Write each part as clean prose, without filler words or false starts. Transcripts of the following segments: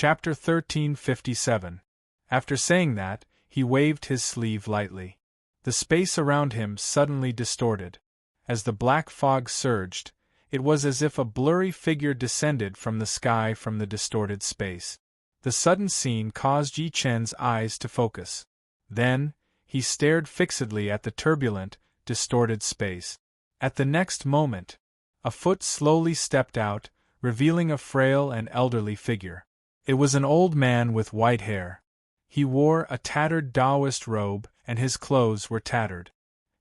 Chapter 1357. After saying that, he waved his sleeve lightly. The space around him suddenly distorted. As the black fog surged, it was as if a blurry figure descended from the sky from the distorted space. The sudden scene caused Yi Chen's eyes to focus. Then, he stared fixedly at the turbulent, distorted space. At the next moment, a foot slowly stepped out, revealing a frail and elderly figure. It was an old man with white hair. He wore a tattered Taoist robe, and his clothes were tattered.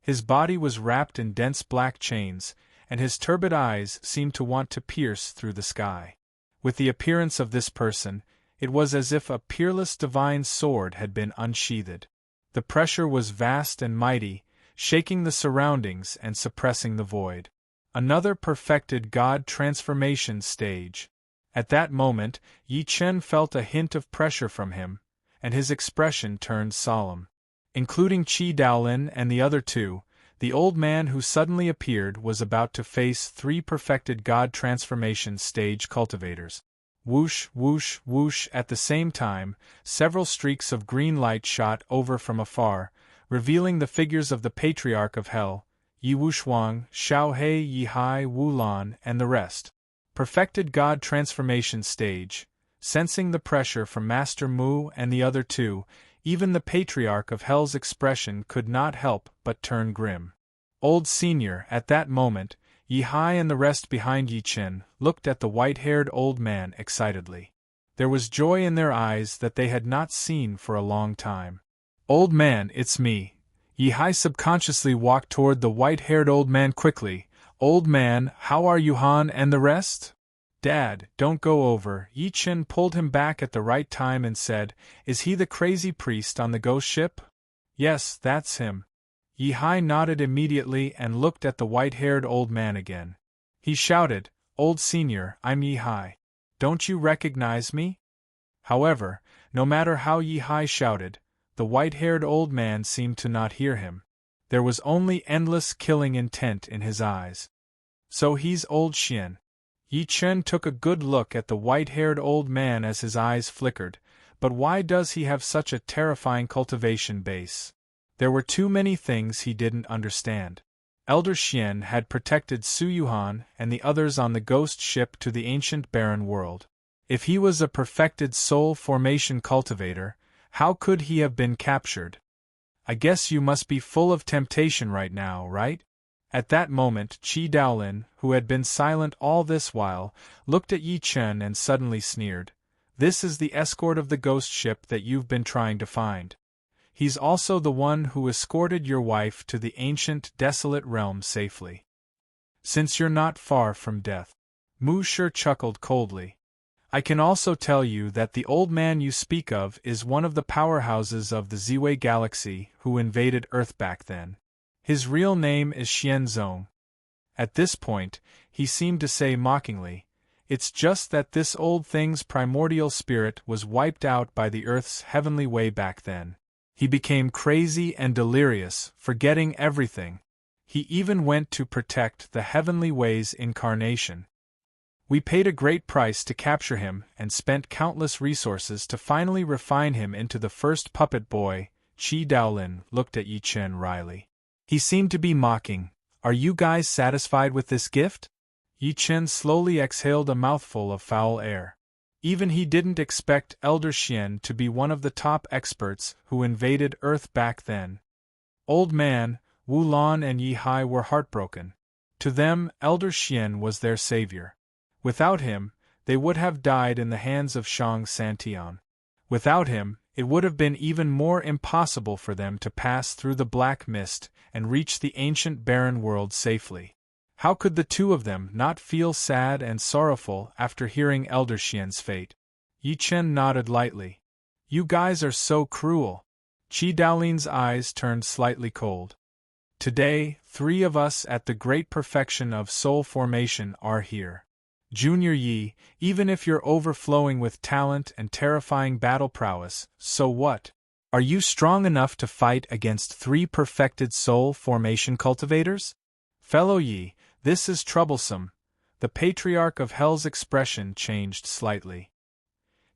His body was wrapped in dense black chains, and his turbid eyes seemed to want to pierce through the sky. With the appearance of this person, it was as if a peerless divine sword had been unsheathed. The pressure was vast and mighty, shaking the surroundings and suppressing the void. Another perfected God transformation stage. At that moment, Yi Chen felt a hint of pressure from him, and his expression turned solemn. Including Qi Daolin and the other two, the old man who suddenly appeared was about to face 3 perfected God transformation stage cultivators. Whoosh, whoosh, whoosh. At the same time, several streaks of green light shot over from afar, revealing the figures of the Patriarch of Hell, Yi Wushuang, Xiao He, Yi Hai, Wu Lan, and the rest. Perfected God transformation stage. Sensing the pressure from Master Mu and the other two, even the Patriarch of Hell's expression could not help but turn grim. Old Senior, at that moment, Yi Hai and the rest behind Yi Chen looked at the white-haired old man excitedly. There was joy in their eyes that they had not seen for a long time. "Old man, it's me." Yi Hai subconsciously walked toward the white-haired old man quickly. "Old man, how are you, Han and the rest?" "Dad, don't go over." Yi Chen pulled him back at the right time and said, "Is he the crazy priest on the ghost ship?" "Yes, that's him." Yi Hai nodded immediately and looked at the white-haired old man again. He shouted, "Old Senior, I'm Yi Hai. Don't you recognize me?" However, no matter how Yi Hai shouted, the white-haired old man seemed to not hear him. There was only endless killing intent in his eyes. "So he's old Xian." Yi Chen took a good look at the white-haired old man as his eyes flickered, but why does he have such a terrifying cultivation base? There were too many things he didn't understand. Elder Xian had protected Su Yuhan and the others on the ghost ship to the ancient barren world. If he was a perfected soul formation cultivator, how could he have been captured? "I guess you must be full of temptation right now, right?" At that moment Qi Daolin, who had been silent all this while, looked at Yi Chen and suddenly sneered. "This is the escort of the ghost ship that you've been trying to find. He's also the one who escorted your wife to the ancient, desolate realm safely. Since you're not far from death." Mu Shi chuckled coldly. "I can also tell you that the old man you speak of is one of the powerhouses of the Ziwei Galaxy who invaded Earth back then. His real name is Xian Zong." At this point, he seemed to say mockingly, "It's just that this old thing's primordial spirit was wiped out by the Earth's heavenly way back then. He became crazy and delirious, forgetting everything. He even went to protect the heavenly way's incarnation. We paid a great price to capture him and spent countless resources to finally refine him into the first puppet boy." Qi Daolin looked at Yi Chen wryly. He seemed to be mocking. "Are you guys satisfied with this gift?" Yi Chen slowly exhaled a mouthful of foul air. Even he didn't expect Elder Xian to be one of the top experts who invaded Earth back then. Old man, Wu Lan and Yi Hai were heartbroken. To them, Elder Xian was their savior. Without him, they would have died in the hands of Shang Santian. Without him, it would have been even more impossible for them to pass through the black mist and reach the ancient barren world safely. How could the two of them not feel sad and sorrowful after hearing Elder Xian's fate? Yi Chen nodded lightly. "You guys are so cruel." Qi Daolin's eyes turned slightly cold. "Today, 3 of us at the great perfection of soul formation are here. Junior Yi, even if you're overflowing with talent and terrifying battle prowess, so what? Are you strong enough to fight against 3 perfected soul formation cultivators? Fellow Yi, this is troublesome." The Patriarch of Hell's expression changed slightly.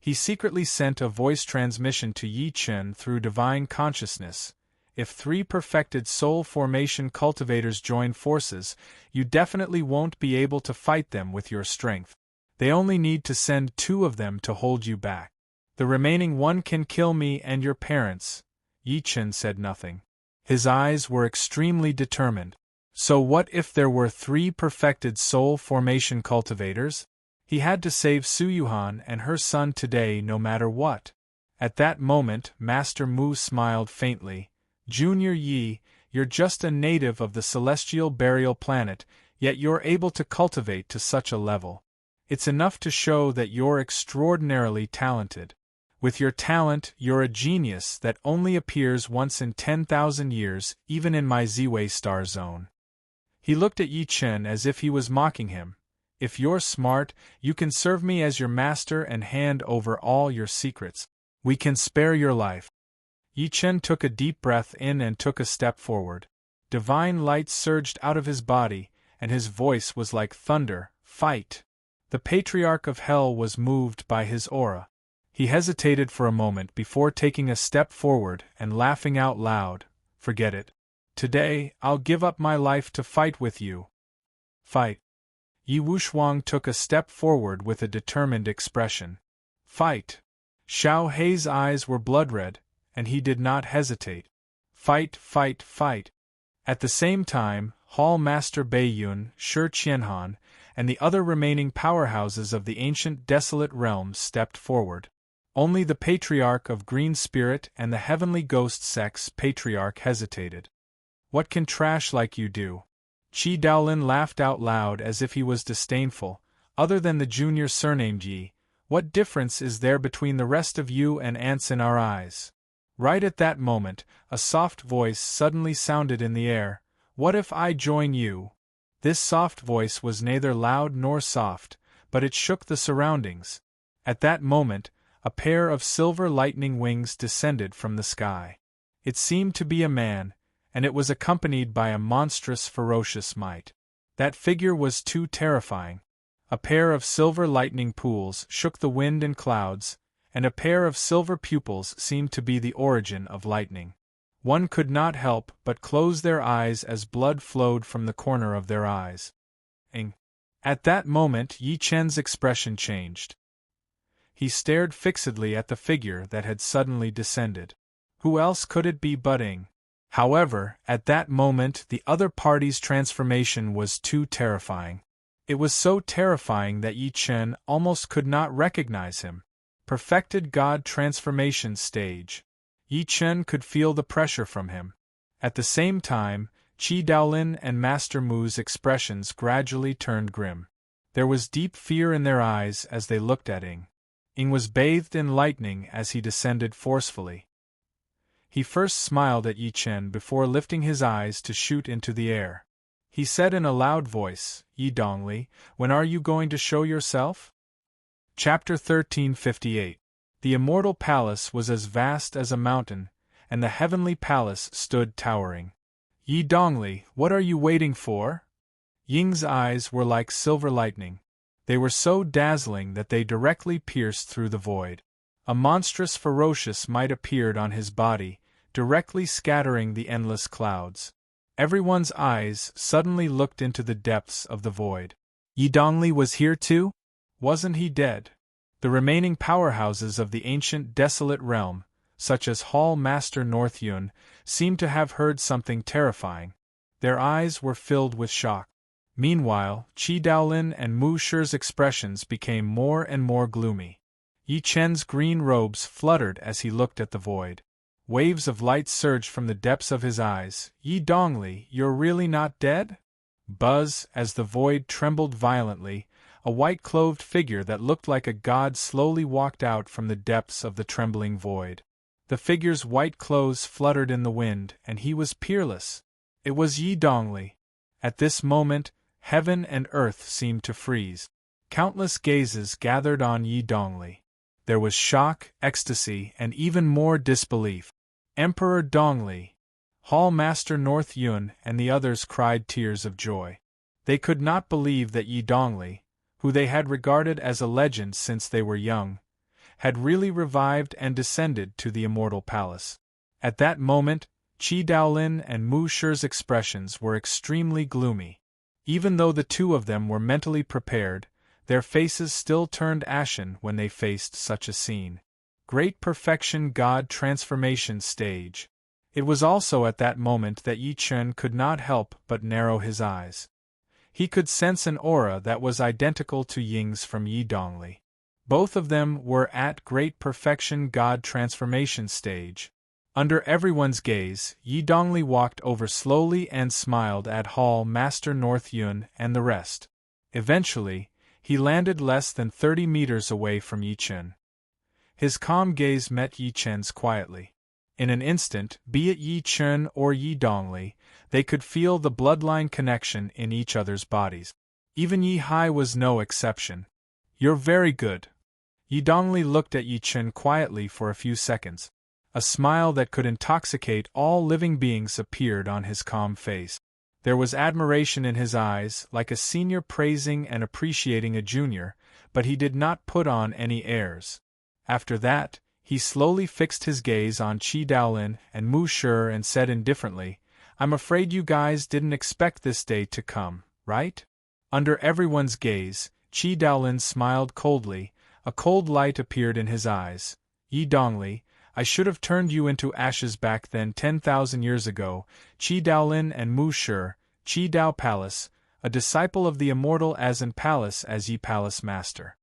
He secretly sent a voice transmission to Yi Chen through divine consciousness. If 3 perfected soul formation cultivators join forces, you definitely won't be able to fight them with your strength. They only need to send 2 of them to hold you back. The remaining 1 can kill me and your parents. Yi Chen said nothing. His eyes were extremely determined. So what if there were 3 perfected soul formation cultivators? He had to save Su Yuhan and her son today no matter what. At that moment, Master Mu smiled faintly. Junior Yi, you're just a native of the celestial burial planet, yet you're able to cultivate to such a level. It's enough to show that you're extraordinarily talented. With your talent, you're a genius that only appears once in 10,000 years, even in my Z-Way star zone. He looked at Yi Chen as if he was mocking him. If you're smart, you can serve me as your master and hand over all your secrets. We can spare your life. Yi Chen took a deep breath in and took a step forward. Divine light surged out of his body, and his voice was like thunder. Fight! The Patriarch of Hell was moved by his aura. He hesitated for a moment before taking a step forward and laughing out loud. Forget it. Today, I'll give up my life to fight with you. Fight. Yi Wushuang took a step forward with a determined expression. Fight! Xiao Hei's eyes were blood-red, and he did not hesitate. Fight, fight, fight! At the same time, Hall Master Beiyun, Shi Qianhan, and the other remaining powerhouses of the ancient desolate realms stepped forward. Only the Patriarch of Green Spirit and the Heavenly Ghost Sex Patriarch hesitated. What can trash like you do? Qi Daolin laughed out loud as if he was disdainful. Other than the junior surnamed Yi, what difference is there between the rest of you and ants in our eyes? Right at that moment, a soft voice suddenly sounded in the air. What if I join you? This soft voice was neither loud nor soft, but it shook the surroundings. At that moment, a pair of silver lightning wings descended from the sky. It seemed to be a man, and it was accompanied by a monstrous ferocious might. That figure was too terrifying. A pair of silver lightning pools shook the wind and clouds, and a pair of silver pupils seemed to be the origin of lightning. One could not help but close their eyes as blood flowed from the corner of their eyes. At that moment Yi Chen's expression changed. He stared fixedly at the figure that had suddenly descended. Who else could it be but Ing? However, at that moment the other party's transformation was too terrifying. It was so terrifying that Yi Chen almost could not recognize him. Perfected God transformation stage. Yi Chen could feel the pressure from him. At the same time, Qi Daolin and Master Mu's expressions gradually turned grim. There was deep fear in their eyes as they looked at Ing. Ing was bathed in lightning as he descended forcefully. He first smiled at Yi Chen before lifting his eyes to shoot into the air. He said in a loud voice, Yi Dongli, when are you going to show yourself? Chapter 1358. The immortal palace was as vast as a mountain, and the heavenly palace stood towering. Yi Dongli, what are you waiting for? Ying's eyes were like silver lightning. They were so dazzling that they directly pierced through the void. A monstrous ferocious might appeared on his body, directly scattering the endless clouds. Everyone's eyes suddenly looked into the depths of the void. Yi Dongli was here too? Wasn't he dead? The remaining powerhouses of the ancient desolate realm, such as Hall Master Northyun, seemed to have heard something terrifying. Their eyes were filled with shock. Meanwhile, Qi Daolin and Mu Shi's expressions became more and more gloomy. Yi Chen's green robes fluttered as he looked at the void. Waves of light surged from the depths of his eyes. Yi Dongli, you're really not dead? Buzz, as the void trembled violently, a white-clothed figure that looked like a god slowly walked out from the depths of the trembling void. The figure's white clothes fluttered in the wind, and he was peerless. It was Yi Dongli. At this moment, heaven and earth seemed to freeze. Countless gazes gathered on Yi Dongli. There was shock, ecstasy, and even more disbelief. Emperor Dongli, Hall Master Northyun, and the others cried tears of joy. They could not believe that Yi Dongli, who they had regarded as a legend since they were young, had really revived and descended to the immortal palace. At that moment, Qi Daolin and Mu Shi's expressions were extremely gloomy. Even though the two of them were mentally prepared, their faces still turned ashen when they faced such a scene. Great perfection God transformation stage. It was also at that moment that Yi Chen could not help but narrow his eyes. He could sense an aura that was identical to Ying's from Yi Dongli. Both of them were at great perfection God transformation stage. Under everyone's gaze, Yi Dongli walked over slowly and smiled at Hall Master North Yun and the rest. Eventually, he landed less than 30 meters away from Yi Chen. His calm gaze met Yi Chen's quietly. In an instant, be it Yi Chen or Yi Dongli, they could feel the bloodline connection in each other's bodies. Even Yi Hai was no exception. "You're very good." Yi Dongli looked at Yi Chen quietly for a few seconds. A smile that could intoxicate all living beings appeared on his calm face. There was admiration in his eyes, like a senior praising and appreciating a junior, but he did not put on any airs. After that, he slowly fixed his gaze on Qi Daolin and Mu Shi and said indifferently, "I'm afraid you guys didn't expect this day to come, right?" Under everyone's gaze, Qi Daolin smiled coldly. A cold light appeared in his eyes. "Yi Dongli, I should have turned you into ashes back then 10,000 years ago." Qi Daolin and Mu Shi, Qi Dao Palace, a disciple of the immortal Azan Palace as Yi Palace Master.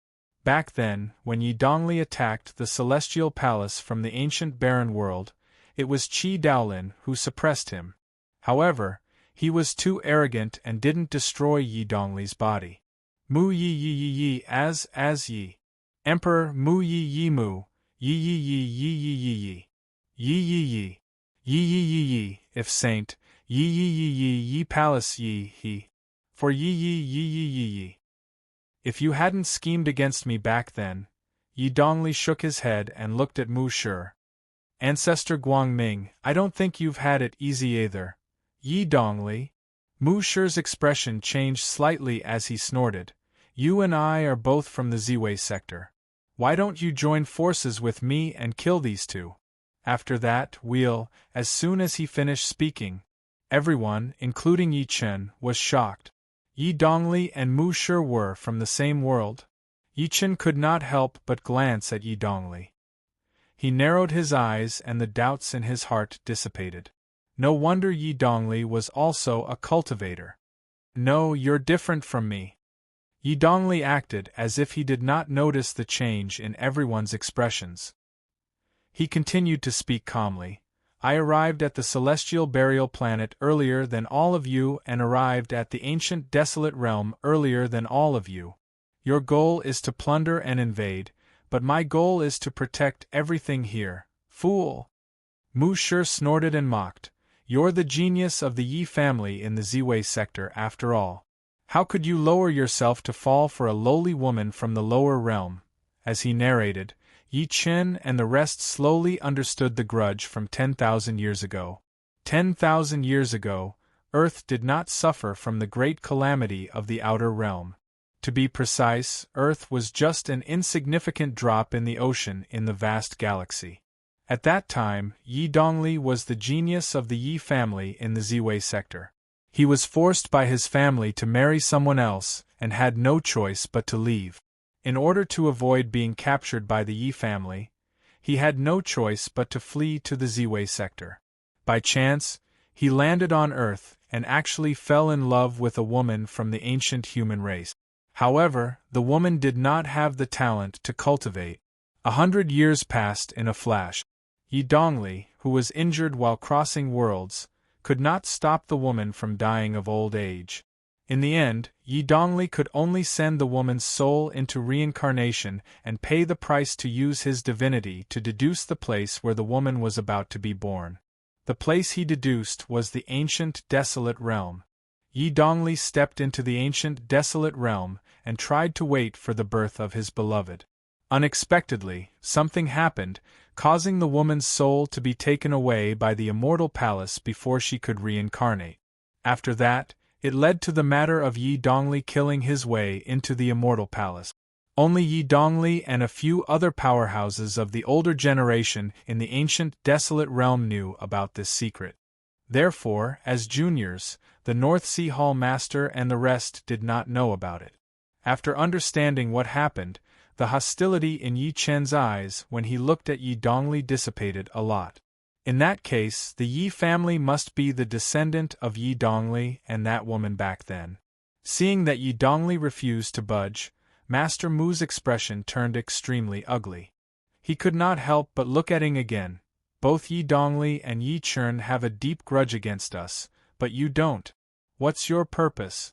Back then, when Yi Dongli attacked the Celestial Palace from the ancient barren world, it was Qi Daolin who suppressed him. However, he was too arrogant and didn't destroy Yi Dongli's body. Mu Yi Yi Yi Yi as Yi. Emperor Mu Yi Yi Mu, Yi Yi Yi Yi Yi Yi Yi. Yi Yi Yi. Yi Yi Yi Yi, if saint, Yi Yi Yi Yi Yi Palace Yi He. For Yi Yi Yi Yi Yi Yi. If you hadn't schemed against me back then. Yi Dongli shook his head and looked at Mu Shi. Ancestor Guangming, I don't think you've had it easy either. Yi Dongli. Mu Shi's expression changed slightly as he snorted. You and I are both from the Ziwei sector. Why don't you join forces with me and kill these two? After that, as soon as he finished speaking, everyone, including Yi Chen, was shocked. Yi Dongli and Mu Shi were from the same world. Yi Chen could not help but glance at Yi Dongli. He narrowed his eyes and the doubts in his heart dissipated. No wonder Yi Dongli was also a cultivator. No, you're different from me. Yi Dongli acted as if he did not notice the change in everyone's expressions. He continued to speak calmly. I arrived at the celestial burial planet earlier than all of you and arrived at the ancient desolate realm earlier than all of you. Your goal is to plunder and invade, but my goal is to protect everything here. Fool! Mu Shi snorted and mocked. You're the genius of the Yi family in the Ziwei sector after all. How could you lower yourself to fall for a lowly woman from the lower realm? As he narrated, Yi Chen and the rest slowly understood the grudge from 10,000 years ago. 10,000 years ago, Earth did not suffer from the great calamity of the outer realm. To be precise, Earth was just an insignificant drop in the ocean in the vast galaxy. At that time, Yi Dongli was the genius of the Yi family in the Ziwei sector. He was forced by his family to marry someone else and had no choice but to leave. In order to avoid being captured by the Yi family, he had no choice but to flee to the Ziwei sector. By chance, he landed on Earth and actually fell in love with a woman from the ancient human race. However, the woman did not have the talent to cultivate. 100 years passed in a flash. Yi Dongli, who was injured while crossing worlds, could not stop the woman from dying of old age. In the end, Yi Dongli could only send the woman's soul into reincarnation and pay the price to use his divinity to deduce the place where the woman was about to be born. The place he deduced was the ancient desolate realm. Yi Dongli stepped into the ancient desolate realm and tried to wait for the birth of his beloved. Unexpectedly, something happened, causing the woman's soul to be taken away by the immortal palace before she could reincarnate. After that, it led to the matter of Yi Dongli killing his way into the immortal palace. Only Yi Dongli and a few other powerhouses of the older generation in the ancient desolate realm knew about this secret. Therefore, as juniors, the North Sea Hall Master and the rest did not know about it. After understanding what happened, the hostility in Yi Chen's eyes when he looked at Yi Dongli dissipated a lot. In that case, the Yi family must be the descendant of Yi Dongli and that woman back then. Seeing that Yi Dongli refused to budge, Master Mu's expression turned extremely ugly. He could not help but look at Ing again. Both Yi Dongli and Yi Chen have a deep grudge against us, but you don't. What's your purpose?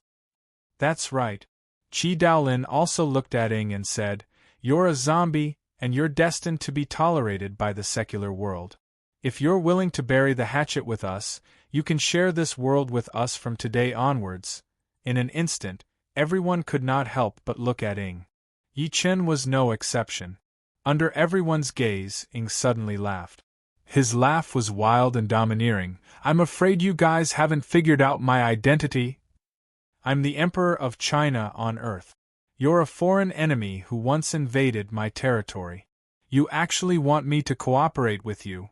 That's right. Qi Daolin also looked at Ing and said, "You're a zombie, and you're destined to be tolerated by the secular world. If you're willing to bury the hatchet with us, you can share this world with us from today onwards." In an instant, everyone could not help but look at Ing. Yi Chen was no exception. Under everyone's gaze, Ing suddenly laughed. His laugh was wild and domineering. "I'm afraid you guys haven't figured out my identity. I'm the Emperor of China on Earth. You're a foreign enemy who once invaded my territory. You actually want me to cooperate with you.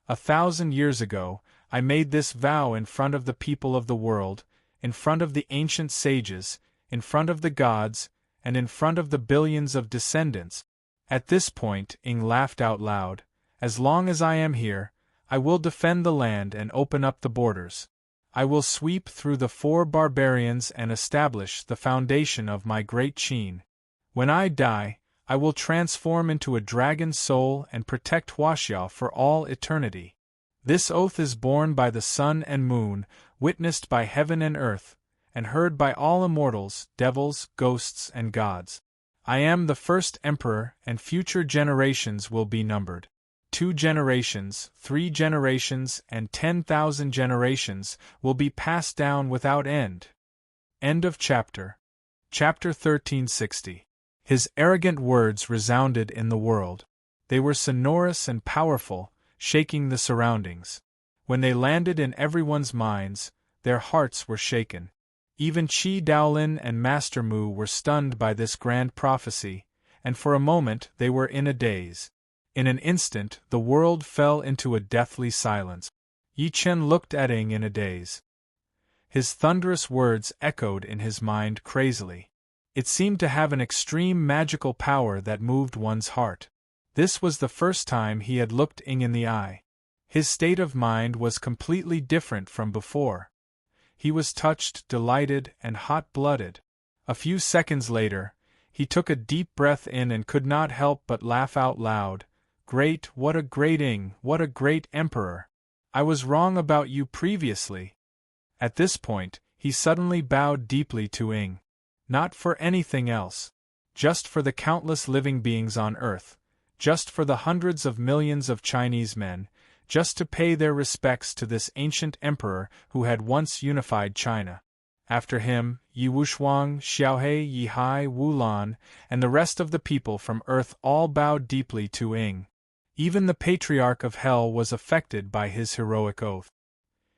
1,000 years ago, I made this vow in front of the people of the world, in front of the ancient sages, in front of the gods, and in front of the billions of descendants." At this point, Ing laughed out loud. "As long as I am here, I will defend the land and open up the borders. I will sweep through the 4 barbarians and establish the foundation of my great Qin. When I die, I will transform into a dragon soul and protect Huaxiao for all eternity. This oath is borne by the sun and moon, witnessed by heaven and earth, and heard by all immortals, devils, ghosts, and gods. I am the first emperor, and future generations will be numbered. 2 generations, 3 generations, and 10,000 generations will be passed down without end." End of chapter. Chapter 1360. His arrogant words resounded in the world. They were sonorous and powerful, shaking the surroundings. When they landed in everyone's minds, their hearts were shaken. Even Qi Daolin and Master Mu were stunned by this grand prophecy, and for a moment they were in a daze. In an instant, the world fell into a deathly silence. Yi Chen looked at Ing in a daze. His thunderous words echoed in his mind crazily. It seemed to have an extreme magical power that moved one's heart. This was the first time he had looked Ing in the eye. His state of mind was completely different from before. He was touched, delighted, and hot-blooded. A few seconds later, he took a deep breath in and could not help but laugh out loud. "Great, what a great Ing, what a great emperor! I was wrong about you previously." At this point, he suddenly bowed deeply to Ing. Not for anything else. Just for the countless living beings on Earth. Just for the hundreds of millions of Chinese men. Just to pay their respects to this ancient emperor who had once unified China. After him, Yi Wushuang, Xiaohe, Yi Hai, Wu Lan, and the rest of the people from Earth all bowed deeply to Ing. Even the Patriarch of Hell was affected by his heroic oath.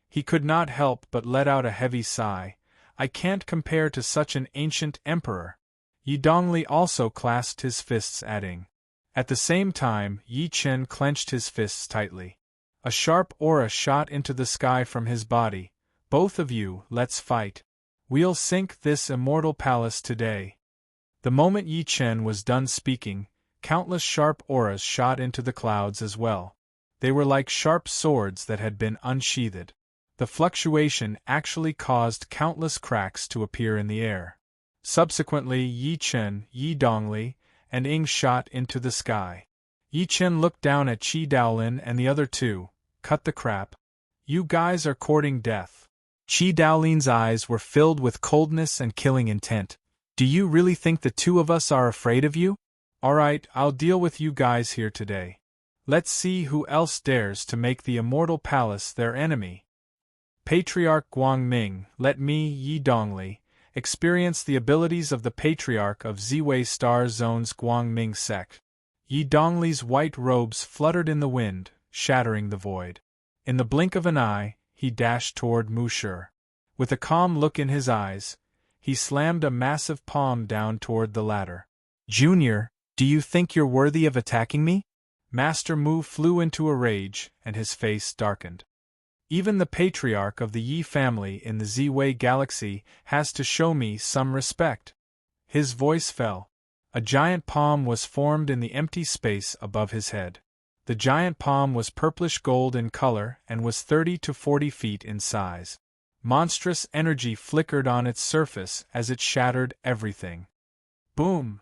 He could not help but let out a heavy sigh. "I can't compare to such an ancient emperor." Yi Dongli also clasped his fists at Ing. At the same time, Yi Chen clenched his fists tightly. A sharp aura shot into the sky from his body. "Both of you, let's fight. We'll sink this immortal palace today." The moment Yi Chen was done speaking, countless sharp auras shot into the clouds as well. They were like sharp swords that had been unsheathed. The fluctuation actually caused countless cracks to appear in the air. Subsequently, Yi Chen, Yi Dongli, and Ing shot into the sky. Yi Chen looked down at Qi Daolin and the other two. "Cut the crap. You guys are courting death." Qi Daolin's eyes were filled with coldness and killing intent. "Do you really think the two of us are afraid of you? Alright, I'll deal with you guys here today. Let's see who else dares to make the immortal palace their enemy." Patriarch Guangming, let me, Yi Dongli, experience the abilities of the Patriarch of Ziwei Star Zone's Guangming sect. Yi Dongli's white robes fluttered in the wind, shattering the void. In the blink of an eye, he dashed toward Mu Shi. With a calm look in his eyes, he slammed a massive palm down toward the ladder. Junior, do you think you're worthy of attacking me? Master Mu flew into a rage, and his face darkened. Even the patriarch of the Yi family in the Z-Wei galaxy has to show me some respect. His voice fell. A giant palm was formed in the empty space above his head. The giant palm was purplish gold in color and was 30 to 40 feet in size. Monstrous energy flickered on its surface as it shattered everything. Boom!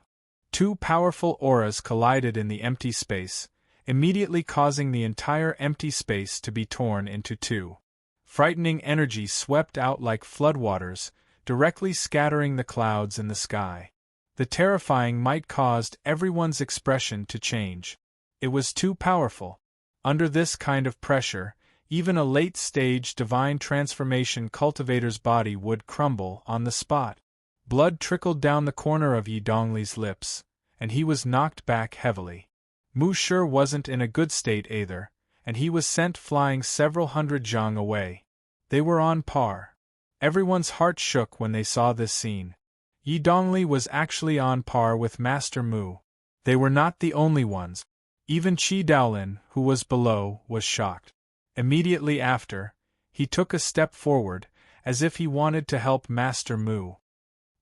Two powerful auras collided in the empty space, immediately causing the entire empty space to be torn into two. Frightening energy swept out like floodwaters, directly scattering the clouds in the sky. The terrifying might caused everyone's expression to change. It was too powerful. Under this kind of pressure, even a late-stage divine transformation cultivator's body would crumble on the spot. Blood trickled down the corner of Yi Dongli's lips, and he was knocked back heavily. Mu sure wasn't in a good state either, and he was sent flying several hundred zhang away. They were on par. Everyone's heart shook when they saw this scene. Yi Dongli was actually on par with Master Mu. They were not the only ones. Even Qi Daolin, who was below, was shocked. Immediately after, he took a step forward, as if he wanted to help Master Mu.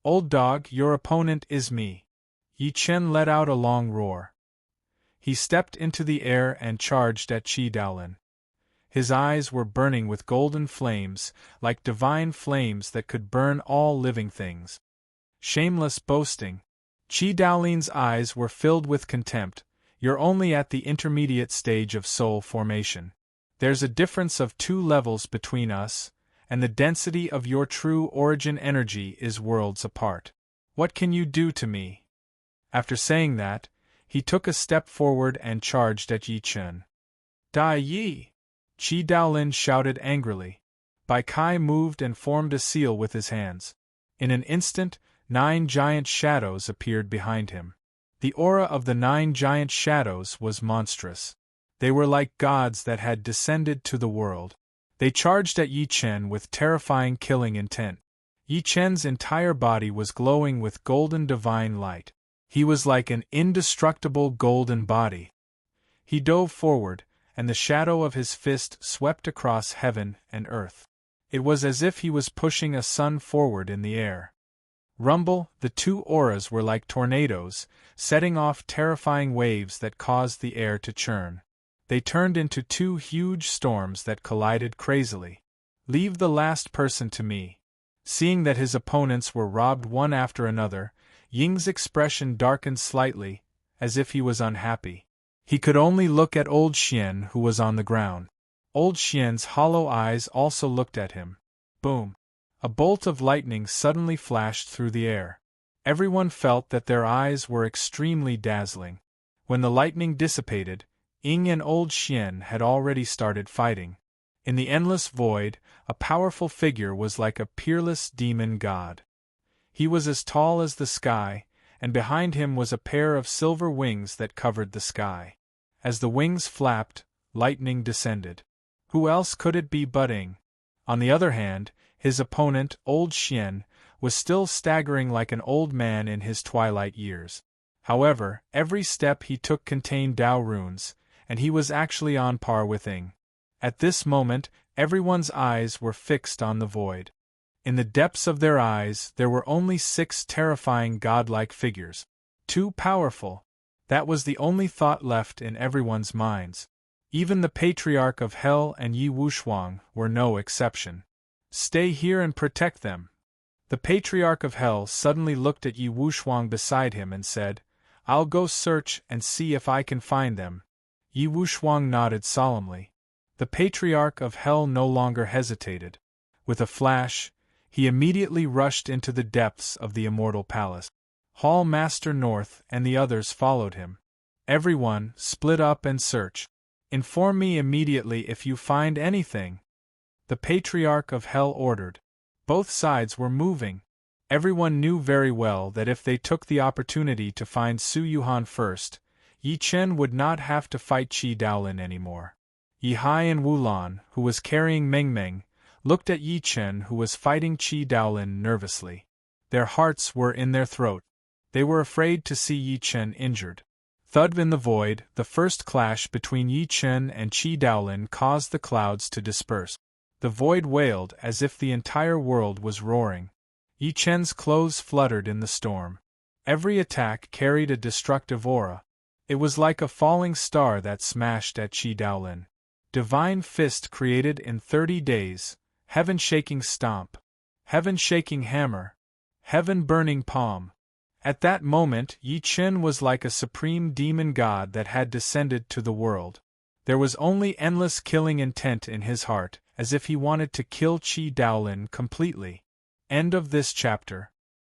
"Old dog, your opponent is me." Yi Chen let out a long roar. He stepped into the air and charged at Qi Daolin. His eyes were burning with golden flames, like divine flames that could burn all living things. Shameless boasting. Qi Daolin's eyes were filled with contempt. You're only at the intermediate stage of soul formation. There's a difference of 2 levels between us, and the density of your true origin energy is worlds apart. What can you do to me? After saying that, he took a step forward and charged at Yi Chen. "Dai Yi!" Qi Daolin shouted angrily. Bai Kai moved and formed a seal with his hands. In an instant, 9 giant shadows appeared behind him. The aura of the 9 giant shadows was monstrous. They were like gods that had descended to the world. They charged at Yi Chen with terrifying killing intent. Yi Chen's entire body was glowing with golden divine light. He was like an indestructible golden body. He dove forward, and the shadow of his fist swept across heaven and earth. It was as if he was pushing a sun forward in the air. Rumble, the 2 auras were like tornadoes, setting off terrifying waves that caused the air to churn. They turned into 2 huge storms that collided crazily. "Leave the last person to me." Seeing that his opponents were robbed one after another, Ying's expression darkened slightly, as if he was unhappy. He could only look at Old Xian, who was on the ground. Old Xian's hollow eyes also looked at him. Boom! A bolt of lightning suddenly flashed through the air. Everyone felt that their eyes were extremely dazzling. When the lightning dissipated, Ying and Old Xian had already started fighting. In the endless void, a powerful figure was like a peerless demon god. He was as tall as the sky, and behind him was a pair of silver wings that covered the sky. As the wings flapped, lightning descended. Who else could it be but Ying? On the other hand, his opponent, Old Xian, was still staggering like an old man in his twilight years. However, every step he took contained Dao runes, and he was actually on par with Ying. At this moment, everyone's eyes were fixed on the void. In the depths of their eyes there were only 6 terrifying godlike figures. Too powerful. That was the only thought left in everyone's minds. Even the Patriarch of Hell and Yi Wushuang were no exception. "Stay here and protect them." The Patriarch of Hell suddenly looked at Yi Wushuang beside him and said, "I'll go search and see if I can find them." Yi Wushuang nodded solemnly. The Patriarch of Hell no longer hesitated. With a flash, he immediately rushed into the depths of the Immortal Palace. Hall Master North and the others followed him. "Everyone, split up and search. Inform me immediately if you find anything," the Patriarch of Hell ordered. Both sides were moving. Everyone knew very well that if they took the opportunity to find Su Yuhan first, Yi Chen would not have to fight Qi Daolin anymore. Yi Hai and Wulan, who was carrying Meng Meng, looked at Yi Chen, who was fighting Qi Daolin, nervously. Their hearts were in their throat. They were afraid to see Yi Chen injured. Thud in the void, the first clash between Yi Chen and Qi Daolin caused the clouds to disperse. The void wailed as if the entire world was roaring. Yi Chen's clothes fluttered in the storm. Every attack carried a destructive aura. It was like a falling star that smashed at Qi Daolin. Divine fist created in 30 days, heaven-shaking stomp, heaven-shaking hammer, heaven-burning palm. At that moment, Yi Chen was like a supreme demon god that had descended to the world. There was only endless killing intent in his heart, as if he wanted to kill Qi Daolin completely. End of this chapter.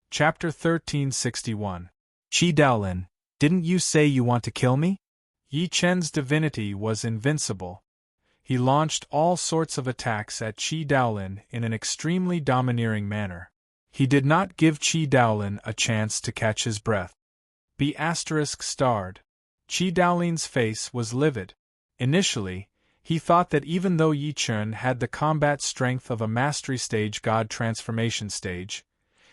Chapter 1361. Qi Daolin, didn't you say you want to kill me? Yi Chen's divinity was invincible. He launched all sorts of attacks at Qi Daolin in an extremely domineering manner. He did not give Qi Daolin a chance to catch his breath. B*****. Qi Daolin's face was livid. Initially, he thought that even though Yi Chen had the combat strength of a mastery stage god transformation stage,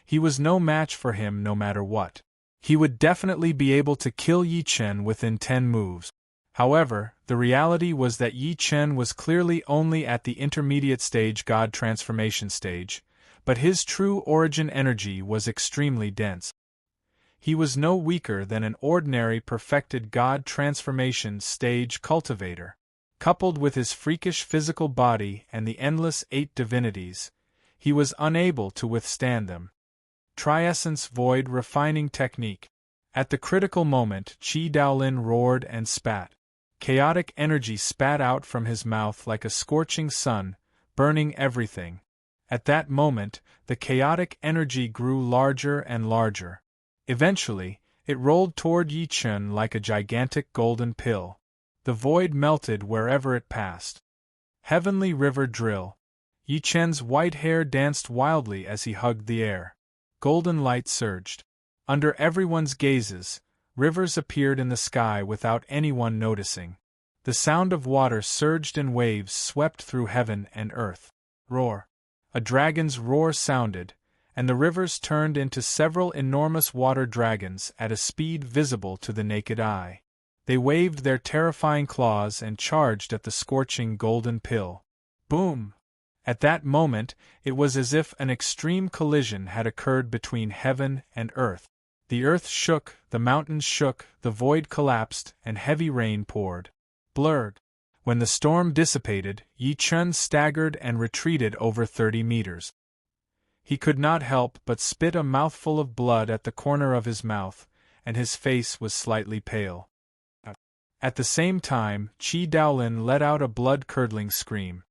he was no match for him no matter what. He would definitely be able to kill Yi Chen within 10 moves. However, the reality was that Yi Chen was clearly only at the intermediate stage god transformation stage, but his true origin energy was extremely dense. He was no weaker than an ordinary perfected god transformation stage cultivator. Coupled with his freakish physical body and the endless 8 divinities, he was unable to withstand them. Triessence Void Refining Technique. At the critical moment, Qi Daolin roared and spat. Chaotic energy spat out from his mouth like a scorching sun, burning everything. At that moment, the chaotic energy grew larger and larger. Eventually, it rolled toward Yi Chen like a gigantic golden pill. The void melted wherever it passed. Heavenly River Drill. Yi Chen's white hair danced wildly as he hugged the air. Golden light surged. Under everyone's gazes, rivers appeared in the sky without anyone noticing. The sound of water surged in waves swept through heaven and earth. Roar. A dragon's roar sounded, and the rivers turned into several enormous water dragons at a speed visible to the naked eye. They waved their terrifying claws and charged at the scorching golden pill. Boom! At that moment, it was as if an extreme collision had occurred between heaven and earth. The earth shook, the mountains shook, the void collapsed, and heavy rain poured. Blurred. When the storm dissipated, Yi Chen staggered and retreated over 30 meters. He could not help but spit a mouthful of blood at the corner of his mouth, and his face was slightly pale. At the same time, Qi Daolin let out a blood-curdling scream.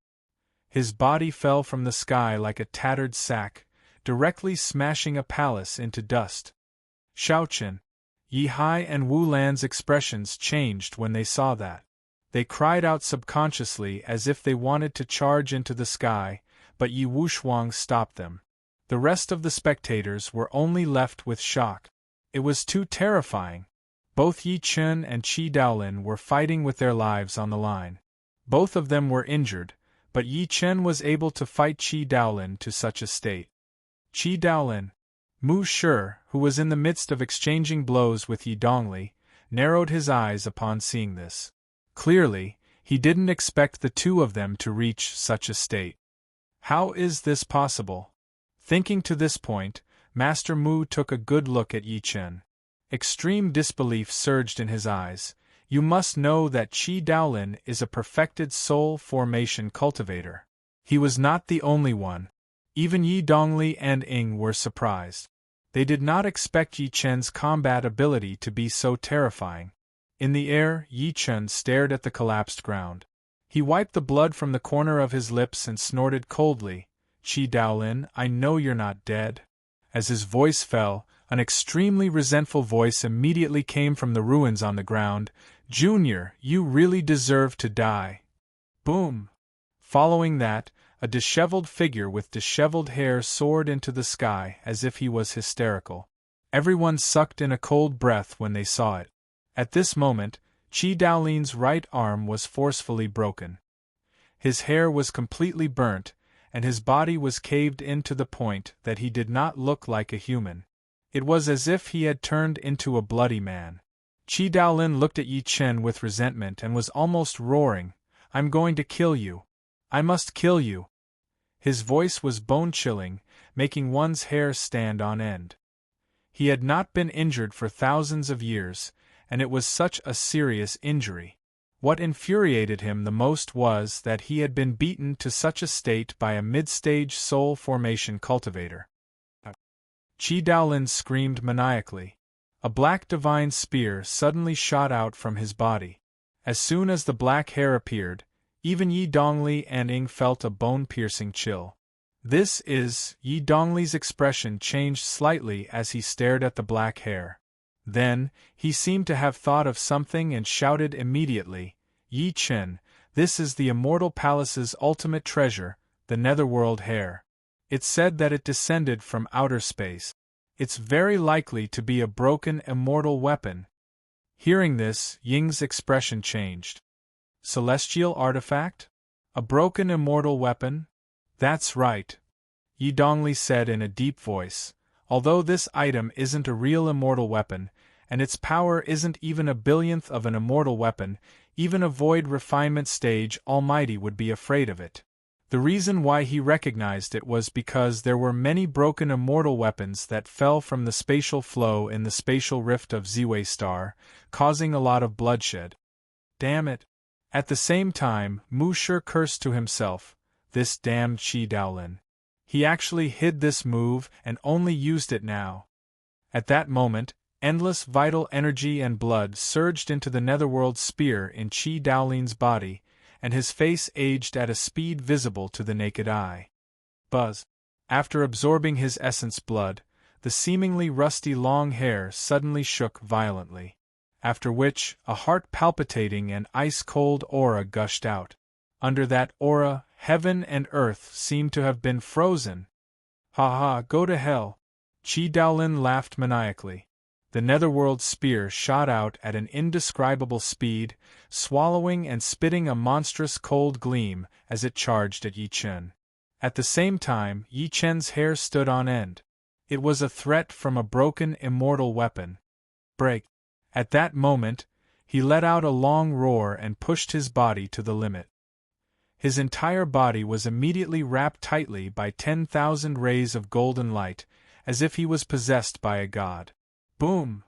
His body fell from the sky like a tattered sack, directly smashing a palace into dust. Shaochen, Yi Hai and Wu Lan's expressions changed when they saw that. They cried out subconsciously as if they wanted to charge into the sky, but Yi Wushuang stopped them. The rest of the spectators were only left with shock. It was too terrifying. Both Yi Chen and Qi Daolin were fighting with their lives on the line. Both of them were injured, but Yi Chen was able to fight Qi Daolin to such a state. Qi Daolin. Mu Shi, who was in the midst of exchanging blows with Yi Dongli, narrowed his eyes upon seeing this. Clearly, he didn't expect the two of them to reach such a state. How is this possible? Thinking to this point, Master Mu took a good look at Yi Chen. Extreme disbelief surged in his eyes. You must know that Qi Daolin is a perfected soul formation cultivator. He was not the only one. Even Yi Dongli and Ying were surprised. They did not expect Yi Chen's combat ability to be so terrifying. In the air, Yi Chen stared at the collapsed ground. He wiped the blood from the corner of his lips and snorted coldly, "Qi Daolin, I know you're not dead." As his voice fell, an extremely resentful voice immediately came from the ruins on the ground. "Junior, you really deserve to die." Boom! Following that, a disheveled figure with disheveled hair soared into the sky as if he was hysterical. Everyone sucked in a cold breath when they saw it. At this moment, Qi Daolin's right arm was forcefully broken. His hair was completely burnt, and his body was caved in to the point that he did not look like a human. It was as if he had turned into a bloody man. Qi Daolin looked at Yi Chen with resentment and was almost roaring, "I'm going to kill you. I must kill you." His voice was bone-chilling, making one's hair stand on end. He had not been injured for thousands of years, and it was such a serious injury. What infuriated him the most was that he had been beaten to such a state by a mid-stage soul formation cultivator. Qi Daolin screamed maniacally. A black divine spear suddenly shot out from his body. As soon as the black hair appeared, even Yi Dongli and Ying felt a bone-piercing chill. Yi Dongli's expression changed slightly as he stared at the black hair. Then, he seemed to have thought of something and shouted immediately, "Yi Chen, this is the Immortal Palace's ultimate treasure, the Netherworld hair. It's said that it descended from outer space. It's very likely to be a broken immortal weapon." Hearing this, Ying's expression changed. Celestial artifact? A broken immortal weapon? That's right, Yi Dongli said in a deep voice. Although this item isn't a real immortal weapon, and its power isn't even a billionth of an immortal weapon, even a void refinement stage almighty would be afraid of it. The reason why he recognized it was because there were many broken immortal weapons that fell from the spatial flow in the spatial rift of Ziwei Star, causing a lot of bloodshed. Damn it! At the same time, Mu Shi cursed to himself, this damned Qi Daolin. He actually hid this move and only used it now. At that moment, endless vital energy and blood surged into the netherworld spear in Qi Daolin's body, and his face aged at a speed visible to the naked eye. Buzz. After absorbing his essence blood, the seemingly rusty long hair suddenly shook violently. After which, a heart-palpitating and ice-cold aura gushed out. Under that aura, heaven and earth seemed to have been frozen. "Ha ha, go to hell!" Qi Daolin laughed maniacally. The netherworld spear shot out at an indescribable speed, swallowing and spitting a monstrous cold gleam as it charged at Yi Chen. At the same time, Yi Chen's hair stood on end. It was a threat from a broken immortal weapon. Break! At that moment, he let out a long roar and pushed his body to the limit. His entire body was immediately wrapped tightly by 10,000 rays of golden light, as if he was possessed by a god. Boom!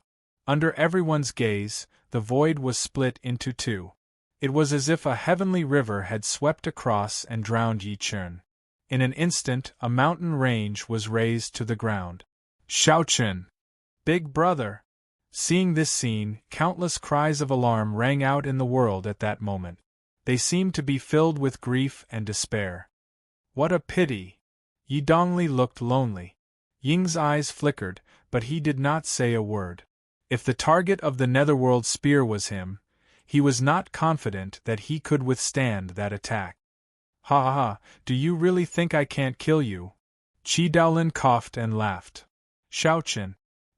Under everyone's gaze, the void was split into two. It was as if a heavenly river had swept across and drowned Yi Chen. In an instant, a mountain range was razed to the ground. Shaochen! Big brother! Seeing this scene, countless cries of alarm rang out in the world at that moment. They seemed to be filled with grief and despair. What a pity! Yi Dongli looked lonely. Ying's eyes flickered, but he did not say a word. If the target of the netherworld spear was him, he was not confident that he could withstand that attack. "Ha ha ha, do you really think I can't kill you?" Qi Daolin coughed and laughed. "Shaochen!"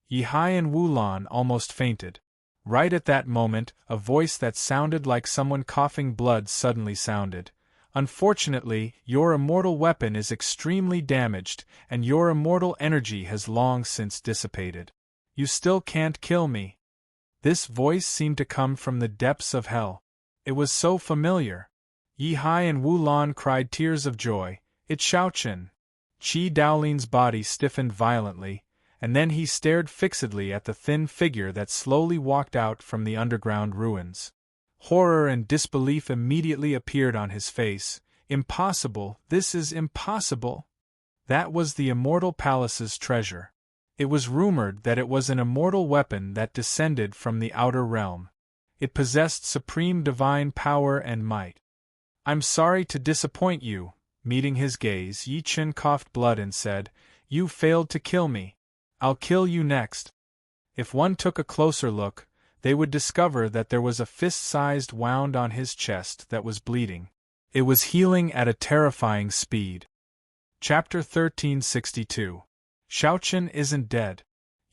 Yi Hai and Wu Lan almost fainted. Right at that moment, a voice that sounded like someone coughing blood suddenly sounded. "Unfortunately, your immortal weapon is extremely damaged, and your immortal energy has long since dissipated. You still can't kill me." This voice seemed to come from the depths of hell. It was so familiar. Yi Hai and Wu Lan cried tears of joy. "It's Shaochen!" Qi Daolin's body stiffened violently, and then he stared fixedly at the thin figure that slowly walked out from the underground ruins. Horror and disbelief immediately appeared on his face. "Impossible, this is impossible!" That was the Immortal Palace's treasure. It was rumored that it was an immortal weapon that descended from the outer realm. It possessed supreme divine power and might. "I'm sorry to disappoint you." Meeting his gaze, Yi Chen coughed blood and said, "You failed to kill me. I'll kill you next." If one took a closer look, they would discover that there was a fist-sized wound on his chest that was bleeding. It was healing at a terrifying speed. Chapter 1362. Shaochen isn't dead.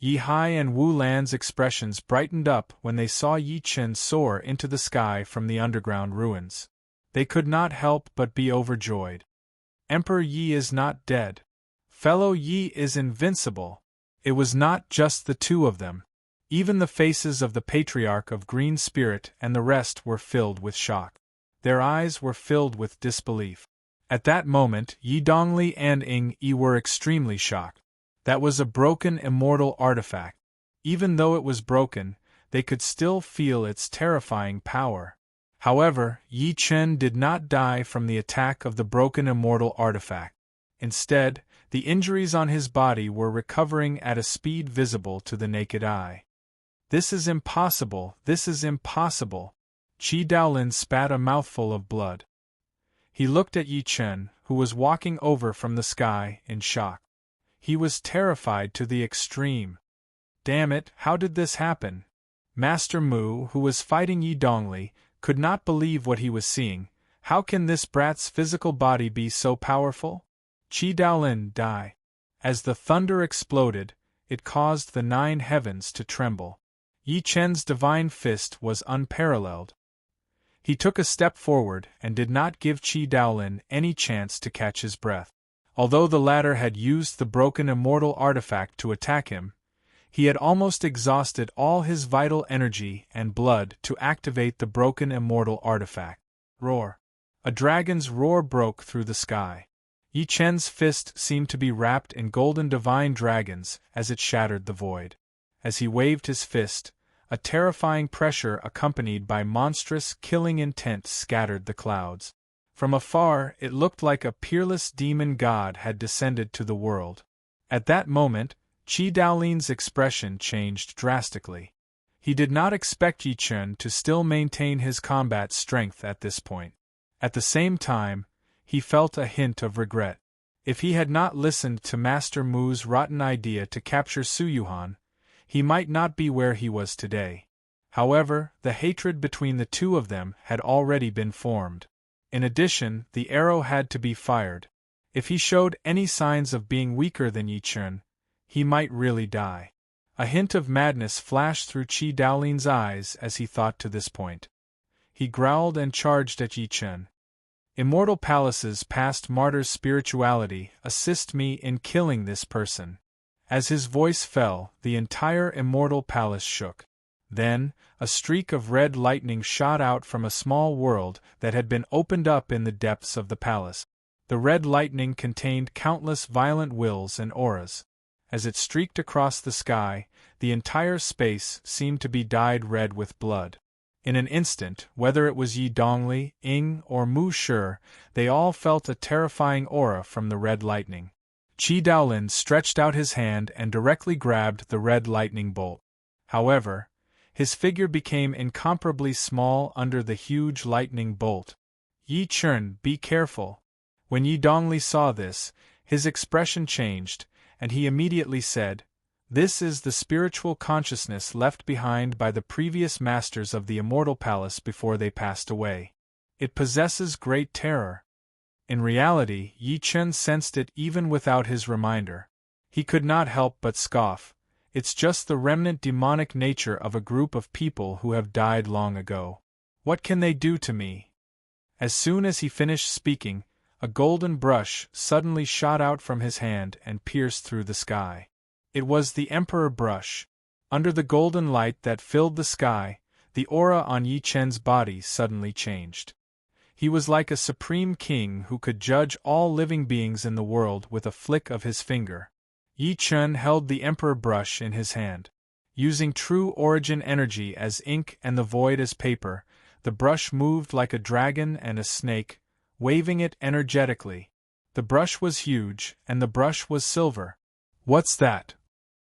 Yi Hai and Wu Lan's expressions brightened up when they saw Yi Chen soar into the sky from the underground ruins. They could not help but be overjoyed. "Emperor Yi is not dead. Fellow Yi is invincible. It was not just the two of them. Even the faces of the Patriarch of Green Spirit and the rest were filled with shock. Their eyes were filled with disbelief. At that moment, Yi Dongli and Ing Yi were extremely shocked. That was a broken immortal artifact. Even though it was broken, they could still feel its terrifying power. However, Yi Chen did not die from the attack of the broken immortal artifact. Instead, the injuries on his body were recovering at a speed visible to the naked eye. This is impossible, this is impossible. Qi Daolin spat a mouthful of blood. He looked at Yi Chen, who was walking over from the sky, in shock. He was terrified to the extreme. Damn it, how did this happen? Master Mu, who was fighting Yi Dongli, could not believe what he was seeing. How can this brat's physical body be so powerful? Qi Daolin die. As the thunder exploded, it caused the 9 heavens to tremble. Yi Chen's divine fist was unparalleled. He took a step forward and did not give Qi Daolin any chance to catch his breath. Although the latter had used the broken immortal artifact to attack him, he had almost exhausted all his vital energy and blood to activate the broken immortal artifact. Roar! A dragon's roar broke through the sky. Yi Chen's fist seemed to be wrapped in golden divine dragons as it shattered the void. As he waved his fist, a terrifying pressure accompanied by monstrous killing intent scattered the clouds. From afar, it looked like a peerless demon god had descended to the world. At that moment, Qi Daolin's expression changed drastically. He did not expect Yi Chen to still maintain his combat strength at this point. At the same time, he felt a hint of regret. If he had not listened to Master Mu's rotten idea to capture Su Yuhan, he might not be where he was today. However, the hatred between the two of them had already been formed. In addition, the arrow had to be fired. If he showed any signs of being weaker than Yi Chen, he might really die. A hint of madness flashed through Qi Daolin's eyes as he thought to this point. He growled and charged at Yi Chen. Immortal palaces past martyr's spirituality, assist me in killing this person. As his voice fell, the entire immortal palace shook. Then, a streak of red lightning shot out from a small world that had been opened up in the depths of the palace. The red lightning contained countless violent wills and auras. As it streaked across the sky, the entire space seemed to be dyed red with blood. In an instant, whether it was Yi Dongli, Ing, or Mu Shi, they all felt a terrifying aura from the red lightning. Qi Daolin stretched out his hand and directly grabbed the red lightning bolt. However, his figure became incomparably small under the huge lightning bolt. Yi Chen, be careful. When Yi Dongli saw this, his expression changed, and he immediately said, "This is the spiritual consciousness left behind by the previous masters of the Immortal Palace before they passed away. It possesses great terror." In reality, Yi Chen sensed it even without his reminder. He could not help but scoff. It's just the remnant demonic nature of a group of people who have died long ago. What can they do to me? As soon as he finished speaking, a golden brush suddenly shot out from his hand and pierced through the sky. It was the Emperor brush. Under the golden light that filled the sky, the aura on Yi Chen's body suddenly changed. He was like a supreme king who could judge all living beings in the world with a flick of his finger. Yi Chen held the Emperor brush in his hand. Using true origin energy as ink and the void as paper, the brush moved like a dragon and a snake, waving it energetically. The brush was huge, and the brush was silver. What's that?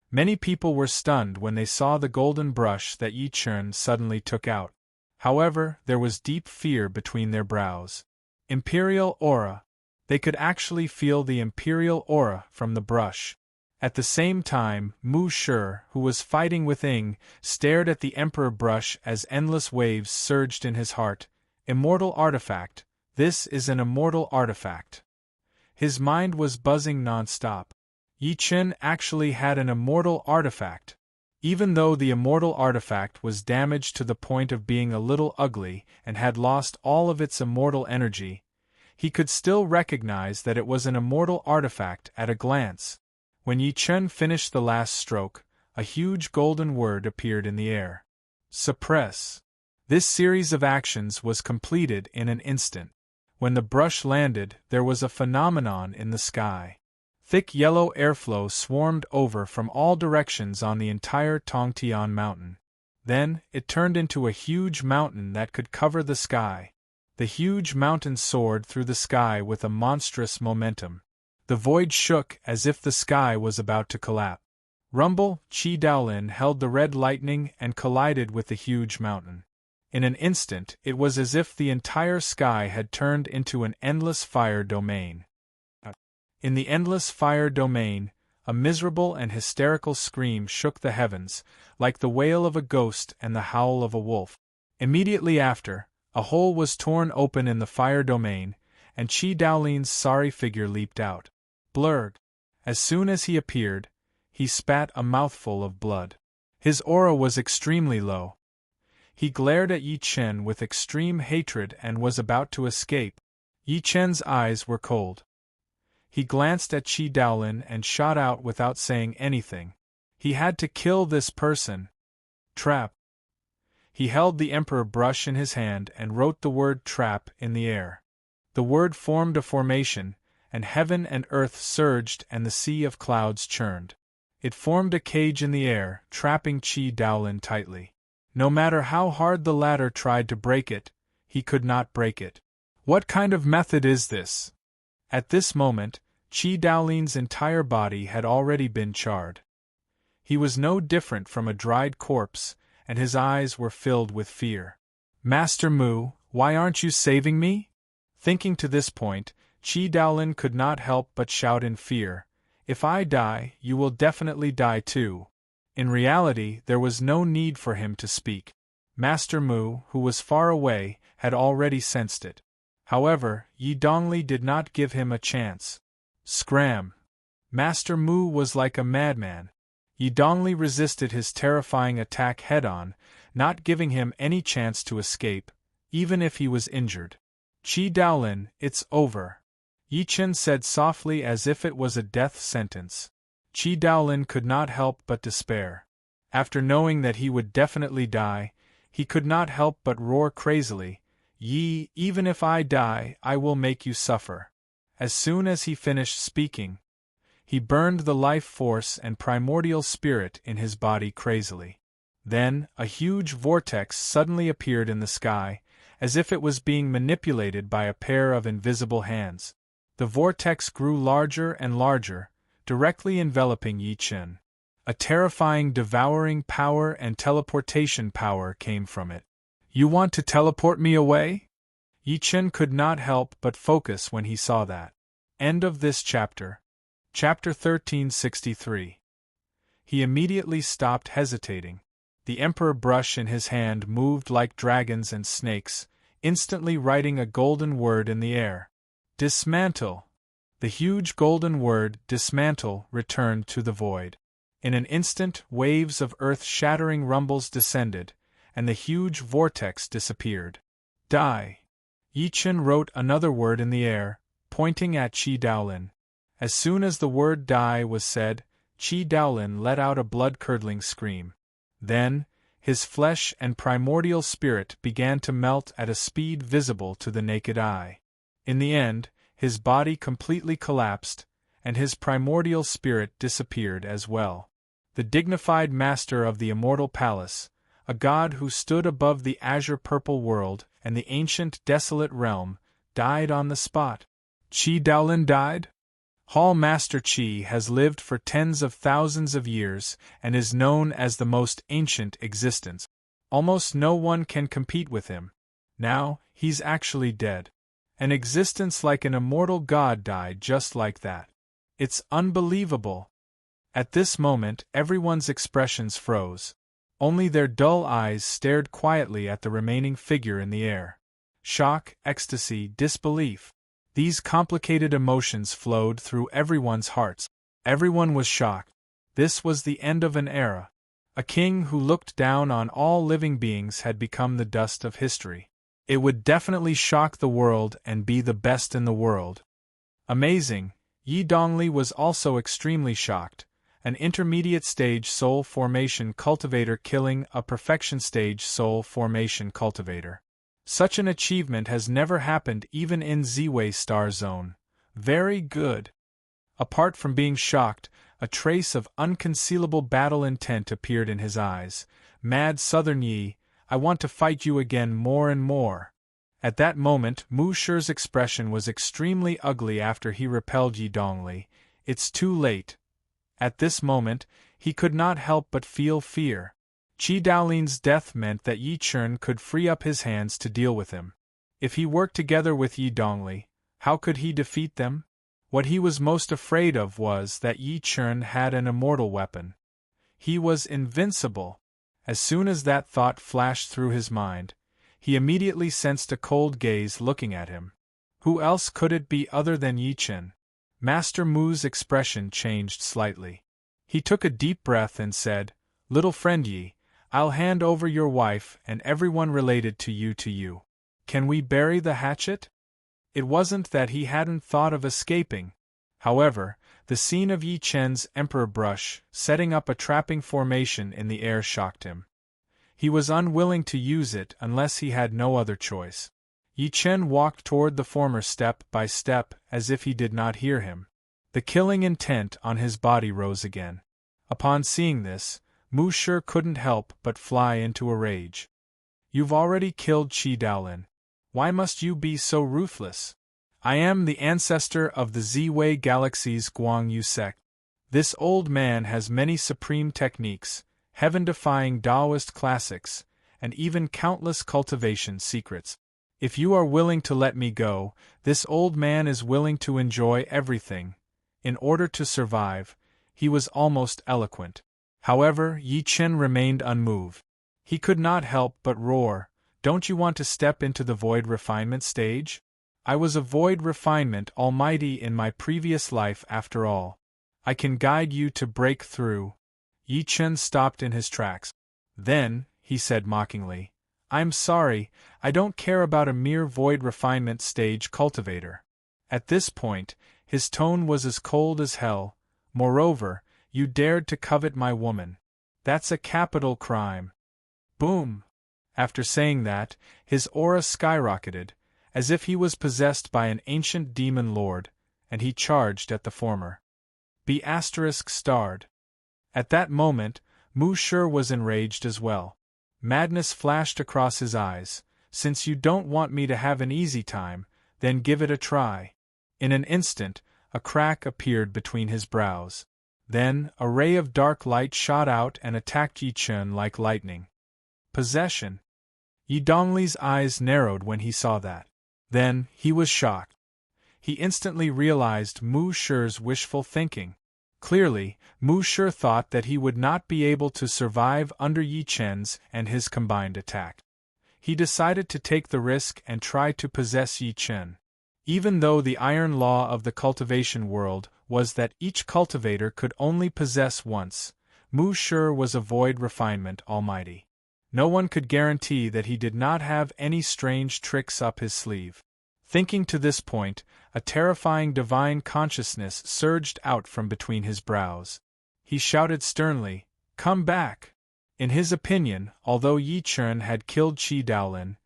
Many people were stunned when they saw the golden brush that Yi Chen suddenly took out. However, there was deep fear between their brows. Imperial aura. They could actually feel the imperial aura from the brush. At the same time, Mu Shi, who was fighting with Ing, stared at the Emperor brush as endless waves surged in his heart. Immortal artifact. This is an immortal artifact. His mind was buzzing non-stop. Yi Chen actually had an immortal artifact. Even though the immortal artifact was damaged to the point of being a little ugly and had lost all of its immortal energy, he could still recognize that it was an immortal artifact at a glance. When Yi Chen finished the last stroke, a huge golden word appeared in the air. Suppress. This series of actions was completed in an instant. When the brush landed, there was a phenomenon in the sky. Thick yellow airflow swarmed over from all directions on the entire Tongtian mountain. Then, it turned into a huge mountain that could cover the sky. The huge mountain soared through the sky with a monstrous momentum. The void shook as if the sky was about to collapse. Rumble, Qi Daolin held the red lightning and collided with the huge mountain. In an instant, it was as if the entire sky had turned into an endless fire domain. In the endless fire domain, a miserable and hysterical scream shook the heavens, like the wail of a ghost and the howl of a wolf. Immediately after, a hole was torn open in the fire domain, and Qi Daolin's sorry figure leaped out. Blurred. As soon as he appeared, he spat a mouthful of blood. His aura was extremely low. He glared at Yi Chen with extreme hatred and was about to escape. Yi Chen's eyes were cold. He glanced at Qi Daolin and shot out without saying anything. He had to kill this person. Trap. He held the emperor brush in his hand and wrote the word trap in the air. The word formed a formation, and heaven and earth surged and the sea of clouds churned. It formed a cage in the air, trapping Qi Daolin tightly. No matter how hard the latter tried to break it, he could not break it. What kind of method is this? At this moment, Qi Daolin's entire body had already been charred. He was no different from a dried corpse, and his eyes were filled with fear. Master Mu, why aren't you saving me? Thinking to this point, Qi Daolin could not help but shout in fear, if I die, you will definitely die too. In reality, there was no need for him to speak. Master Mu, who was far away, had already sensed it. However, Yi Dongli did not give him a chance. Scram! Master Mu was like a madman. Yi Dongli resisted his terrifying attack head-on, not giving him any chance to escape, even if he was injured. Qi Daolin, it's over. Yi Chen said softly as if it was a death sentence. Qi Daolin could not help but despair. After knowing that he would definitely die, he could not help but roar crazily, Yi, even if I die, I will make you suffer. As soon as he finished speaking, he burned the life force and primordial spirit in his body crazily. Then, a huge vortex suddenly appeared in the sky, as if it was being manipulated by a pair of invisible hands. The vortex grew larger and larger, directly enveloping Yi Chen. A terrifying devouring power and teleportation power came from it. You want to teleport me away? Yi Chen could not help but focus when he saw that. End of this chapter. Chapter 1363. He immediately stopped hesitating. The emperor brush in his hand moved like dragons and snakes, instantly writing a golden word in the air. Dismantle. The huge golden word, dismantle, returned to the void. In an instant, waves of earth-shattering rumbles descended, and the huge vortex disappeared. Die. Yi Chen wrote another word in the air, pointing at Qi Daolin. As soon as the word die was said, Qi Daolin let out a blood-curdling scream. Then, his flesh and primordial spirit began to melt at a speed visible to the naked eye. In the end, his body completely collapsed, and his primordial spirit disappeared as well. The dignified master of the immortal palace, a god who stood above the azure-purple world and the ancient desolate realm, died on the spot. Qi Daolin died? Hall Master Qi has lived for tens of thousands of years and is known as the most ancient existence. Almost no one can compete with him. Now, he's actually dead. An existence like an immortal god died just like that. It's unbelievable. At this moment, everyone's expressions froze. Only their dull eyes stared quietly at the remaining figure in the air. Shock, ecstasy, disbelief. These complicated emotions flowed through everyone's hearts. Everyone was shocked. This was the end of an era. A king who looked down on all living beings had become the dust of history. It would definitely shock the world and be the best in the world. Amazing, Yi Dongli was also extremely shocked, an intermediate stage soul formation cultivator killing a perfection stage soul formation cultivator. Such an achievement has never happened even in Ziwei Star Zone. Very good. Apart from being shocked, a trace of unconcealable battle intent appeared in his eyes. Mad Southern Yi, I want to fight you again more and more. At that moment, Mu Shi's expression was extremely ugly after he repelled Yi Dongli. It's too late. At this moment, he could not help but feel fear. Qi Daolin's death meant that Yi Chen could free up his hands to deal with him. If he worked together with Yi Dongli, how could he defeat them? What he was most afraid of was that Yi Chen had an immortal weapon. He was invincible. As soon as that thought flashed through his mind, he immediately sensed a cold gaze looking at him. Who else could it be other than Yi Chen? Master Mu's expression changed slightly. He took a deep breath and said, "Little friend Yi, I'll hand over your wife and everyone related to you. Can we bury the hatchet?" It wasn't that he hadn't thought of escaping. However, the scene of Yi Chen's emperor brush setting up a trapping formation in the air shocked him. He was unwilling to use it unless he had no other choice. Yi Chen walked toward the former step by step as if he did not hear him. The killing intent on his body rose again. Upon seeing this, Mu Shi couldn't help but fly into a rage. "You've already killed Qi Daolin. Why must you be so ruthless? I am the ancestor of the Ziwei Galaxy's Guangyu sect. This old man has many supreme techniques, heaven-defying Taoist classics, and even countless cultivation secrets. If you are willing to let me go, this old man is willing to enjoy everything. In order to survive," he was almost eloquent. However, Yi Chen remained unmoved. He could not help but roar, "Don't you want to step into the void refinement stage? I was a void refinement almighty in my previous life after all. I can guide you to break through." Yi Chen stopped in his tracks. "Then," he said mockingly, "I'm sorry, I don't care about a mere void refinement stage cultivator." At this point, his tone was as cold as hell. "Moreover, you dared to covet my woman. That's a capital crime." Boom! After saying that, his aura skyrocketed, as if he was possessed by an ancient demon lord, and he charged at the former. Be ****. At that moment, Mu Shi was enraged as well. Madness flashed across his eyes. "Since you don't want me to have an easy time, then give it a try." In an instant, a crack appeared between his brows. Then, a ray of dark light shot out and attacked Yi Chen like lightning. Possession. Yi Dongli's eyes narrowed when he saw that. Then, he was shocked. He instantly realized Mu Shi's wishful thinking. Clearly, Mu Shi thought that he would not be able to survive under Yi Chen's and his combined attack. He decided to take the risk and try to possess Yi Chen. Even though the iron law of the cultivation world was that each cultivator could only possess once, Mu Shi was a void refinement almighty. No one could guarantee that he did not have any strange tricks up his sleeve. Thinking to this point, a terrifying divine consciousness surged out from between his brows. He shouted sternly, "Come back!" In his opinion, although Yi Chen had killed Qi Daolin,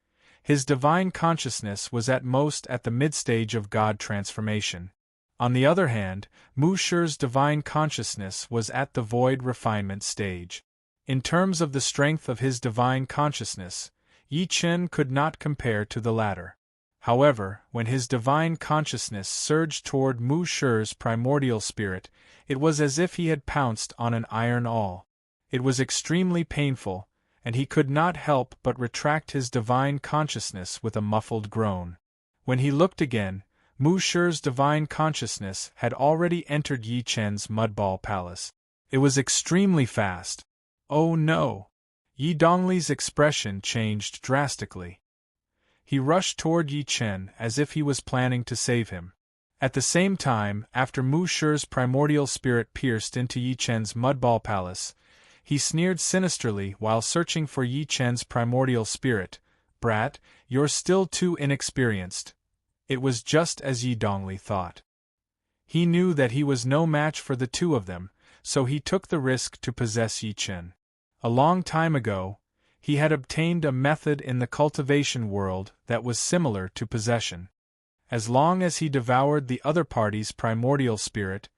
his divine consciousness was at most at the mid-stage of God transformation. On the other hand, Mu Shi's divine consciousness was at the void refinement stage. In terms of the strength of his divine consciousness, Yi Chen could not compare to the latter. However, when his divine consciousness surged toward Mu Shi's primordial spirit, it was as if he had pounced on an iron awl. It was extremely painful, and he could not help but retract his divine consciousness with a muffled groan. When he looked again, Mu Shi's divine consciousness had already entered Yi Chen's mudball palace. It was extremely fast. Oh no! Yi Dongli's expression changed drastically. He rushed toward Yi Chen as if he was planning to save him. At the same time, after Mu Shi's primordial spirit pierced into Yi Chen's mudball palace, he sneered sinisterly while searching for Yi Chen's primordial spirit. "Brat, you're still too inexperienced." It was just as Yi Dongli thought. He knew that he was no match for the two of them, so he took the risk to possess Yi Chen. A long time ago, he had obtained a method in the cultivation world that was similar to possession. As long as he devoured the other party's primordial spirit,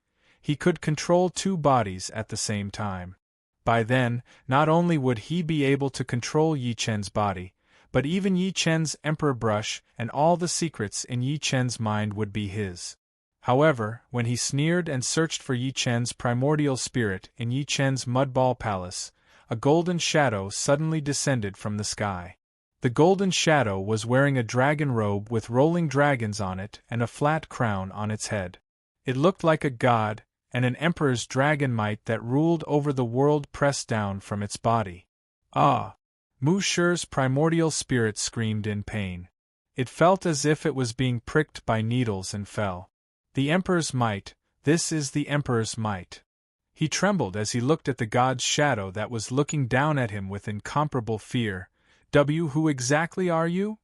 he could control two bodies at the same time. By then, not only would he be able to control Yi Chen's body, but even Yi Chen's emperor brush and all the secrets in Yi Chen's mind would be his. However, when he sneered and searched for Yi Chen's primordial spirit in Yi Chen's mudball palace, a golden shadow suddenly descended from the sky. The golden shadow was wearing a dragon robe with rolling dragons on it and a flat crown on its head. It looked like a god, and an emperor's dragon might that ruled over the world pressed down from its body. Ah! Mu Shi's primordial spirit screamed in pain. It felt as if it was being pricked by needles and fell. The Emperor's might, this is the Emperor's might. He trembled as he looked at the god's shadow that was looking down at him with incomparable fear. Who exactly are you?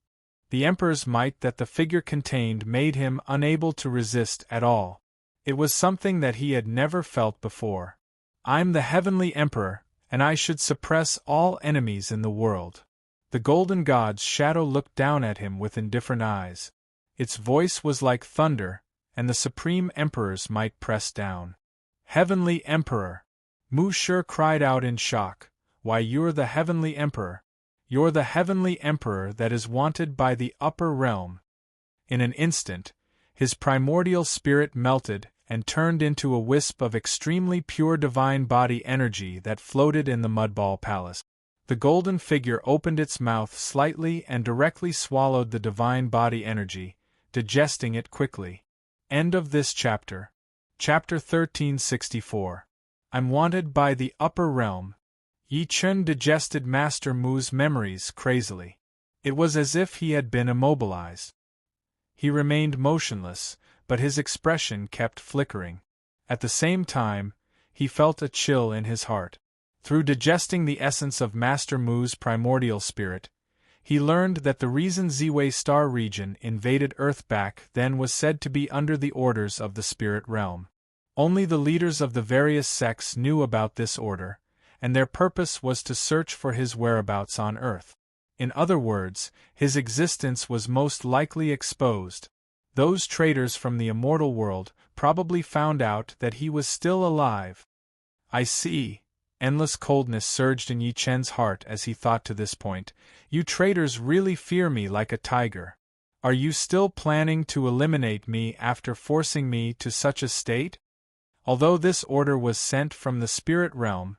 The Emperor's might that the figure contained made him unable to resist at all. It was something that he had never felt before. I'm the Heavenly Emperor, and I should suppress all enemies in the world. The golden god's shadow looked down at him with indifferent eyes. Its voice was like thunder, and the Supreme Emperor's might pressed down. Heavenly Emperor! Mu Shi cried out in shock. Why, you're the Heavenly Emperor. You're the Heavenly Emperor that is wanted by the upper realm. In an instant, his primordial spirit melted and turned into a wisp of extremely pure divine body energy that floated in the mudball palace. The golden figure opened its mouth slightly and directly swallowed the divine body energy, digesting it quickly. End of this chapter. Chapter 1364. I'm wanted by the upper realm. Yi Chen digested Master Mu's memories crazily. It was as if he had been immobilized. He remained motionless, but his expression kept flickering. At the same time, he felt a chill in his heart. Through digesting the essence of Master Mu's primordial spirit, he learned that the reason Ziwei Star region invaded Earth back then was said to be under the orders of the spirit realm. Only the leaders of the various sects knew about this order, and their purpose was to search for his whereabouts on Earth. In other words, his existence was most likely exposed. Those traitors from the immortal world probably found out that he was still alive. I see. Endless coldness surged in Yi Chen's heart as he thought to this point. You traitors really fear me like a tiger. Are you still planning to eliminate me after forcing me to such a state? Although this order was sent from the spirit realm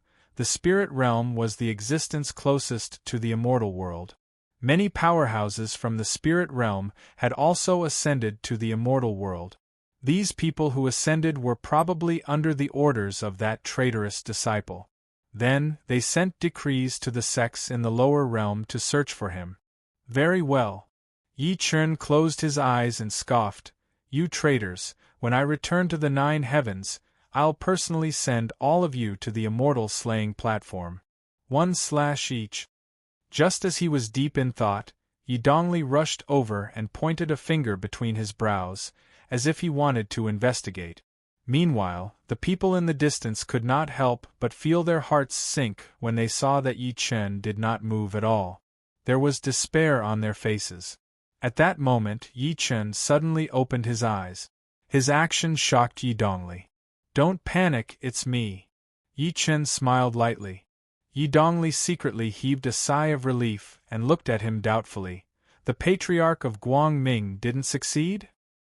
was the existence closest to the immortal world. Many powerhouses from the spirit realm had also ascended to the immortal world. These people who ascended were probably under the orders of that traitorous disciple. Then, they sent decrees to the sects in the lower realm to search for him. Very well. Yi Chen closed his eyes and scoffed. You traitors, when I return to the 9 heavens, I'll personally send all of you to the immortal slaying platform. 1/each. Just as he was deep in thought, Yi Dongli rushed over and pointed a finger between his brows, as if he wanted to investigate. Meanwhile, the people in the distance could not help but feel their hearts sink when they saw that Yi Chen did not move at all. There was despair on their faces. At that moment, Yi Chen suddenly opened his eyes. His action shocked Yi Dongli. Don't panic, it's me. Yi Chen smiled lightly. Yi Dongli secretly heaved a sigh of relief and looked at him doubtfully. The patriarch of Guangming didn't succeed?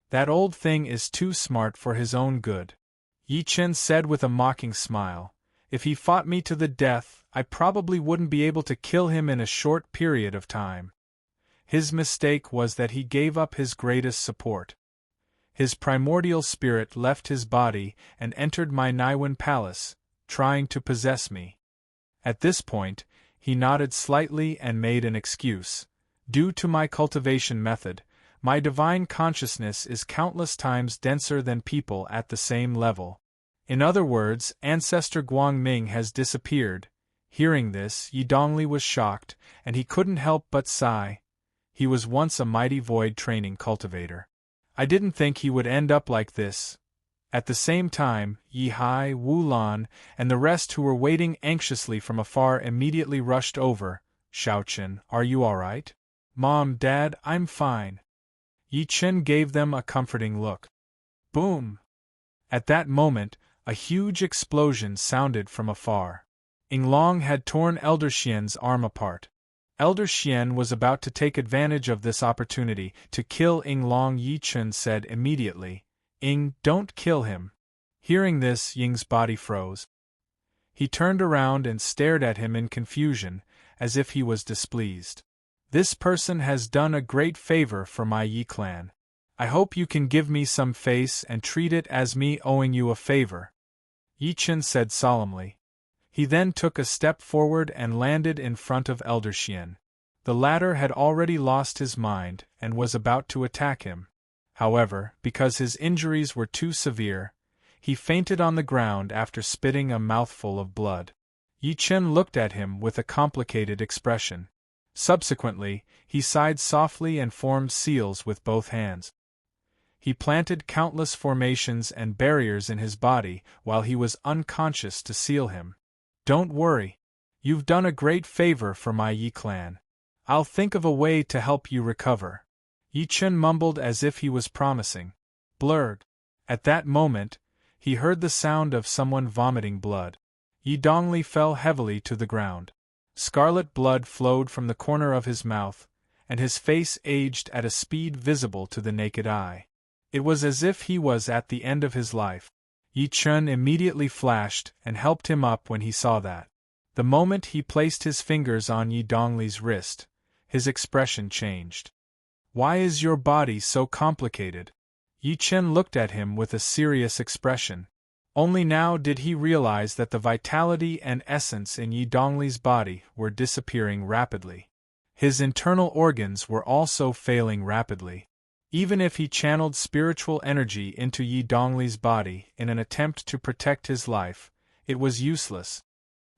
That old thing is too smart for his own good. Yi Chen said with a mocking smile. If he fought me to the death, I probably wouldn't be able to kill him in a short period of time. His mistake was that he gave up his greatest support. His primordial spirit left his body and entered my Naiwan palace, trying to possess me. At this point, he nodded slightly and made an excuse. Due to my cultivation method, my divine consciousness is countless times denser than people at the same level. In other words, Ancestor Guangming has disappeared. Hearing this, Yi Dongli was shocked, and he couldn't help but sigh. He was once a mighty void training cultivator. I didn't think he would end up like this. At the same time, Yi Hai, Wu Lan, and the rest who were waiting anxiously from afar immediately rushed over. Xiaochen, are you all right? Mom, Dad, I'm fine. Yi Chen gave them a comforting look. Boom! At that moment, a huge explosion sounded from afar. Yinglong had torn Elder Xian's arm apart. Elder Xian was about to take advantage of this opportunity to kill Yinglong. Yi Chen said immediately, Ying, don't kill him. Hearing this, Ying's body froze. He turned around and stared at him in confusion, as if he was displeased. This person has done a great favor for my Yi clan. I hope you can give me some face and treat it as me owing you a favor. Yi Chen said solemnly. He then took a step forward and landed in front of Elder Xian. The latter had already lost his mind and was about to attack him. However, because his injuries were too severe, he fainted on the ground after spitting a mouthful of blood. Yi Chen looked at him with a complicated expression. Subsequently, he sighed softly and formed seals with both hands. He planted countless formations and barriers in his body while he was unconscious to seal him. Don't worry. You've done a great favor for my Yi clan. I'll think of a way to help you recover. Yi Chen mumbled as if he was promising. Blurred. At that moment, he heard the sound of someone vomiting blood. Yi Dongli fell heavily to the ground. Scarlet blood flowed from the corner of his mouth, and his face aged at a speed visible to the naked eye. It was as if he was at the end of his life. Yi Chen immediately flashed and helped him up when he saw that. The moment he placed his fingers on Yi Dongli's wrist, his expression changed. Why is your body so complicated? Yi Chen looked at him with a serious expression. Only now did he realize that the vitality and essence in Yi Dongli's body were disappearing rapidly. His internal organs were also failing rapidly. Even if he channeled spiritual energy into Yi Dongli's body in an attempt to protect his life, it was useless.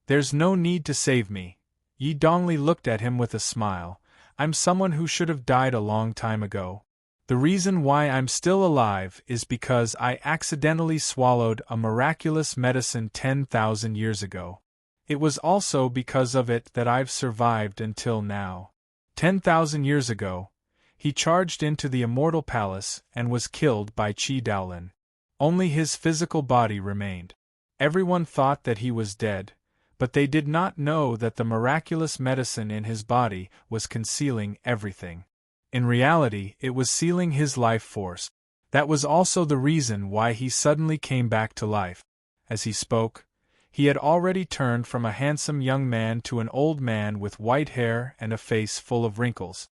There's no need to save me. Yi Dongli looked at him with a smile. I'm someone who should have died a long time ago. The reason why I'm still alive is because I accidentally swallowed a miraculous medicine 10,000 years ago. It was also because of it that I've survived until now. 10,000 years ago, he charged into the immortal palace and was killed by Qi Daolin. Only his physical body remained. Everyone thought that he was dead, but they did not know that the miraculous medicine in his body was concealing everything. In reality, it was sealing his life force. That was also the reason why he suddenly came back to life. As he spoke, he had already turned from a handsome young man to an old man with white hair and a face full of wrinkles.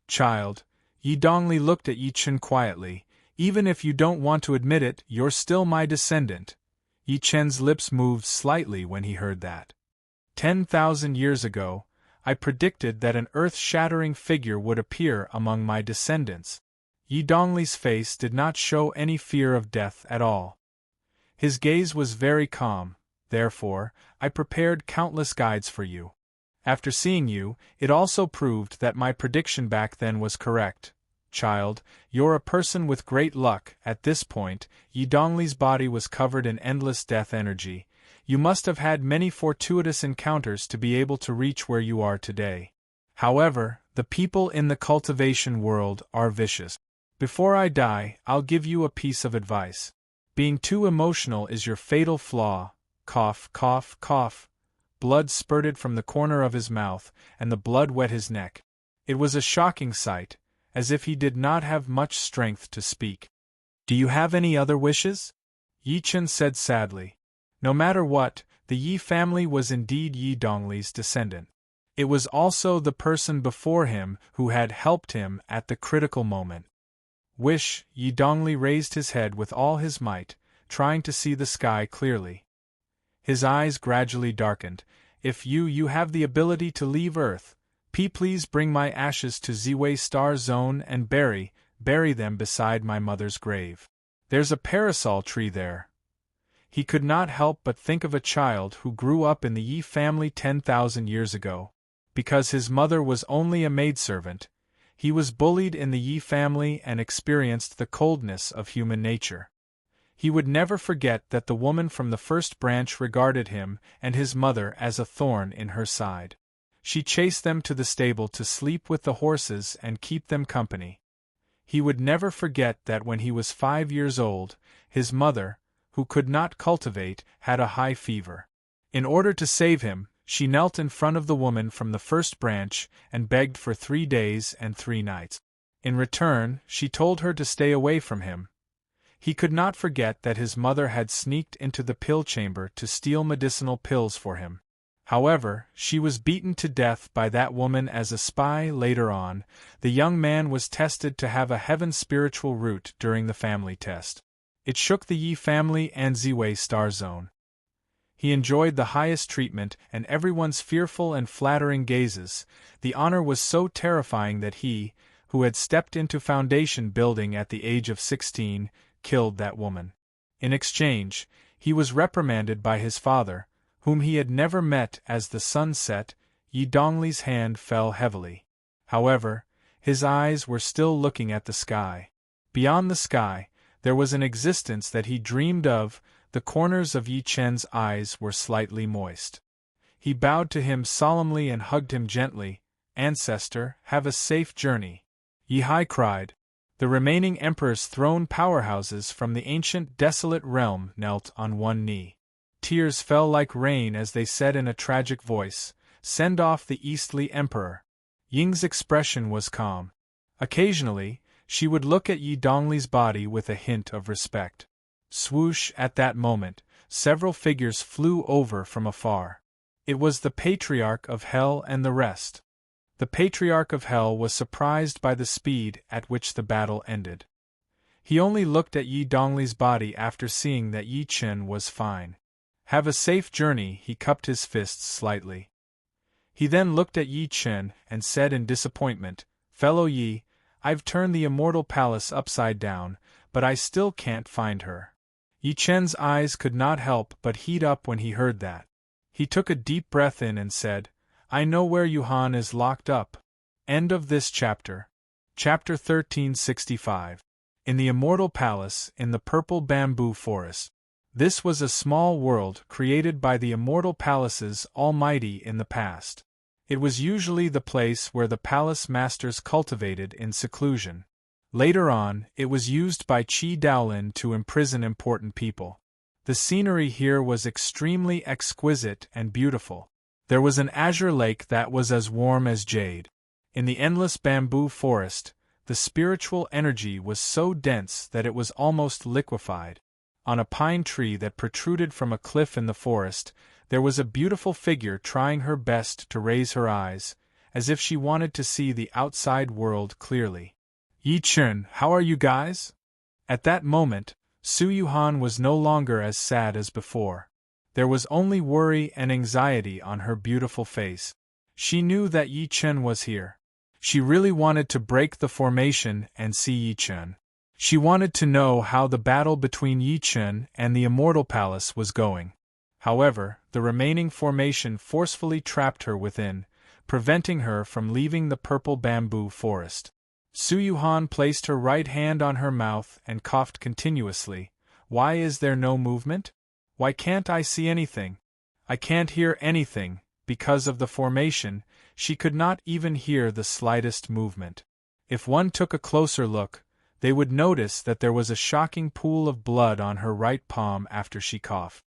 Child, Yi Dongli looked at Yi Chen quietly. Even if you don't want to admit it, you're still my descendant. Yi Chen's lips moved slightly when he heard that. 10,000 years ago, I predicted that an earth-shattering figure would appear among my descendants. Yi Dongli's face did not show any fear of death at all. His gaze was very calm. Therefore, I prepared countless guides for you. After seeing you, it also proved that my prediction back then was correct. Child, you're a person with great luck. At this point, Yi Dongli's body was covered in endless death energy. You must have had many fortuitous encounters to be able to reach where you are today. However, the people in the cultivation world are vicious. Before I die, I'll give you a piece of advice. Being too emotional is your fatal flaw. Cough, cough, cough. Blood spurted from the corner of his mouth, and the blood wet his neck. It was a shocking sight, as if he did not have much strength to speak. Do you have any other wishes? Yi Chen said sadly. No matter what, the Yi family was indeed Yi Dongli's descendant. It was also the person before him who had helped him at the critical moment. Wish. Yi Dongli raised his head with all his might, trying to see the sky clearly. His eyes gradually darkened. If you have the ability to leave Earth, please bring my ashes to Ziwei Star Zone and bury them beside my mother's grave. There's a parasol tree there. He could not help but think of a child who grew up in the Yi family 10,000 years ago. Because his mother was only a maidservant, he was bullied in the Yi family and experienced the coldness of human nature. He would never forget that the woman from the first branch regarded him and his mother as a thorn in her side. She chased them to the stable to sleep with the horses and keep them company. He would never forget that when he was 5 years old, his mother, who could not cultivate, had a high fever. In order to save him, she knelt in front of the woman from the first branch and begged for 3 days and 3 nights. In return, she told her to stay away from him. He could not forget that his mother had sneaked into the pill chamber to steal medicinal pills for him. However, she was beaten to death by that woman as a spy. Later on, the young man was tested to have a heaven spiritual root during the family test. It shook the Yi family and Ziwei star zone. He enjoyed the highest treatment and everyone's fearful and flattering gazes. The honor was so terrifying that he, who had stepped into foundation building at the age of 16, killed that woman. In exchange, he was reprimanded by his father, whom he had never met. As the sun set, Yi Dongli's hand fell heavily. However, his eyes were still looking at the sky. Beyond the sky, there was an existence that he dreamed of. The corners of Yi Chen's eyes were slightly moist. He bowed to him solemnly and hugged him gently. "Ancestor, have a safe journey." Yi Hai cried. The remaining emperor's throne powerhouses from the ancient desolate realm knelt on one knee. Tears fell like rain as they said in a tragic voice, "Send off the Eastly Emperor." Ying's expression was calm. Occasionally, she would look at Yi Dongli's body with a hint of respect. Swoosh! At that moment, several figures flew over from afar. It was the Patriarch of Hell and the rest. The Patriarch of Hell was surprised by the speed at which the battle ended. He only looked at Yi Dongli's body after seeing that Yi Chen was fine. "Have a safe journey." He cupped his fists slightly. He then looked at Yi Chen and said in disappointment, "Fellow Yi, I've turned the immortal palace upside down, but I still can't find her." Yi Chen's eyes could not help but heat up when he heard that. He took a deep breath in and said, "I know where Yuhan is locked up." End of this chapter. Chapter 1365. In the Immortal Palace, in the Purple Bamboo Forest. This was a small world created by the Immortal Palace's Almighty in the past. It was usually the place where the palace masters cultivated in seclusion. Later on, it was used by Qi Daolin to imprison important people. The scenery here was extremely exquisite and beautiful. There was an azure lake that was as warm as jade. In the endless bamboo forest, the spiritual energy was so dense that it was almost liquefied. On a pine tree that protruded from a cliff in the forest, there was a beautiful figure trying her best to raise her eyes, as if she wanted to see the outside world clearly. "Yi Chen, how are you guys?" At that moment, Su Yuhan was no longer as sad as before. There was only worry and anxiety on her beautiful face. She knew that Yi Chen was here. She really wanted to break the formation and see Yi Chen. She wanted to know how the battle between Yi Chen and the Immortal Palace was going. However, the remaining formation forcefully trapped her within, preventing her from leaving the purple bamboo forest. Su Yuhan placed her right hand on her mouth and coughed continuously. "Why is there no movement? Why can't I see anything? I can't hear anything." Because of the formation, she could not even hear the slightest movement. If one took a closer look, they would notice that there was a shocking pool of blood on her right palm after she coughed.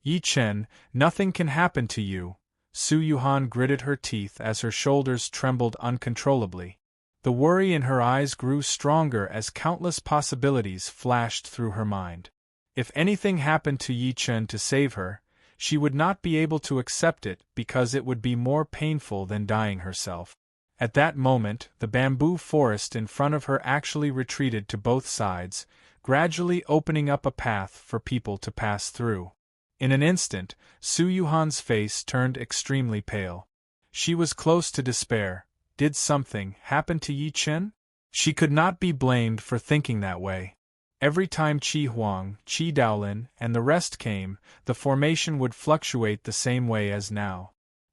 "Yi Chen, nothing can happen to you." Su Yuhan gritted her teeth as her shoulders trembled uncontrollably. The worry in her eyes grew stronger as countless possibilities flashed through her mind. If anything happened to Yi Chen to save her, she would not be able to accept it because it would be more painful than dying herself. At that moment, the bamboo forest in front of her actually retreated to both sides, gradually opening up a path for people to pass through. In an instant, Su Yuhan's face turned extremely pale. She was close to despair. Did something happen to Yi Chen? She could not be blamed for thinking that way. Every time Qi Huang, Qi Daolin, and the rest came, the formation would fluctuate the same way as now.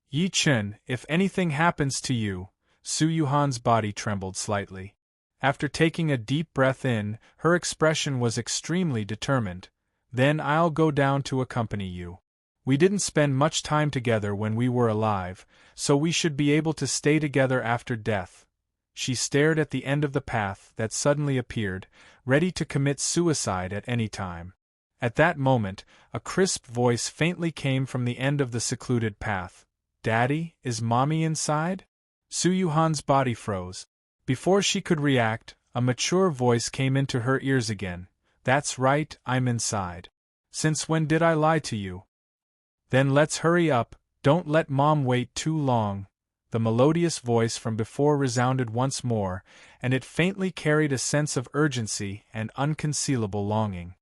"Yi Chen, if anything happens to you," Su Yuhan's body trembled slightly. After taking a deep breath in, her expression was extremely determined. Then I'll go down to accompany you. We didn't spend much time together when we were alive, so we should be able to stay together after death. She stared at the end of the path that suddenly appeared, ready to commit suicide at any time. At that moment, a crisp voice faintly came from the end of the secluded path. "Daddy, is Mommy inside?" Soo-Yuhan's body froze. Before she could react, a mature voice came into her ears again. "That's right, I'm inside. Since when did I lie to you?" "Then let's hurry up, don't let Mom wait too long." The melodious voice from before resounded once more, and it faintly carried a sense of urgency and unconcealable longing.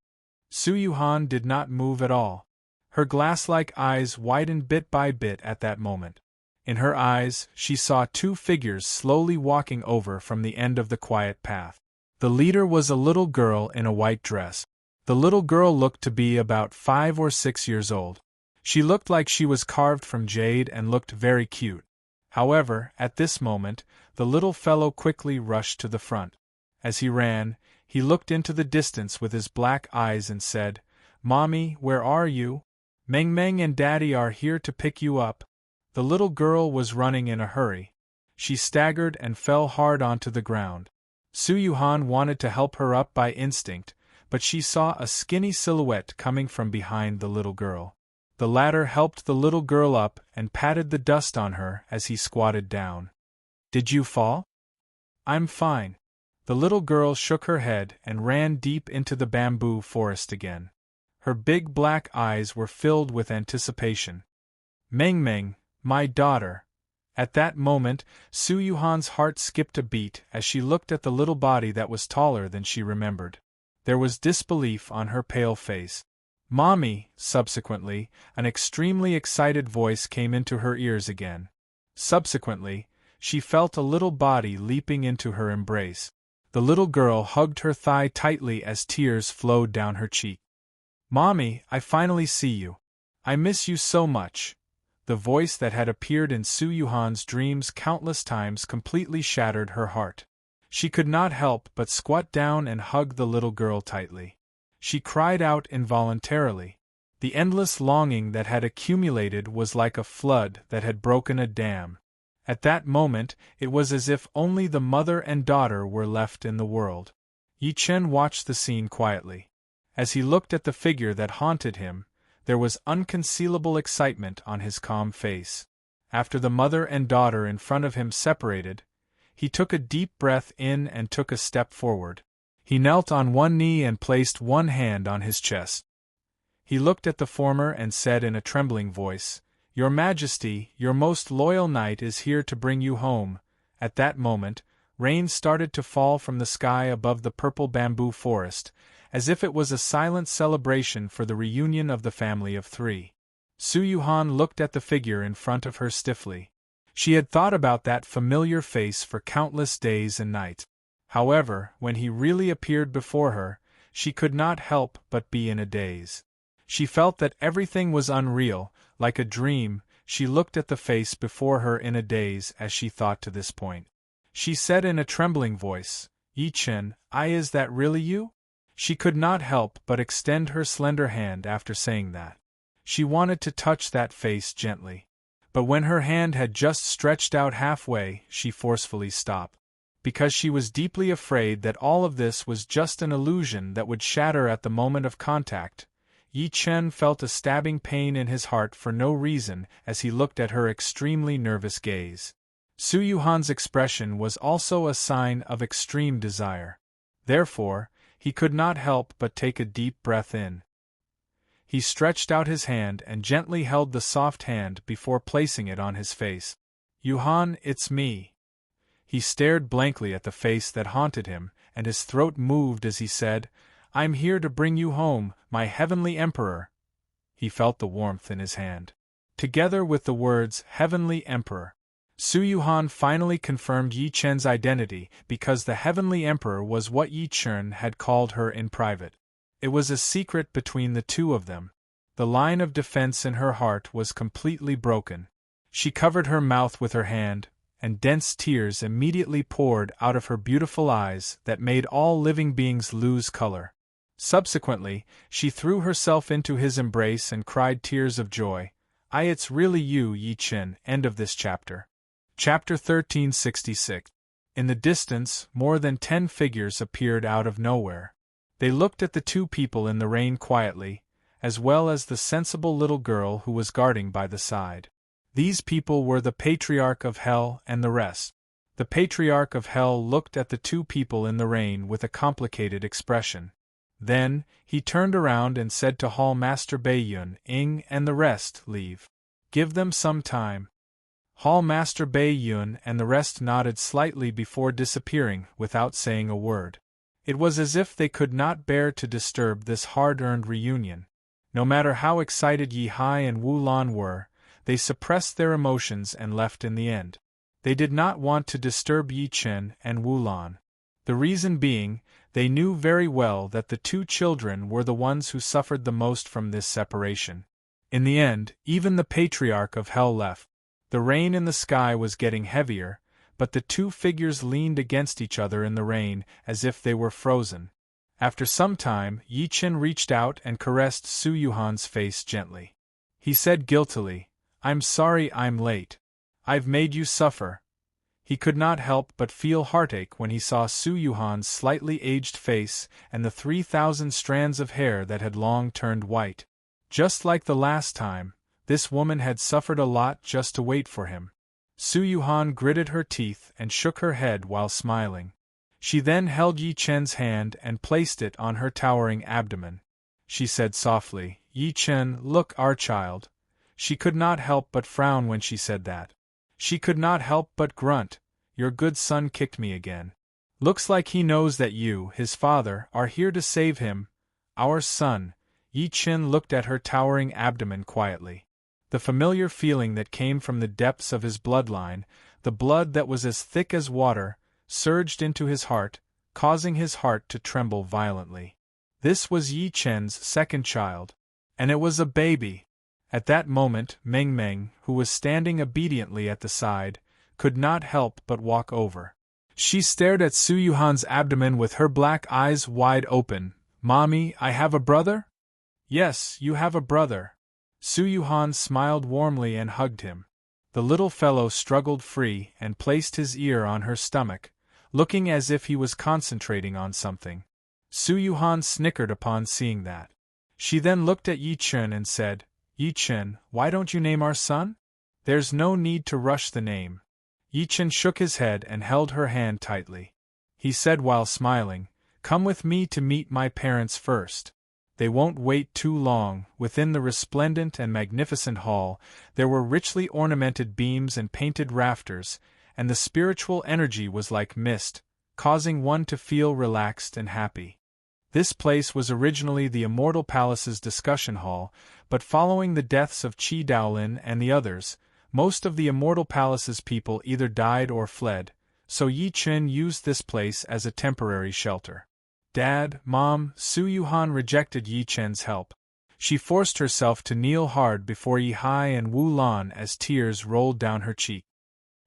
Soo-Yuhan did not move at all. Her glass-like eyes widened bit by bit at that moment. In her eyes, she saw two figures slowly walking over from the end of the quiet path. The leader was a little girl in a white dress. The little girl looked to be about 5 or 6 years old. She looked like she was carved from jade and looked very cute. However, at this moment, the little fellow quickly rushed to the front. As he ran, he looked into the distance with his black eyes and said, "Mommy, where are you? Meng Meng and Daddy are here to pick you up." The little girl was running in a hurry. She staggered and fell hard onto the ground. Soo-Yuhan wanted to help her up by instinct, but she saw a skinny silhouette coming from behind the little girl. The latter helped the little girl up and patted the dust on her as he squatted down. "Did you fall?" "I'm fine." The little girl shook her head and ran deep into the bamboo forest again. Her big black eyes were filled with anticipation. "Meng Meng, my daughter." At that moment, Soo-Yuhan's heart skipped a beat as she looked at the little body that was taller than she remembered. There was disbelief on her pale face. "Mommy!" Subsequently, an extremely excited voice came into her ears again. Subsequently, she felt a little body leaping into her embrace. The little girl hugged her thigh tightly as tears flowed down her cheek. "Mommy, I finally see you. I miss you so much." The voice that had appeared in Soo-Yuhan's dreams countless times completely shattered her heart. She could not help but squat down and hug the little girl tightly. She cried out involuntarily. The endless longing that had accumulated was like a flood that had broken a dam. At that moment, it was as if only the mother and daughter were left in the world. Yi Chen watched the scene quietly. As he looked at the figure that haunted him, there was unconcealable excitement on his calm face. After the mother and daughter in front of him separated, he took a deep breath in and took a step forward. He knelt on one knee and placed one hand on his chest. He looked at the former and said in a trembling voice, "Your Majesty, your most loyal knight is here to bring you home." At that moment, rain started to fall from the sky above the purple bamboo forest, as if it was a silent celebration for the reunion of the family of 3. Soo-Yuhan looked at the figure in front of her stiffly. She had thought about that familiar face for countless days and nights. However, when he really appeared before her, she could not help but be in a daze. She felt that everything was unreal, like a dream. She looked at the face before her in a daze as she thought to this point. She said in a trembling voice, "Yi Chen, is that really you?" She could not help but extend her slender hand after saying that. She wanted to touch that face gently. But when her hand had just stretched out halfway, she forcefully stopped. Because she was deeply afraid that all of this was just an illusion that would shatter at the moment of contact, Yi Chen felt a stabbing pain in his heart for no reason as he looked at her extremely nervous gaze. Soo-Yuhan's expression was also a sign of extreme desire. Therefore, he could not help but take a deep breath in. He stretched out his hand and gently held the soft hand before placing it on his face. "Yuhan, it's me." He stared blankly at the face that haunted him, and his throat moved as he said, "I'm here to bring you home, my heavenly emperor." He felt the warmth in his hand. Together with the words, "Heavenly Emperor," Soo-Yuhan finally confirmed Yi Chen's identity because the Heavenly Emperor was what Yi Chen had called her in private. It was a secret between the two of them. The line of defense in her heart was completely broken. She covered her mouth with her hand, and dense tears immediately poured out of her beautiful eyes that made all living beings lose color. Subsequently, she threw herself into his embrace and cried tears of joy. It's really you, Yi Chen." End of this chapter. Chapter 1366. In the distance, more than 10 figures appeared out of nowhere. They looked at the two people in the rain quietly, as well as the sensible little girl who was guarding by the side. These people were the Patriarch of Hell and the rest. The Patriarch of Hell looked at the two people in the rain with a complicated expression. Then, he turned around and said to Hall Master Baiyun, "Ing and the rest, leave. Give them some time." Hall Master Baiyun and the rest nodded slightly before disappearing without saying a word. It was as if they could not bear to disturb this hard-earned reunion. No matter how excited Yi Hai and Wu Lan were, they suppressed their emotions and left in the end. They did not want to disturb Yi Chen and Wu Lan. The reason being, they knew very well that the two children were the ones who suffered the most from this separation. In the end, even the Patriarch of Hell left. The rain in the sky was getting heavier, but the two figures leaned against each other in the rain as if they were frozen. After some time, Yi Chen reached out and caressed Su Yuhan's face gently. He said guiltily, "I'm sorry I'm late. I've made you suffer." He could not help but feel heartache when he saw Su Yuhan's slightly aged face and the 3,000 strands of hair that had long turned white. Just like the last time, this woman had suffered a lot just to wait for him. Su Yuhan gritted her teeth and shook her head while smiling. She then held Yi Chen's hand and placed it on her towering abdomen. She said softly, "Yi Chen, look, our child." She could not help but frown when she said that. She could not help but grunt, "Your good son kicked me again. Looks like he knows that you, his father, are here to save him. Our son." Yi Chen looked at her towering abdomen quietly. The familiar feeling that came from the depths of his bloodline, the blood that was as thick as water, surged into his heart, causing his heart to tremble violently. This was Yi Chen's second child. And it was a baby. At that moment, Meng Meng, who was standing obediently at the side, could not help but walk over. She stared at Su Yuhan's abdomen with her black eyes wide open. "Mommy, I have a brother?" "Yes, you have a brother." Su Yuhan smiled warmly and hugged him. The little fellow struggled free and placed his ear on her stomach, looking as if he was concentrating on something. Su Yuhan snickered upon seeing that. She then looked at Yi Chen and said, "Yi Chen, why don't you name our son?" "There's no need to rush the name." Yi Chen shook his head and held her hand tightly. He said while smiling, "Come with me to meet my parents first." They won't wait too long. Within the resplendent and magnificent hall, there were richly ornamented beams and painted rafters, and the spiritual energy was like mist, causing one to feel relaxed and happy. This place was originally the Immortal Palace's discussion hall, but following the deaths of Qi Daolin and the others, most of the Immortal Palace's people either died or fled, so Yi Chen used this place as a temporary shelter. "Dad, Mom," Su Yuhan rejected Yi Chen's help. She forced herself to kneel hard before Yi Hai and Wu Lan as tears rolled down her cheek.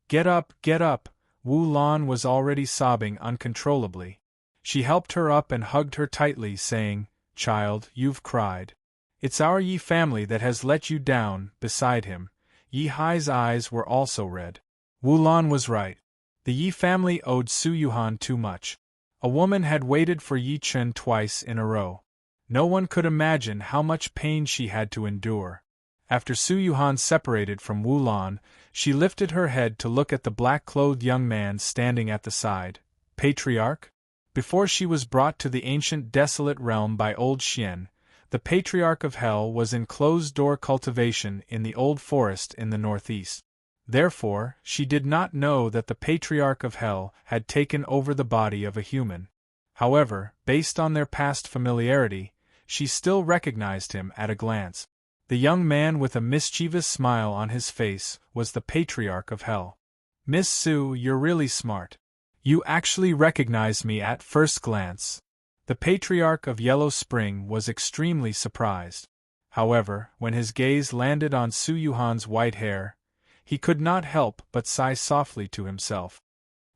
Get up, get up!" Wu Lan was already sobbing uncontrollably. She helped her up and hugged her tightly, saying, "Child, you've cried. It's our Yi family that has let you down." Beside him, Yi Hai's eyes were also red. Wu Lan was right. The Yi family owed Su Yuhan too much. A woman had waited for Yi Chen twice in a row. No one could imagine how much pain she had to endure. After Su Yuhan separated from Wu Lan, she lifted her head to look at the black-clothed young man standing at the side. Patriarch? Before she was brought to the ancient desolate realm by old Xian, the Patriarch of Hell was in closed-door cultivation in the old forest in the northeast. Therefore, she did not know that the Patriarch of Hell had taken over the body of a human. However, based on their past familiarity, she still recognized him at a glance. The young man with a mischievous smile on his face was the Patriarch of Hell. "Miss Su, you're really smart. You actually recognized me at first glance." The Patriarch of Yellow Spring was extremely surprised. However, when his gaze landed on Su Yuhan's white hair, he could not help but sigh softly to himself.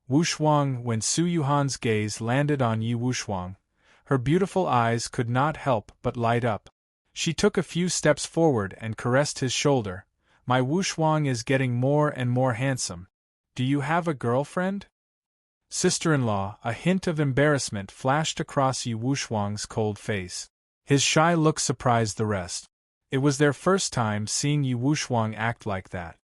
Wushuang. When Su Yuhan's gaze landed on Yi Wushuang, her beautiful eyes could not help but light up. She took a few steps forward and caressed his shoulder. My Wushuang is getting more and more handsome. Do you have a girlfriend? Sister-in-law. A hint of embarrassment flashed across Yi Wushuang's cold face. His shy look surprised the rest. It was their first time seeing Yi Wushuang act like that.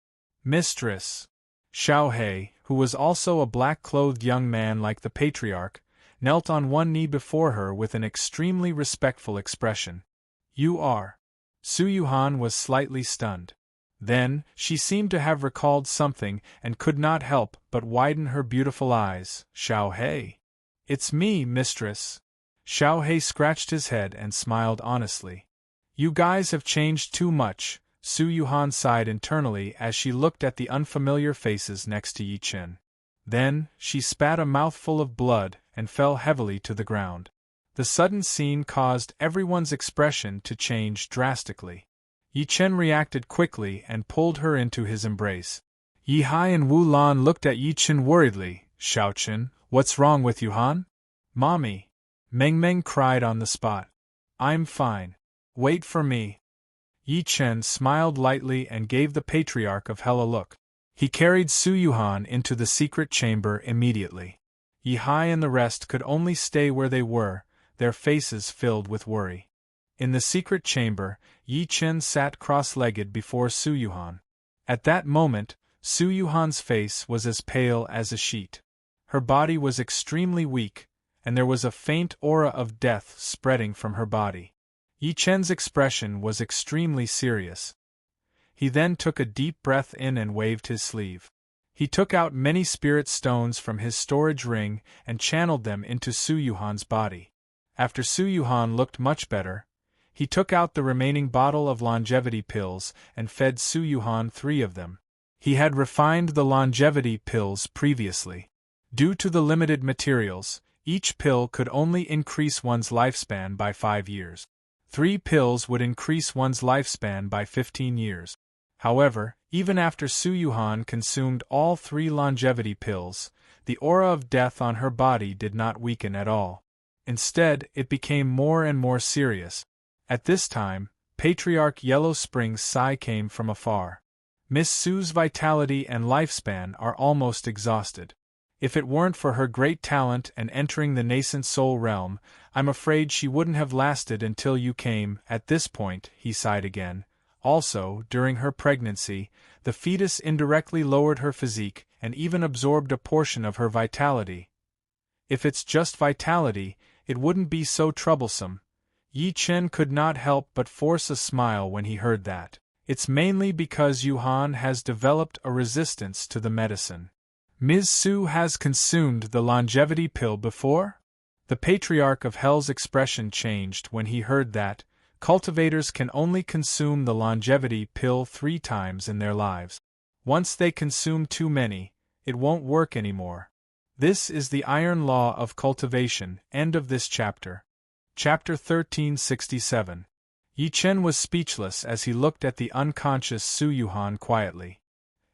Mistress. Xiao He, who was also a black-clothed young man like the patriarch, knelt on one knee before her with an extremely respectful expression. You are. Su Yuhan was slightly stunned. Then, she seemed to have recalled something and could not help but widen her beautiful eyes. Xiao He. It's me, mistress. Xiao He scratched his head and smiled honestly. You guys have changed too much, Su Yuhan sighed internally as she looked at the unfamiliar faces next to Yi Chen. Then, she spat a mouthful of blood and fell heavily to the ground. The sudden scene caused everyone's expression to change drastically. Yi Chen reacted quickly and pulled her into his embrace. Yi Hai and Wu Lan looked at Yi Chen worriedly. Xiao Chen, what's wrong with you, Han? Mommy. Meng Meng cried on the spot. I'm fine. Wait for me. Yi Chen smiled lightly and gave the Patriarch of Hell a look. He carried Su Yuhan into the secret chamber immediately. Yi Hai and the rest could only stay where they were, their faces filled with worry. In the secret chamber, Yi Chen sat cross-legged before Su Yuhan. At that moment, Su Yuhan's face was as pale as a sheet. Her body was extremely weak, and there was a faint aura of death spreading from her body. Yi Chen's expression was extremely serious. He then took a deep breath in and waved his sleeve. He took out many spirit stones from his storage ring and channeled them into Su Yuhan's body. After Su Yuhan looked much better, he took out the remaining bottle of longevity pills and fed Su Yuhan 3 of them. He had refined the longevity pills previously. Due to the limited materials, each pill could only increase one's lifespan by 5 years. 3 pills would increase one's lifespan by 15 years. However, even after Su Yuhan consumed all 3 longevity pills, the aura of death on her body did not weaken at all. Instead, it became more and more serious. At this time, Patriarch Yellow Spring's sigh came from afar. Miss Su's vitality and lifespan are almost exhausted. If it weren't for her great talent and entering the nascent soul realm, I'm afraid she wouldn't have lasted until you came. At this point, he sighed again. Also, during her pregnancy, the fetus indirectly lowered her physique and even absorbed a portion of her vitality. If it's just vitality, it wouldn't be so troublesome. Yi Chen could not help but force a smile when he heard that. It's mainly because Yuhan has developed a resistance to the medicine. Ms. Su has consumed the longevity pill before? The Patriarch of Hell's expression changed when he heard that. Cultivators can only consume the longevity pill 3 times in their lives. Once they consume too many, it won't work anymore. This is the iron law of cultivation. End of this chapter. Chapter 1367. Yi Chen was speechless as he looked at the unconscious Su Yuhan quietly.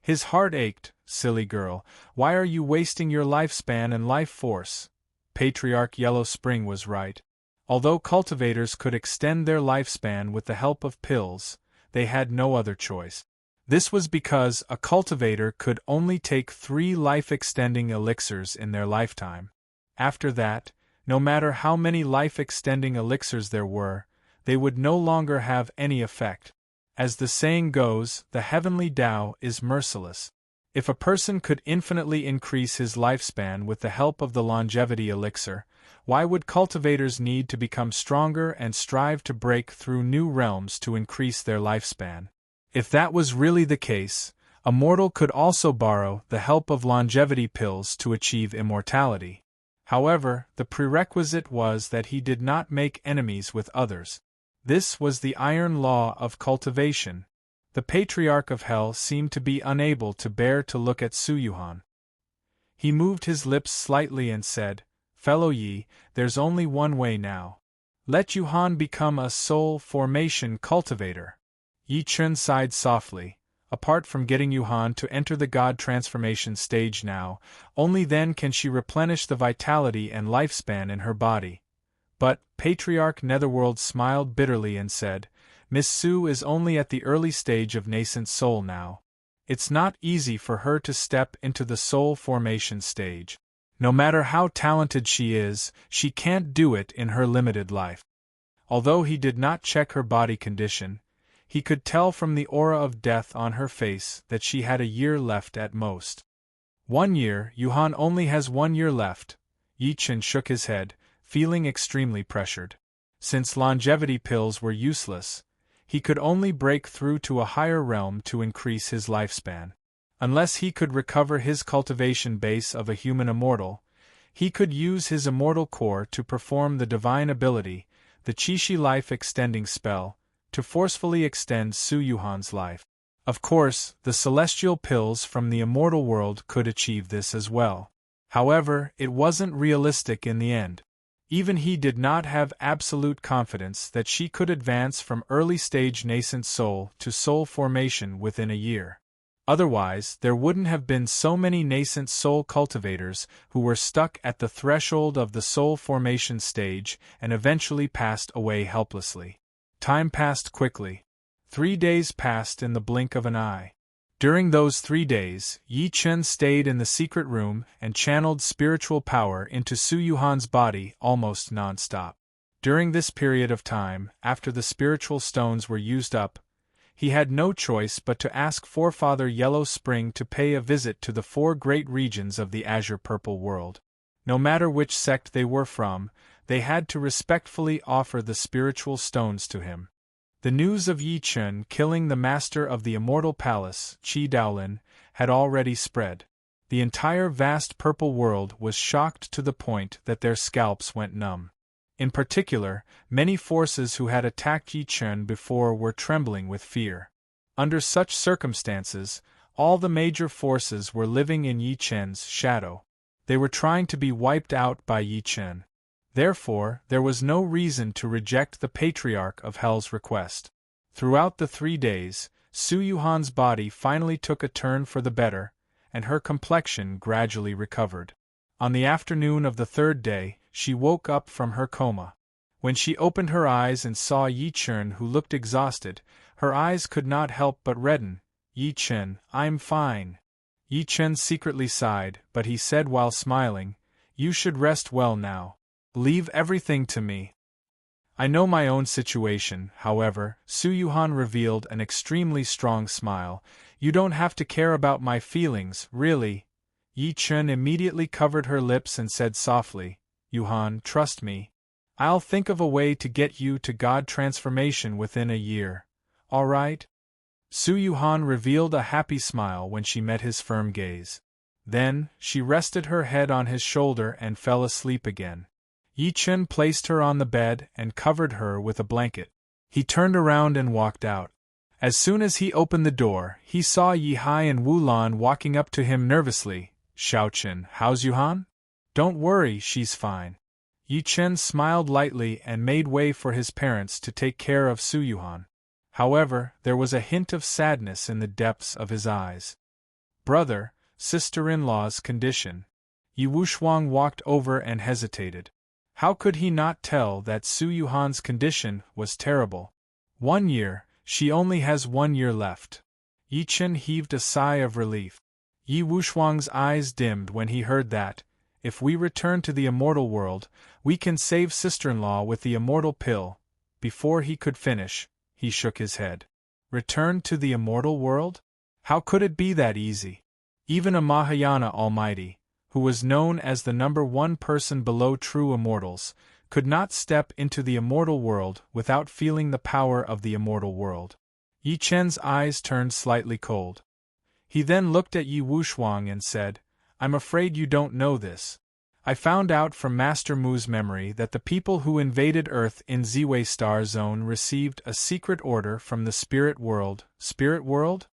His heart ached. Silly girl, why are you wasting your lifespan and life force? Patriarch Yellow Spring was right. Although cultivators could extend their lifespan with the help of pills, they had no other choice. This was because a cultivator could only take 3 life-extending elixirs in their lifetime. After that, no matter how many life-extending elixirs there were, they would no longer have any effect. As the saying goes, the heavenly Tao is merciless. If a person could infinitely increase his lifespan with the help of the longevity elixir, why would cultivators need to become stronger and strive to break through new realms to increase their lifespan? If that was really the case, a mortal could also borrow the help of longevity pills to achieve immortality. However, the prerequisite was that he did not make enemies with others. This was the iron law of cultivation. The Patriarch of Hell seemed to be unable to bear to look at Su Yuhan. He moved his lips slightly and said, Fellow Yi, there's only one way now. Let Yuhan become a soul formation cultivator. Yi Chen sighed softly. apart from getting Yuhan to enter the God transformation stage now. Only then can she replenish the vitality and lifespan in her body. But, Patriarch Netherworld smiled bitterly and said, Miss Sue is only at the early stage of nascent soul now. It's not easy for her to step into the soul formation stage. No matter how talented she is, she can't do it in her limited life. Although he did not check her body condition, he could tell from the aura of death on her face that she had a year left at most. 1 year, Yuhan only has 1 year left. Yi Chen shook his head, feeling extremely pressured. Since longevity pills were useless, he could only break through to a higher realm to increase his lifespan. Unless he could recover his cultivation base of a human immortal, he could use his immortal core to perform the divine ability, the Qixi life-extending spell, to forcefully extend Su Yuhan's life. Of course, the celestial pills from the immortal world could achieve this as well. However, it wasn't realistic in the end. Even he did not have absolute confidence that she could advance from early-stage nascent soul to soul formation within a year. Otherwise, there wouldn't have been so many nascent soul cultivators who were stuck at the threshold of the soul formation stage and eventually passed away helplessly. Time passed quickly. 3 days passed in the blink of an eye. During those 3 days, Yi Chen stayed in the secret room and channeled spiritual power into Su Yuhan's body almost non-stop. During this period of time, after the spiritual stones were used up, he had no choice but to ask Forefather Yellow Spring to pay a visit to the 4 great regions of the azure-purple world. No matter which sect they were from, they had to respectfully offer the spiritual stones to him. The news of Yi Chen killing the master of the immortal palace, Qi Daolin, had already spread. The entire vast purple world was shocked to the point that their scalps went numb. In particular, many forces who had attacked Yi Chen before were trembling with fear. Under such circumstances, all the major forces were living in Yi Chen's shadow. They were trying to be wiped out by Yi Chen. Therefore, there was no reason to reject the Patriarch of Hell's request. Throughout the 3 days, Su Yuhan's body finally took a turn for the better, and her complexion gradually recovered. On the afternoon of the 3rd day, she woke up from her coma. When she opened her eyes and saw Yi Chen, who looked exhausted, her eyes could not help but redden. Yi Chen, I'm fine. Yi Chen secretly sighed, but he said while smiling, You should rest well now. Leave everything to me. I know my own situation, however, Su Yuhan revealed an extremely strong smile. You don't have to care about my feelings, really. Yi Chen immediately covered her lips and said softly, Yuhan, trust me. I'll think of a way to get you to God transformation within a year. All right? Su Yuhan revealed a happy smile when she met his firm gaze. Then, she rested her head on his shoulder and fell asleep again. Yi Chen placed her on the bed and covered her with a blanket. He turned around and walked out. As soon as he opened the door, he saw Yi Hai and Wu Lan walking up to him nervously. Xiaochen, how's Yuhan? Don't worry, she's fine. Yi Chen smiled lightly and made way for his parents to take care of Su Yuhan. However, there was a hint of sadness in the depths of his eyes. Brother, sister-in-law's condition. Yi Wushuang walked over and hesitated. How could he not tell that Su Yuhan's condition was terrible? 1 year, she only has 1 year left. Yi Chen heaved a sigh of relief. Yi Wushuang's eyes dimmed when he heard that, if we return to the immortal world, we can save sister-in-law with the immortal pill. Before he could finish, he shook his head. Return to the immortal world? How could it be that easy? Even a Mahayana Almighty, who was known as the #1 person below true immortals, could not step into the immortal world without feeling the power of the immortal world. Yi Chen's eyes turned slightly cold. He then looked at Yi Wushuang and said, I'm afraid you don't know this. I found out from Master Mu's memory that the people who invaded Earth in Ziwei Star Zone received a secret order from the spirit world. Spirit world?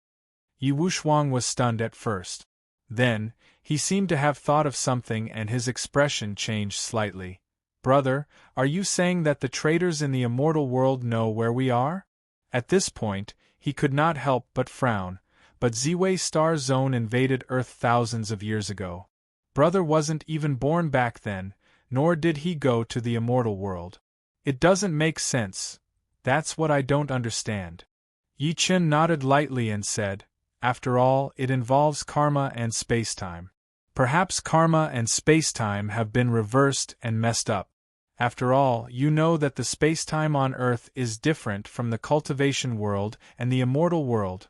Yi Wushuang was stunned at first. Then, he seemed to have thought of something and his expression changed slightly. Brother, are you saying that the traitors in the immortal world know where we are? At this point, he could not help but frown, but Ziwei star zone invaded Earth thousands of years ago. Brother wasn't even born back then, nor did he go to the immortal world. It doesn't make sense. That's what I don't understand. Yi Chen nodded lightly and said, after all, it involves karma and spacetime. Perhaps karma and spacetime have been reversed and messed up. After all, you know that the spacetime on Earth is different from the cultivation world and the immortal world.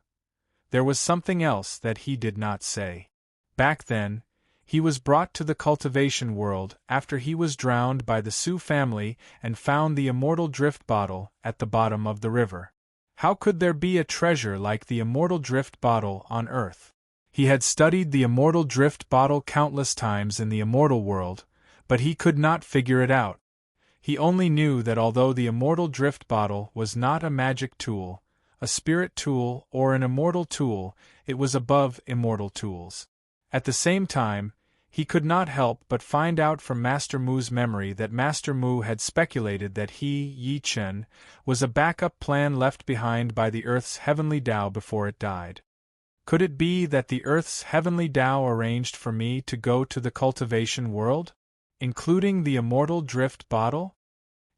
There was something else that he did not say. Back then, he was brought to the cultivation world after he was drowned by the Su family and found the immortal drift bottle at the bottom of the river. How could there be a treasure like the immortal drift bottle on Earth? He had studied the immortal drift bottle countless times in the immortal world, but he could not figure it out. He only knew that although the immortal drift bottle was not a magic tool, a spirit tool, or an immortal tool, it was above immortal tools. At the same time, he could not help but find out from Master Mu's memory that Master Mu had speculated that he, Yi Chen, was a backup plan left behind by the Earth's heavenly Tao before it died. Could it be that the Earth's heavenly Tao arranged for me to go to the cultivation world, including the immortal drift bottle?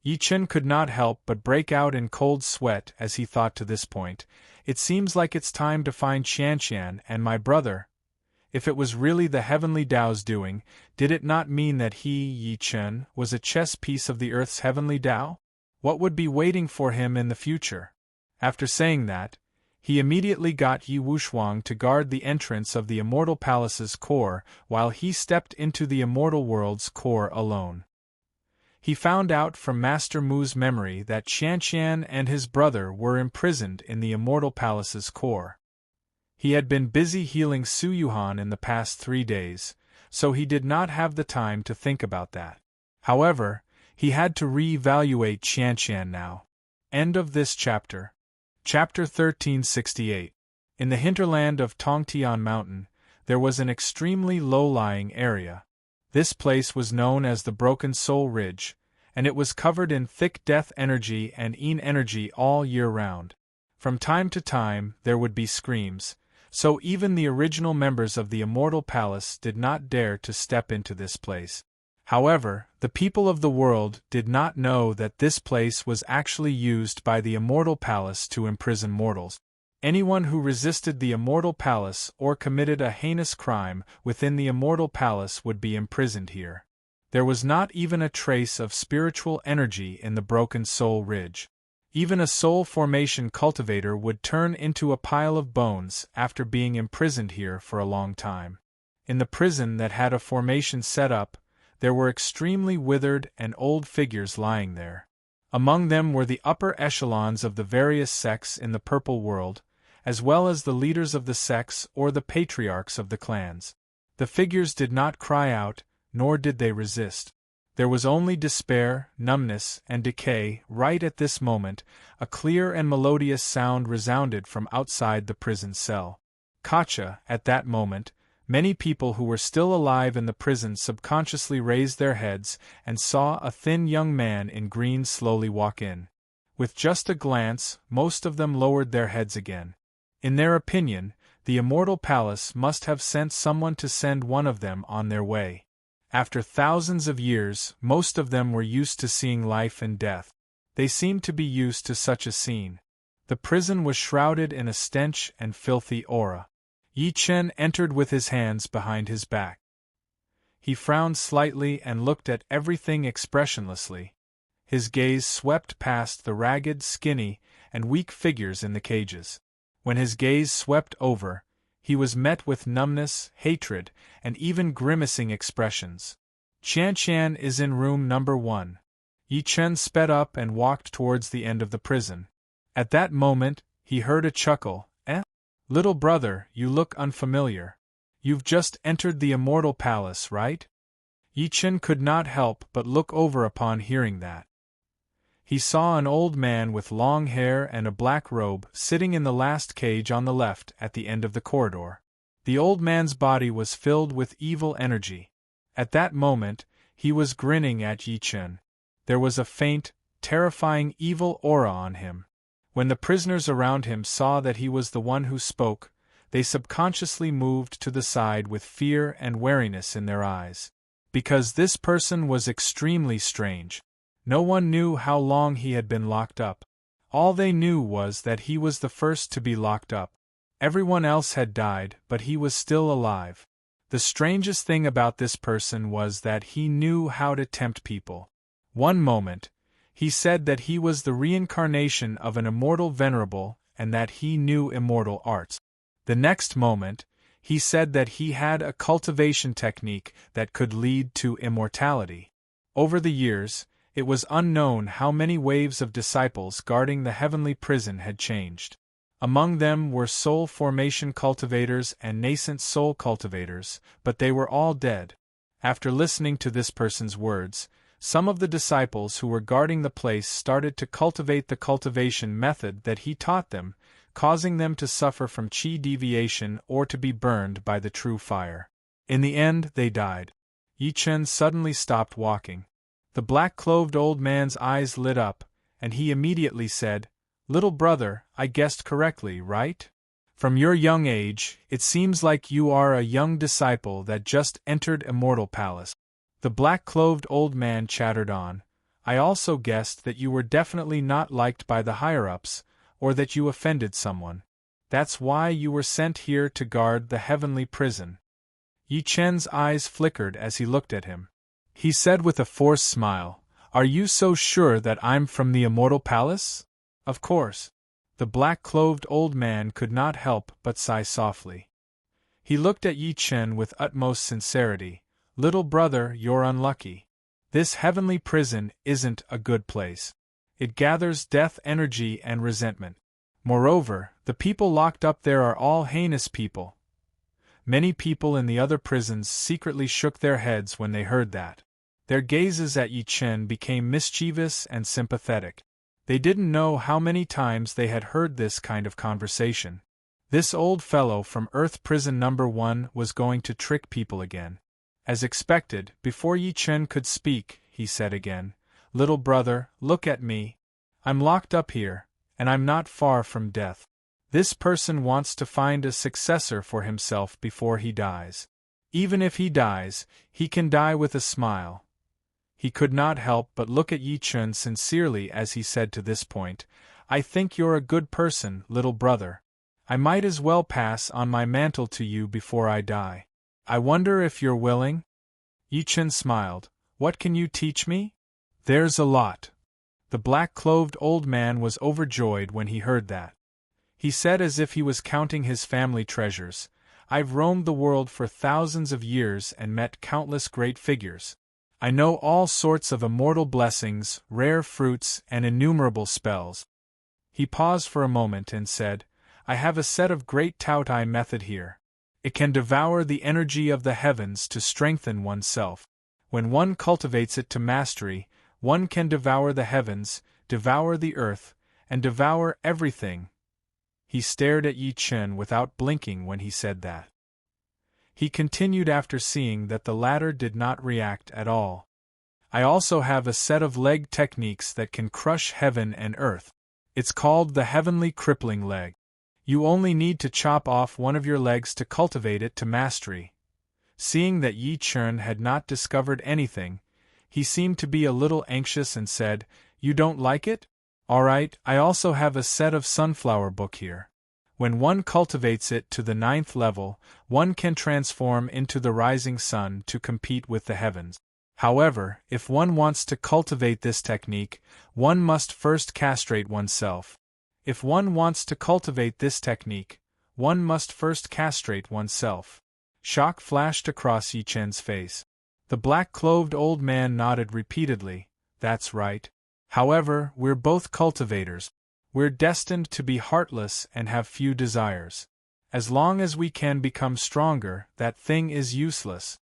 Yi Chen could not help but break out in cold sweat as he thought to this point, it seems like it's time to find Qianqian and my brother. If it was really the heavenly Tao's doing, did it not mean that he, Yi Chen, was a chess piece of the Earth's heavenly Tao? What would be waiting for him in the future? After saying that, he immediately got Yi Wushuang to guard the entrance of the Immortal Palace's core while he stepped into the Immortal World's core alone. He found out from Master Mu's memory that Qianqian and his brother were imprisoned in the Immortal Palace's core. He had been busy healing Su Yuhan in the past 3 days, so he did not have the time to think about that. However, he had to re-evaluate Qianqian now. End of this chapter. Chapter 1368. In the hinterland of Tongtian Mountain, there was an extremely low-lying area. This place was known as the Broken Soul Ridge, and it was covered in thick death energy and Yin energy all year round. From time to time, there would be screams, so even the original members of the Immortal Palace did not dare to step into this place. However, the people of the world did not know that this place was actually used by the Immortal Palace to imprison mortals. Anyone who resisted the Immortal Palace or committed a heinous crime within the Immortal Palace would be imprisoned here. There was not even a trace of spiritual energy in the Broken Soul Ridge. Even a soul formation cultivator would turn into a pile of bones after being imprisoned here for a long time. In the prison that had a formation set up, there were extremely withered and old figures lying there. Among them were the upper echelons of the various sects in the Purple World, as well as the leaders of the sects or the patriarchs of the clans. The figures did not cry out, nor did they resist. There was only despair, numbness, and decay. Right at this moment, a clear and melodious sound resounded from outside the prison cell. Kacha, at that moment, many people who were still alive in the prison subconsciously raised their heads and saw a thin young man in green slowly walk in. With just a glance, most of them lowered their heads again. In their opinion, the Immortal Palace must have sent someone to send one of them on their way. After thousands of years, most of them were used to seeing life and death. They seemed to be used to such a scene. The prison was shrouded in a stench and filthy aura. Yi Chen entered with his hands behind his back. He frowned slightly and looked at everything expressionlessly. His gaze swept past the ragged, skinny, and weak figures in the cages. When his gaze swept over, he was met with numbness, hatred, and even grimacing expressions. Qianqian is in room number 1. Yi Chen sped up and walked towards the end of the prison. At that moment, he heard a chuckle. Little brother, you look unfamiliar. You've just entered the Immortal Palace, right? Yi Chen could not help but look over upon hearing that. He saw an old man with long hair and a black robe sitting in the last cage on the left at the end of the corridor. The old man's body was filled with evil energy. At that moment, he was grinning at Yi Chen. There was a faint, terrifying evil aura on him. When the prisoners around him saw that he was the one who spoke, They subconsciously moved to the side with fear and wariness in their eyes. Because this person was extremely strange. No one knew how long he had been locked up. All they knew was that he was the first to be locked up. Everyone else had died, but he was still alive. The strangest thing about this person was that he knew how to tempt people. One moment, he said that he was the reincarnation of an immortal venerable and that he knew immortal arts. The next moment, he said that he had a cultivation technique that could lead to immortality. Over the years, it was unknown how many waves of disciples guarding the heavenly prison had changed. Among them were soul formation cultivators and nascent soul cultivators, but they were all dead. After listening to this person's words, some of the disciples who were guarding the place started to cultivate the cultivation method that he taught them, causing them to suffer from chi deviation or to be burned by the true fire. In the end, they died. Yi Chen suddenly stopped walking. The black-clothed old man's eyes lit up, and he immediately said, "Little brother, I guessed correctly, right? From your young age, it seems like you are a young disciple that just entered Immortal Palace." The black-clothed old man chattered on, "I also guessed that you were definitely not liked by the higher-ups, or that you offended someone. That's why you were sent here to guard the heavenly prison." Yi Chen's eyes flickered as he looked at him. He said with a forced smile, "Are you so sure that I'm from the Immortal Palace?" "Of course." The black-clothed old man could not help but sigh softly. He looked at Yi Chen with utmost sincerity. "Little brother, you're unlucky. This heavenly prison isn't a good place. It gathers death energy and resentment. Moreover, the people locked up there are all heinous people." Many people in the other prisons secretly shook their heads when they heard that. Their gazes at Yi Chen became mischievous and sympathetic. They didn't know how many times they had heard this kind of conversation. This old fellow from Earth Prison Number 1 was going to trick people again. As expected, before Yi Chen could speak, he said again, "Little brother, look at me. I'm locked up here, and I'm not far from death. This person wants to find a successor for himself before he dies. Even if he dies, he can die with a smile." He could not help but look at Yi Chen sincerely as he said to this point, "I think you're a good person, little brother. I might as well pass on my mantle to you before I die. I wonder if you're willing?" Yi Chen smiled. "What can you teach me?" "There's a lot." The black-clothed old man was overjoyed when he heard that. He said as if he was counting his family treasures, "I've roamed the world for thousands of years and met countless great figures. I know all sorts of immortal blessings, rare fruits, and innumerable spells." He paused for a moment and said, "I have a set of great Tao-Tai method here. It can devour the energy of the heavens to strengthen oneself. When one cultivates it to mastery, one can devour the heavens, devour the earth, and devour everything." He stared at Yi Chen without blinking when he said that. He continued after seeing that the latter did not react at all. "I also have a set of leg techniques that can crush heaven and earth. It's called the Heavenly Crippling Leg. You only need to chop off one of your legs to cultivate it to mastery." Seeing that Yi Chen had not discovered anything, he seemed to be a little anxious and said, "You don't like it? All right, I also have a set of sunflower book here. When one cultivates it to the 9th level, one can transform into the rising sun to compete with the heavens. However, if one wants to cultivate this technique, one must first castrate oneself. If one wants to cultivate this technique, one must first castrate oneself." Shock flashed across Yi Chen's face. The black-clothed old man nodded repeatedly. "That's right. However, we're both cultivators. We're destined to be heartless and have few desires. As long as we can become stronger, that thing is useless."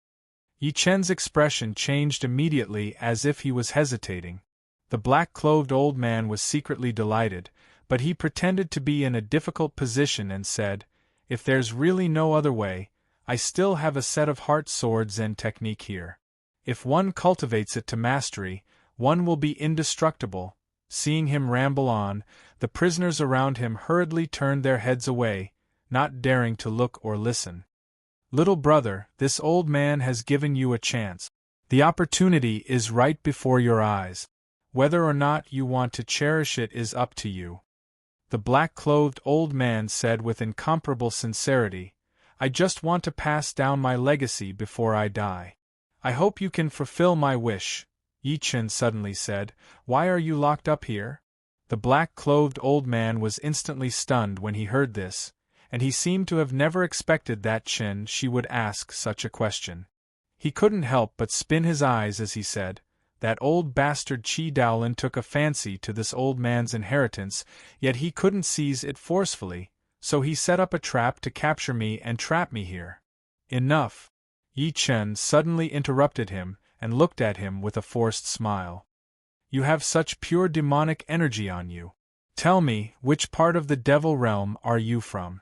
Yi Chen's expression changed immediately as if he was hesitating. The black-clothed old man was secretly delighted, but he pretended to be in a difficult position and said, "If there's really no other way, I still have a set of heart sword Zen technique here. If one cultivates it to mastery, one will be indestructible." Seeing him ramble on, the prisoners around him hurriedly turned their heads away. not daring to look or listen. Little brother, this old man has given you a chance. The opportunity is right before your eyes. Whether or not you want to cherish it is up to you. The black-clothed old man said with incomparable sincerity, I just want to pass down my legacy before I die. I hope you can fulfill my wish. Yi Chen suddenly said, Why are you locked up here? The black-clothed old man was instantly stunned when he heard this, and he seemed to have never expected that she would ask such a question. He couldn't help but spin his eyes as he said, That old bastard Qi Daolin took a fancy to this old man's inheritance, yet he couldn't seize it forcefully, so he set up a trap to capture me and trap me here. Enough! Yi Chen suddenly interrupted him and looked at him with a forced smile. You have such pure demonic energy on you. Tell me, which part of the devil realm are you from?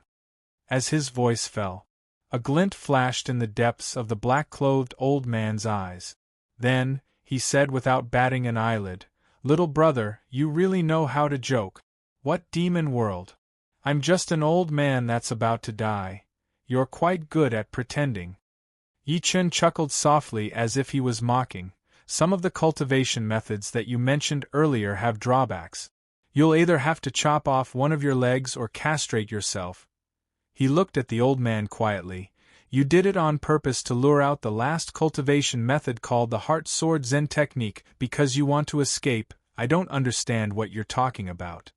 As his voice fell, a glint flashed in the depths of the black-clothed old man's eyes. Then, he said without batting an eyelid, Little brother, you really know how to joke. What demon world? I'm just an old man that's about to die. You're quite good at pretending. Yi Chen chuckled softly as if he was mocking. Some of the cultivation methods that you mentioned earlier have drawbacks. You'll either have to chop off one of your legs or castrate yourself. He looked at the old man quietly. You did it on purpose to lure out the last cultivation method called the Heart Sword Zen technique because you want to escape. I don't understand what you're talking about.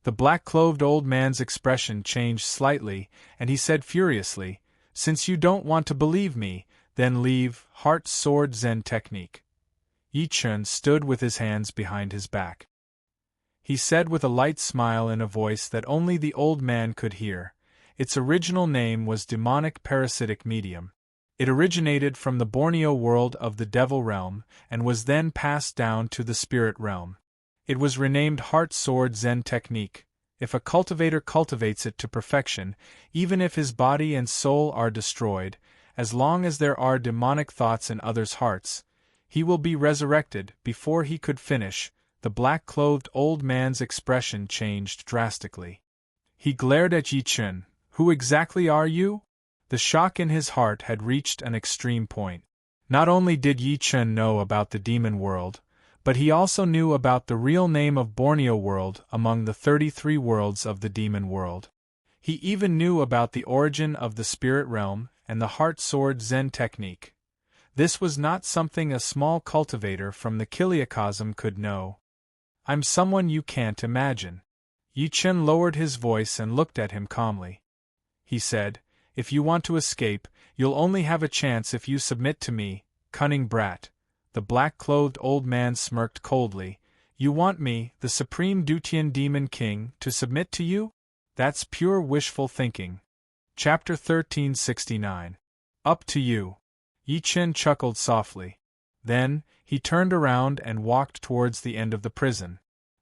The black-clothed old man's expression changed slightly, and he said furiously, Since you don't want to believe me, then leave Heart Sword Zen technique. Yi Chen stood with his hands behind his back. He said with a light smile in a voice that only the old man could hear, Its original name was Demonic Parasitic Medium. It originated from the Borneo world of the Devil Realm, and was then passed down to the Spirit Realm. It was renamed Heart Sword Zen Technique. If a cultivator cultivates it to perfection, even if his body and soul are destroyed, as long as there are demonic thoughts in others' hearts, he will be resurrected. Before he could finish, the black-clothed old man's expression changed drastically. He glared at Yi Chen. Who exactly are you? The shock in his heart had reached an extreme point. Not only did Yi Chen know about the demon world, but he also knew about the real name of Borneo world among the 33 worlds of the demon world. He even knew about the origin of the spirit realm and the Heart Sword Zen technique. This was not something a small cultivator from the Kiliacosm could know. I'm someone you can't imagine. Yi Chen lowered his voice and looked at him calmly. He said, If you want to escape, you'll only have a chance if you submit to me, cunning brat. The black-clothed old man smirked coldly. You want me, the supreme Dutian demon king, to submit to you? That's pure wishful thinking. Chapter 1369. Up to you. Yi Chen chuckled softly. Then, he turned around and walked towards the end of the prison.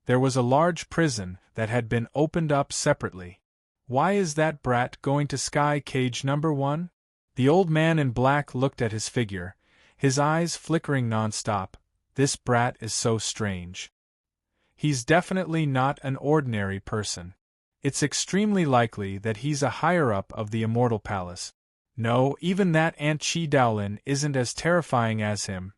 There was a large prison that had been opened up separately. Why is that brat going to sky cage number 1? The old man in black looked at his figure, his eyes flickering non-stop. This brat is so strange. He's definitely not an ordinary person. It's extremely likely that he's a higher-up of the Immortal Palace. No, even that Ant Qi Daolin isn't as terrifying as him.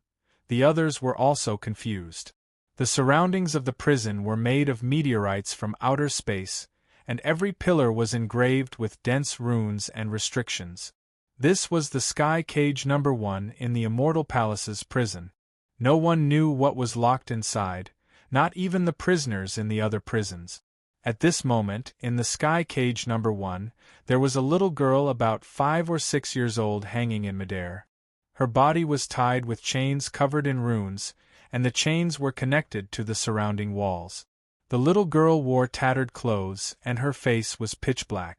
The others were also confused. The surroundings of the prison were made of meteorites from outer space, and every pillar was engraved with dense runes and restrictions. This was the sky cage number 1 in the Immortal Palace's prison. No one knew what was locked inside, not even the prisoners in the other prisons. At this moment, in the sky cage number 1, there was a little girl about 5 or 6 years old hanging in midair. Her body was tied with chains covered in runes, and the chains were connected to the surrounding walls. The little girl wore tattered clothes, and her face was pitch black.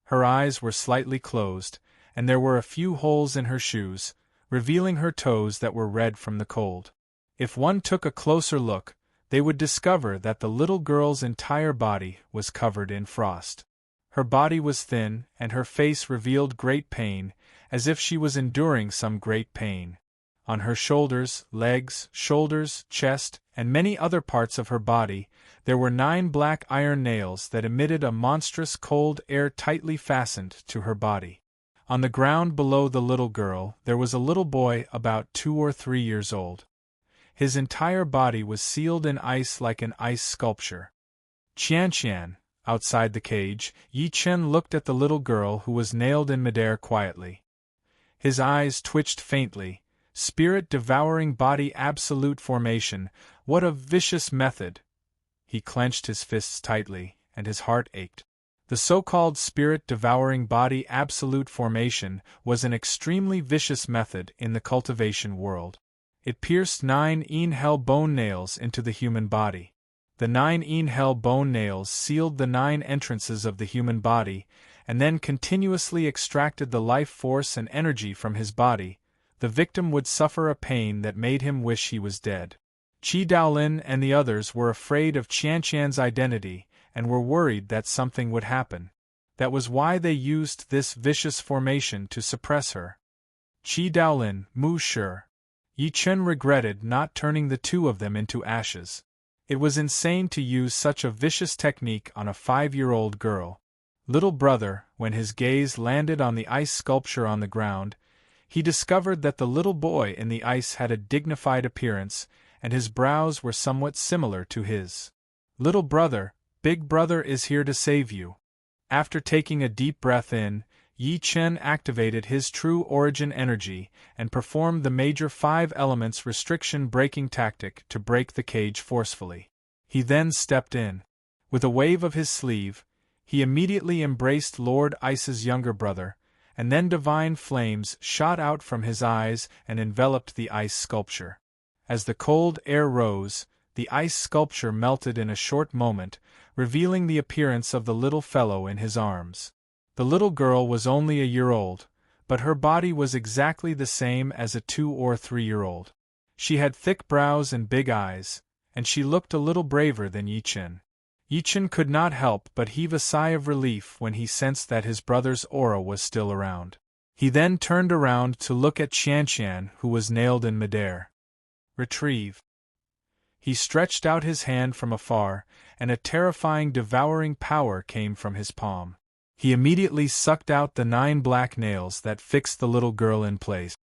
Her eyes were slightly closed, and there were a few holes in her shoes, revealing her toes that were red from the cold. If one took a closer look, they would discover that the little girl's entire body was covered in frost. Her body was thin, and her face revealed great pain, as if she was enduring some great pain. On her shoulders, legs, shoulders, chest, and many other parts of her body, there were 9 black iron nails that emitted a monstrous cold air tightly fastened to her body. On the ground below the little girl, there was a little boy about 2 or 3 years old. His entire body was sealed in ice like an ice sculpture. Qianqian, outside the cage, Yi Chen looked at the little girl who was nailed in midair quietly. His eyes twitched faintly. Spirit-devouring body absolute formation, what a vicious method! He clenched his fists tightly, and his heart ached. The so-called spirit-devouring body absolute formation was an extremely vicious method in the cultivation world. It pierced 9 hell bone nails into the human body. The 9 hell bone nails sealed the 9 entrances of the human body, and then continuously extracted the life force and energy from his body. The victim would suffer a pain that made him wish he was dead. Qi Daolin and the others were afraid of Qianqian's identity, and were worried that something would happen. That was why they used this vicious formation to suppress her. Qi Daolin, Mu Shi. Yi Chen regretted not turning the 2 of them into ashes. It was insane to use such a vicious technique on a 5-year-old girl. Little brother, when his gaze landed on the ice sculpture on the ground, he discovered that the little boy in the ice had a dignified appearance, and his brows were somewhat similar to his. Little brother, Big Brother is here to save you. After taking a deep breath in, Yi Chen activated his true origin energy and performed the major 5 elements restriction breaking tactic to break the cage forcefully. He then stepped in. With a wave of his sleeve, he immediately embraced Lord Ice's younger brother, and then divine flames shot out from his eyes and enveloped the ice sculpture. As the cold air rose, the ice sculpture melted in a short moment, revealing the appearance of the little fellow in his arms. The little girl was only a year old, but her body was exactly the same as a 2 or 3-year-old. She had thick brows and big eyes, and she looked a little braver than Yi Chen. Yi Chen could not help but heave a sigh of relief when he sensed that his brother's aura was still around. He then turned around to look at Qianqian, who was nailed in midair. Retrieve. He stretched out his hand from afar, and a terrifying devouring power came from his palm. He immediately sucked out the 9 black nails that fixed the little girl in place.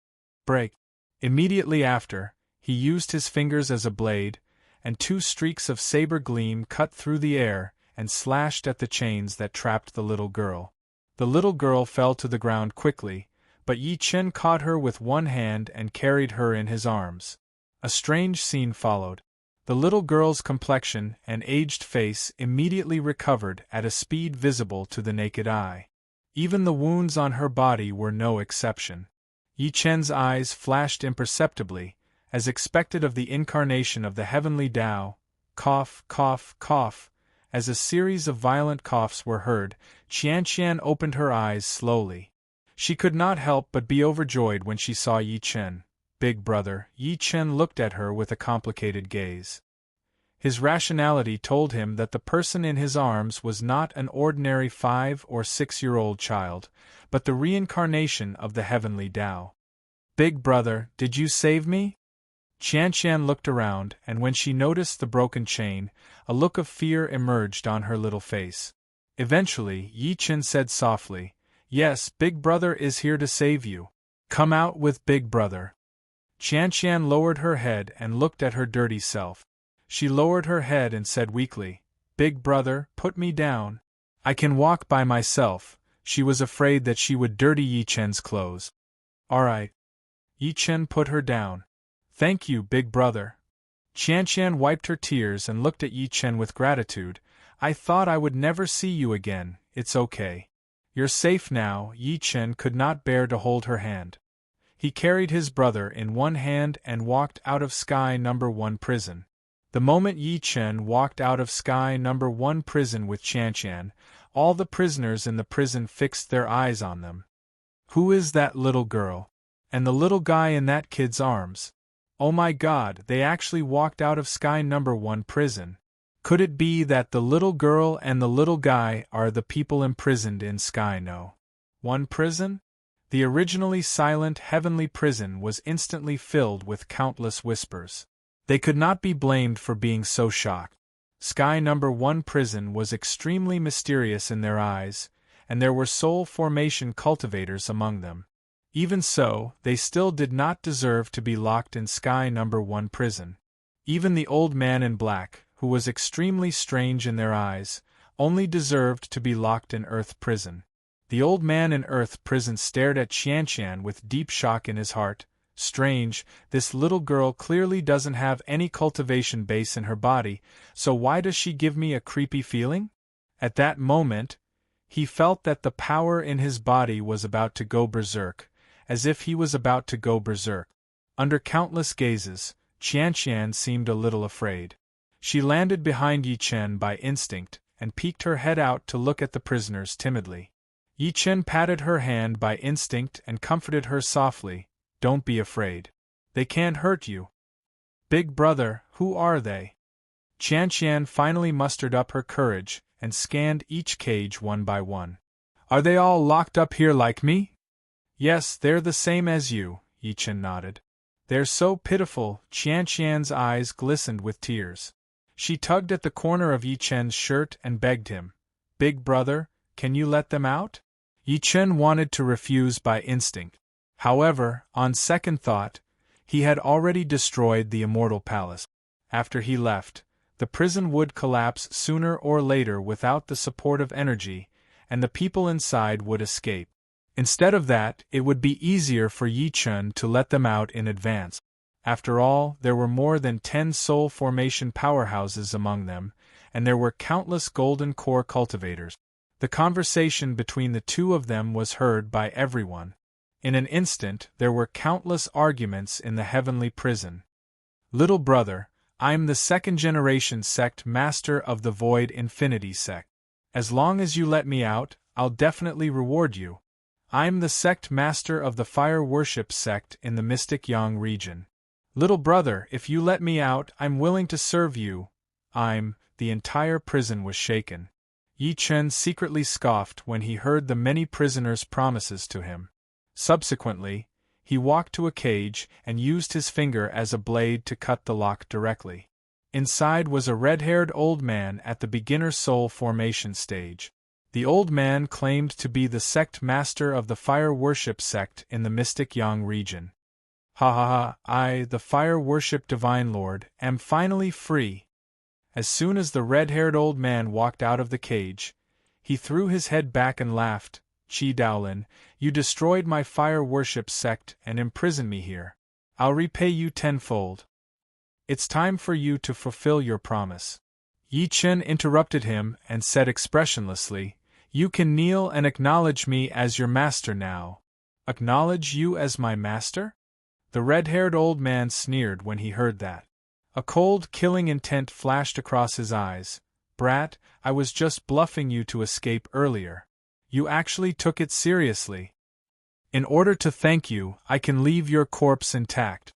Break. Immediately after, he used his fingers as a blade, and 2 streaks of saber gleam cut through the air and slashed at the chains that trapped the little girl. The little girl fell to the ground quickly, but Yi Chen caught her with one hand and carried her in his arms. A strange scene followed. The little girl's complexion and aged face immediately recovered at a speed visible to the naked eye. Even the wounds on her body were no exception. Yi Chen's eyes flashed imperceptibly, as expected of the incarnation of the heavenly Tao. Cough, cough, cough. As a series of violent coughs were heard, Qianqian opened her eyes slowly. She could not help but be overjoyed when she saw Yi Chen. Big Brother, Yi Chen looked at her with a complicated gaze. His rationality told him that the person in his arms was not an ordinary 5 or 6-year-old child, but the reincarnation of the heavenly Tao. Big Brother, did you save me? Qianqian looked around, and when she noticed the broken chain, a look of fear emerged on her little face. Eventually, Yi Chen said softly, "Yes, Big Brother is here to save you. Come out with Big Brother." Qianqian lowered her head and looked at her dirty self. She lowered her head and said weakly, "Big Brother, put me down. I can walk by myself." She was afraid that she would dirty Yi Chen's clothes. "All right." Yi Chen put her down. "Thank you, Big Brother." Qianqian wiped her tears and looked at Yi Chen with gratitude. "I thought I would never see you again. It's okay. You're safe now." Yi Chen could not bear to hold her hand. He carried his brother in one hand and walked out of Sky No. 1 prison. The moment Yi Chen walked out of Sky No. 1 prison with Qianqian, all the prisoners in the prison fixed their eyes on them. Who is that little girl? And the little guy in that kid's arms? Oh my God, they actually walked out of Sky No. 1 prison. Could it be that the little girl and the little guy are the people imprisoned in Sky No. 1 prison? The originally silent heavenly prison was instantly filled with countless whispers. They could not be blamed for being so shocked. Sky number 1 prison was extremely mysterious in their eyes, and there were soul formation cultivators among them. Even so, they still did not deserve to be locked in Sky number 1 prison. Even the old man in black, who was extremely strange in their eyes, only deserved to be locked in Earth prison. The old man in Earth prison stared at Qianqian with deep shock in his heart. Strange, this little girl clearly doesn't have any cultivation base in her body, so why does she give me a creepy feeling? At that moment, he felt that the power in his body was about to go berserk, as if he was about to go berserk. Under countless gazes, Qianqian seemed a little afraid. She landed behind Yi Chen by instinct, and peeked her head out to look at the prisoners timidly. Yi Chen patted her hand by instinct and comforted her softly. Don't be afraid. They can't hurt you. Big brother, who are they? Qianqian finally mustered up her courage and scanned each cage one by one. Are they all locked up here like me? Yes, they're the same as you, Yi Chen nodded. They're so pitiful. Qianqian's eyes glistened with tears. She tugged at the corner of Yi Chen's shirt and begged him, Big brother, can you let them out? Yi Chen wanted to refuse by instinct. However, on second thought, he had already destroyed the Immortal Palace. After he left, the prison would collapse sooner or later without the support of energy, and the people inside would escape. Instead of that, it would be easier for Yi Chen to let them out in advance. After all, there were more than 10 soul formation powerhouses among them, and there were countless golden core cultivators. The conversation between the two of them was heard by everyone. In an instant, there were countless arguments in the heavenly prison. Little brother, I'm the 2nd-generation sect master of the Void Infinity sect. As long as you let me out, I'll definitely reward you. I'm the sect master of the Fire Worship sect in the Mystic Yang region. Little brother, if you let me out, I'm willing to serve you. The entire prison was shaken. Yi Chen secretly scoffed when he heard the many prisoners' promises to him. Subsequently, he walked to a cage and used his finger as a blade to cut the lock directly. Inside was a red-haired old man at the beginner soul formation stage. The old man claimed to be the sect master of the Fire Worship sect in the Mystic Yang region. Ha ha ha, I, the Fire Worship Divine Lord, am finally free. As soon as the red-haired old man walked out of the cage, he threw his head back and laughed. Qi Daolin, you destroyed my Fire Worship sect and imprisoned me here. I'll repay you tenfold. It's time for you to fulfill your promise. Yi Chen interrupted him and said expressionlessly, You can kneel and acknowledge me as your master now. Acknowledge you as my master? The red-haired old man sneered when he heard that. A cold, killing intent flashed across his eyes. Brat, I was just bluffing you to escape earlier. You actually took it seriously. In order to thank you, I can leave your corpse intact.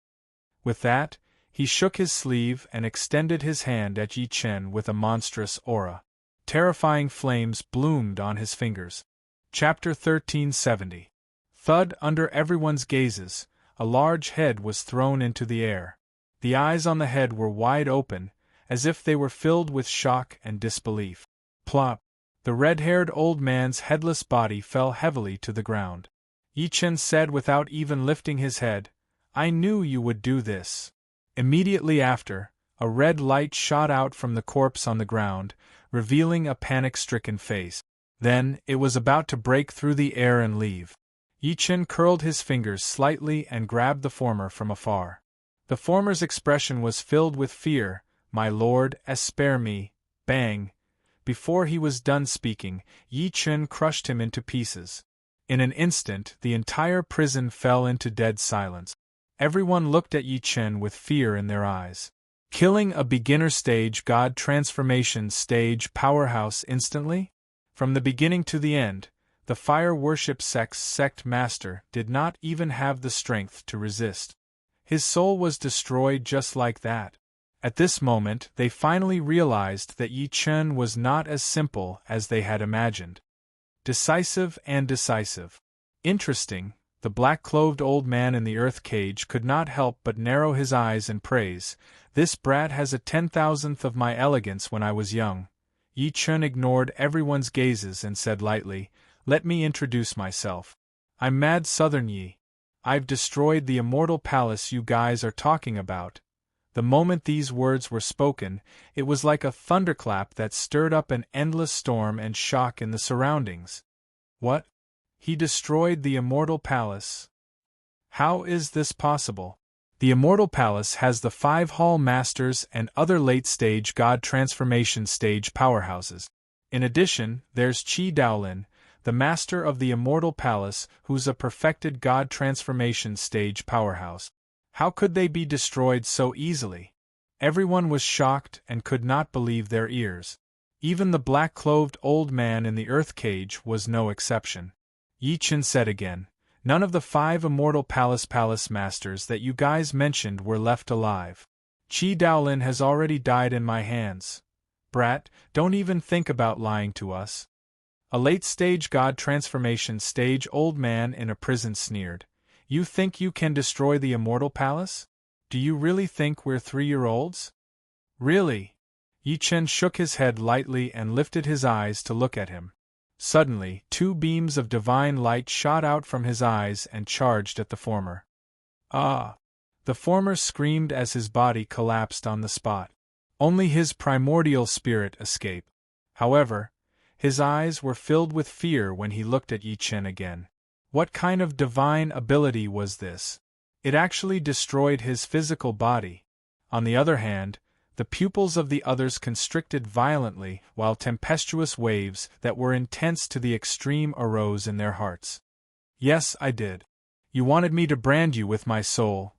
With that, he shook his sleeve and extended his hand at Yi Chen with a monstrous aura. Terrifying flames bloomed on his fingers. Chapter 1370. Thud under everyone's gazes, a large head was thrown into the air. The eyes on the head were wide open, as if they were filled with shock and disbelief. Plop! The red-haired old man's headless body fell heavily to the ground. Yi Chen said without even lifting his head, I knew you would do this. Immediately after, a red light shot out from the corpse on the ground, revealing a panic-stricken face. Then, it was about to break through the air and leave. Yi Chen curled his fingers slightly and grabbed the former from afar. The former's expression was filled with fear. My lord, spare me. Bang! Before he was done speaking, Yi Chen crushed him into pieces. In an instant, the entire prison fell into dead silence. Everyone looked at Yi Chen with fear in their eyes. Killing a beginner stage god transformation stage powerhouse instantly? From the beginning to the end, the Fire Worship sect's sect master did not even have the strength to resist. His soul was destroyed just like that. At this moment, they finally realized that Yi Chen was not as simple as they had imagined. Decisive and decisive. Interesting, The black-clothed old man in the earth cage could not help but narrow his eyes in praise. This brat has a 10,000th of my elegance when I was young. Yi Chun ignored everyone's gazes and said lightly, "Let me introduce myself. I'm Mad Southern Yi. I've destroyed the immortal palace you guys are talking about." The moment these words were spoken, it was like a thunderclap that stirred up an endless storm and shock in the surroundings. What? He destroyed the immortal palace? How is this possible? The immortal palace has the 5 hall masters and other late-stage god transformation stage powerhouses. In addition, there's Qi Daolin, the master of the immortal palace, who's a perfected god transformation stage powerhouse. How could they be destroyed so easily? Everyone was shocked and could not believe their ears. Even the black-clothed old man in the earth cage was no exception. Yi Chun said again, "None of the 5 immortal palace masters that you guys mentioned were left alive. Qi Daolin has already died in my hands. Brat, don't even think about lying to us." A late-stage god transformation stage old man in a prison sneered, "You think you can destroy the immortal palace? Do you really think we're 3-year-olds? Really?" Yi Chun shook his head lightly and lifted his eyes to look at him. Suddenly, 2 beams of divine light shot out from his eyes and charged at the former. "Ah!" The former screamed as his body collapsed on the spot. Only his primordial spirit escaped. However, his eyes were filled with fear when he looked at Yi Chun again. What kind of divine ability was this? It actually destroyed his physical body. On the other hand, the pupils of the others constricted violently, while tempestuous waves that were intense to the extreme arose in their hearts. "Yes, I did. You wanted me to brand you with my soul."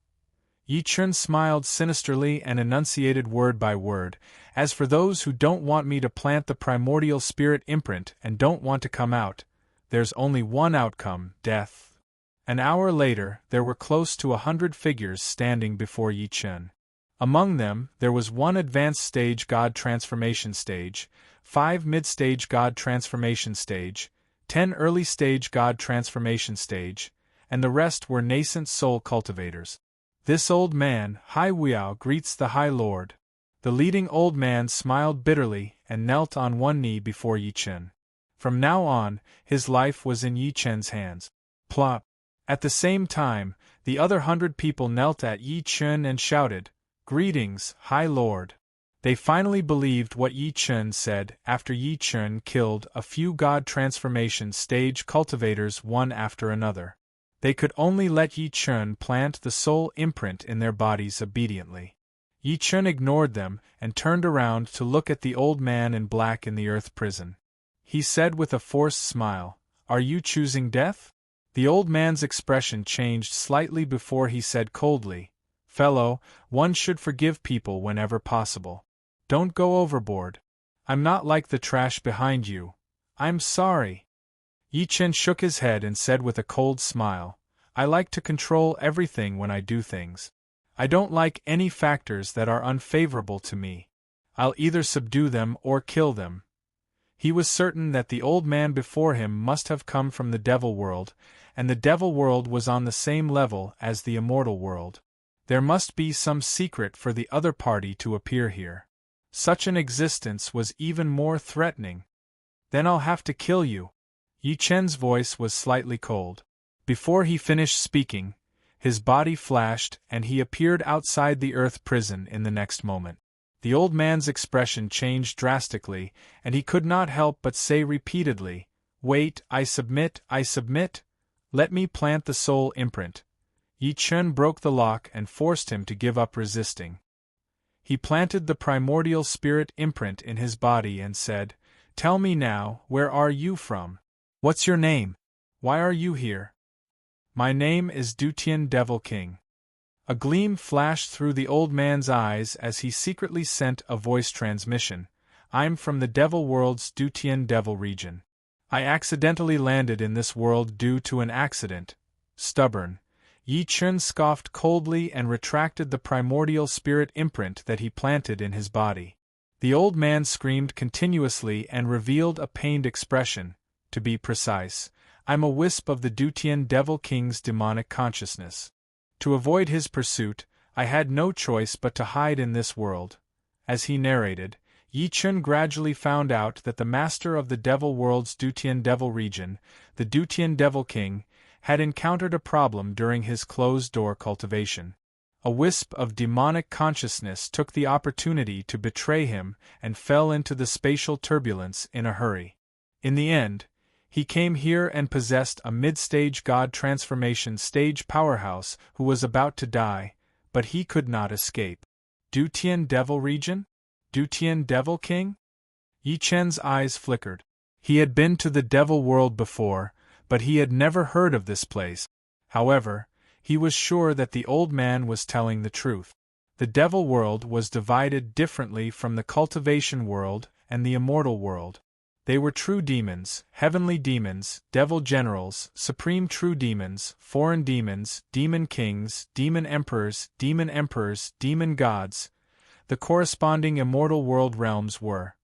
Yi Chun smiled sinisterly and enunciated word by word, "As for those who don't want me to plant the primordial spirit imprint and don't want to come out, there's only one outcome, death." An hour later, there were close to 100 figures standing before Yi Chun. Among them, there was 1 advanced stage god transformation stage, 5 mid-stage god transformation stage, 10 early-stage god transformation stage, and the rest were nascent soul cultivators. "This old man, Hai Weiao, greets the High Lord." The leading old man smiled bitterly and knelt on one knee before Yi Chun. From now on, his life was in Yi Chun's hands. Plop! At the same time, the other 100 people knelt at Yi Chun and shouted, "Greetings, High Lord." They finally believed what Yi Chun said after Yi Chun killed a few god transformation stage cultivators one after another. They could only let Yi Chun plant the soul imprint in their bodies obediently. Yi Chun ignored them and turned around to look at the old man in black in the earth prison. He said with a forced smile, "Are you choosing death?" The old man's expression changed slightly before he said coldly, "Fellow, one should forgive people whenever possible. Don't go overboard. I'm not like the trash behind you. I'm sorry." Yi Chun shook his head and said with a cold smile, "I like to control everything when I do things. I don't like any factors that are unfavorable to me. I'll either subdue them or kill them." He was certain that the old man before him must have come from the devil world, and the devil world was on the same level as the immortal world. There must be some secret for the other party to appear here. Such an existence was even more threatening. "Then I'll have to kill you." Yi Chun's voice was slightly cold. Before he finished speaking, his body flashed and he appeared outside the earth prison in the next moment. The old man's expression changed drastically, and he could not help but say repeatedly, "Wait, I submit, I submit. Let me plant the soul imprint." Yi Chun broke the lock and forced him to give up resisting. He planted the primordial spirit imprint in his body and said, "Tell me now, where are you from? What's your name? Why are you here?" "My name is Dutian Devil King." A gleam flashed through the old man's eyes as he secretly sent a voice transmission. "I'm from the devil world's Dutian Devil region. I accidentally landed in this world due to an accident." Stubborn. Yi Chun scoffed coldly and retracted the primordial spirit imprint that he planted in his body. The old man screamed continuously and revealed a pained expression. "To be precise, I'm a wisp of the Dutian Devil King's demonic consciousness. To avoid his pursuit, I had no choice but to hide in this world." As he narrated, Yi Chun gradually found out that the master of the Devil World's Dutian Devil region, the Dutian Devil King, had encountered a problem during his closed-door cultivation. A wisp of demonic consciousness took the opportunity to betray him and fell into the spatial turbulence in a hurry. In the end, he came here and possessed a mid-stage god transformation stage powerhouse who was about to die, but he could not escape. Dutian Devil Region? Dutian Devil King? Yi Chen's eyes flickered. He had been to the Devil World before, but he had never heard of this place. However, he was sure that the old man was telling the truth. The Devil World was divided differently from the Cultivation World and the Immortal World. They were true demons, heavenly demons, devil generals, supreme true demons, foreign demons, demon kings, demon emperors, demon gods. The corresponding immortal world realms were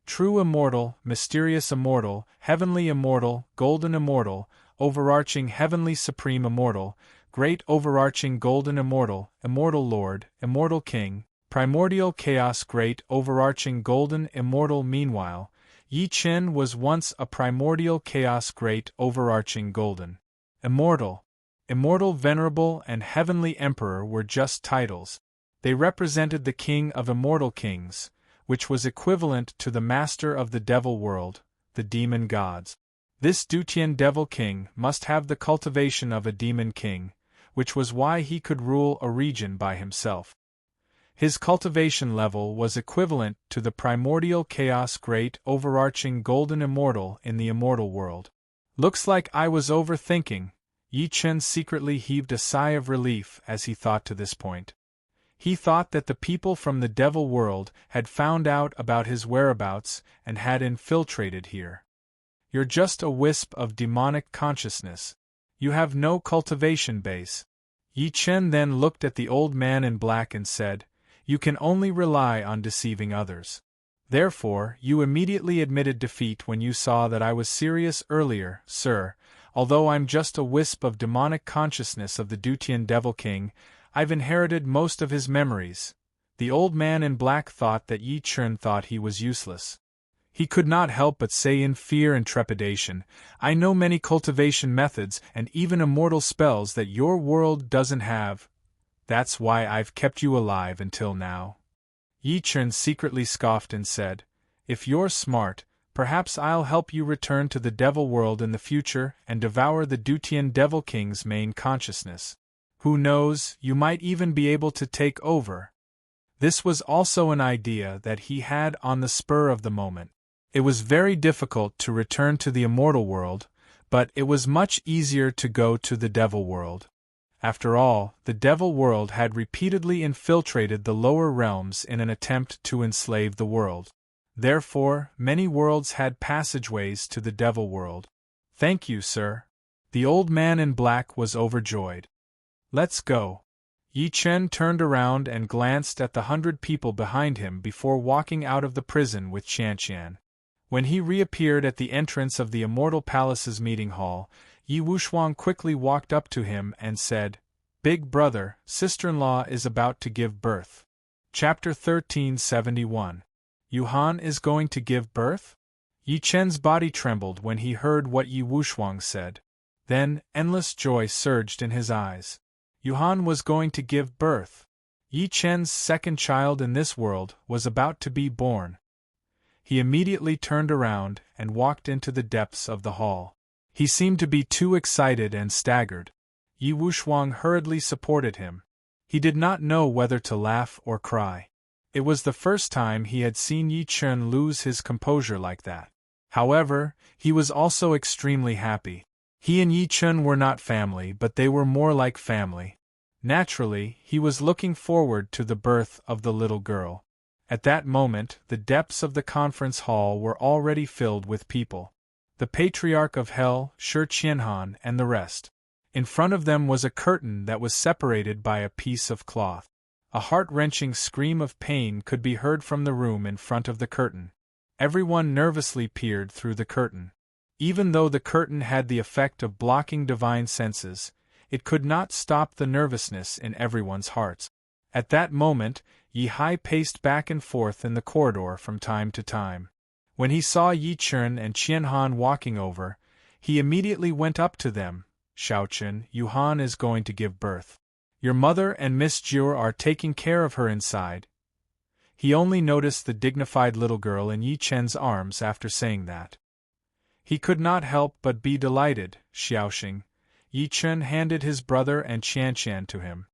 true immortal, mysterious immortal, heavenly immortal, golden immortal, overarching heavenly supreme immortal, great overarching golden immortal, immortal lord, immortal king, primordial chaos great overarching golden immortal. Meanwhile, Yi Chen was once a primordial chaos great overarching golden immortal. Immortal venerable and heavenly emperor were just titles. They represented the king of immortal kings, which was equivalent to the master of the devil world, the demon gods. This Dutian Devil King must have the cultivation of a demon king, which was why he could rule a region by himself. His cultivation level was equivalent to the primordial chaos great overarching golden immortal in the immortal world. Looks like I was overthinking. Yi Chen secretly heaved a sigh of relief as he thought to this point. He thought that the people from the devil world had found out about his whereabouts and had infiltrated here. You're just a wisp of demonic consciousness. You have no cultivation base. Yi Chen then looked at the old man in black and said, "You can only rely on deceiving others. Therefore, you immediately admitted defeat when you saw that I was serious earlier, sir. Although I'm just a wisp of demonic consciousness of the Dutian Devil King, I've inherited most of his memories." The old man in black thought that Yi Chen thought he was useless. He could not help but say in fear and trepidation, "I know many cultivation methods and even immortal spells that your world doesn't have. That's why I've kept you alive until now." Yi Chen secretly scoffed and said, "If you're smart, perhaps I'll help you return to the devil world in the future and devour the Dutian Devil King's main consciousness. Who knows, you might even be able to take over." This was also an idea that he had on the spur of the moment. It was very difficult to return to the immortal world, but it was much easier to go to the devil world. After all, the devil world had repeatedly infiltrated the lower realms in an attempt to enslave the world. Therefore, many worlds had passageways to the devil world. "Thank you, sir." The old man in black was overjoyed. "Let's go." Yi Chen turned around and glanced at the 100 people behind him before walking out of the prison with Qianqian. When he reappeared at the entrance of the Immortal Palace's meeting hall, Yi Wushuang quickly walked up to him and said, "Big brother, sister-in-law is about to give birth." Chapter 1371. Yuhan is going to give birth? Yi Chen's body trembled when he heard what Yi Wushuang said. Then, endless joy surged in his eyes. Yuhan was going to give birth. Yi Chen's second child in this world was about to be born. He immediately turned around and walked into the depths of the hall. He seemed to be too excited and staggered. Yi Wushuang hurriedly supported him. He did not know whether to laugh or cry. It was the first time he had seen Yi Chen lose his composure like that. However, he was also extremely happy. He and Yi Chen were not family, but they were more like family. Naturally, he was looking forward to the birth of the little girl. At that moment, the depths of the conference hall were already filled with people. The Patriarch of Hell, Shi Qianhan, and the rest. In front of them was a curtain that was separated by a piece of cloth. A heart-wrenching scream of pain could be heard from the room in front of the curtain. Everyone nervously peered through the curtain. Even though the curtain had the effect of blocking divine senses, it could not stop the nervousness in everyone's hearts. At that moment, Yi Hai paced back and forth in the corridor from time to time. When he saw Yi Chen and Qian Han walking over, he immediately went up to them. Xiaochen, Yuhan is going to give birth. Your mother and Miss Jiu are taking care of her inside. He only noticed the dignified little girl in Yi Chen's arms after saying that. He could not help but be delighted. Xiaoxing. Yi Chen handed his brother and Qianqian to him.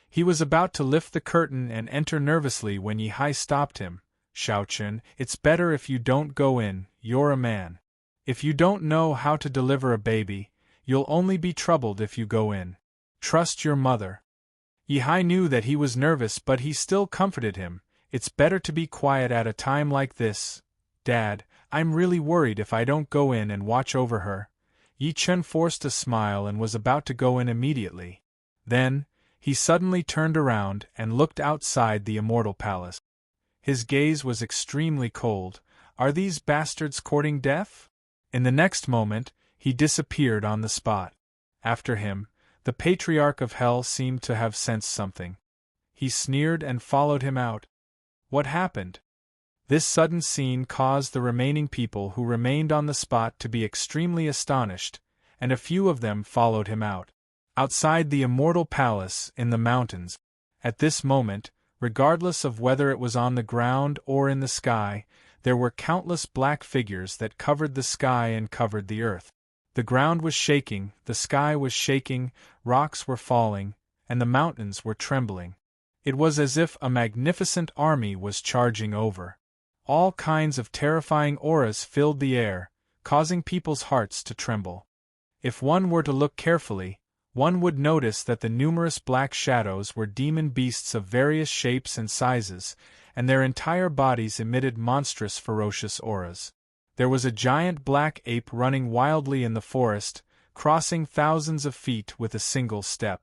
He was about to lift the curtain and enter nervously when Yi Hai stopped him. Xiaochen, it's better if you don't go in, you're a man. If you don't know how to deliver a baby, you'll only be troubled if you go in. Trust your mother. Yi Hai knew that he was nervous, but he still comforted him. It's better to be quiet at a time like this. Dad, I'm really worried if I don't go in and watch over her. Yi Chen forced a smile and was about to go in immediately. Then, he suddenly turned around and looked outside the immortal palace. His gaze was extremely cold. Are these bastards courting death? In the next moment, he disappeared on the spot. After him, the Patriarch of Hell seemed to have sensed something. He sneered and followed him out. What happened? This sudden scene caused the remaining people who remained on the spot to be extremely astonished, and a few of them followed him out. Outside the immortal palace, in the mountains, at this moment, regardless of whether it was on the ground or in the sky, there were countless black figures that covered the sky and covered the earth. The ground was shaking, the sky was shaking, rocks were falling, and the mountains were trembling. It was as if a magnificent army was charging over. All kinds of terrifying auras filled the air, causing people's hearts to tremble. If one were to look carefully, one would notice that the numerous black shadows were demon beasts of various shapes and sizes, and their entire bodies emitted monstrous ferocious auras. There was a giant black ape running wildly in the forest, crossing thousands of feet with a single step.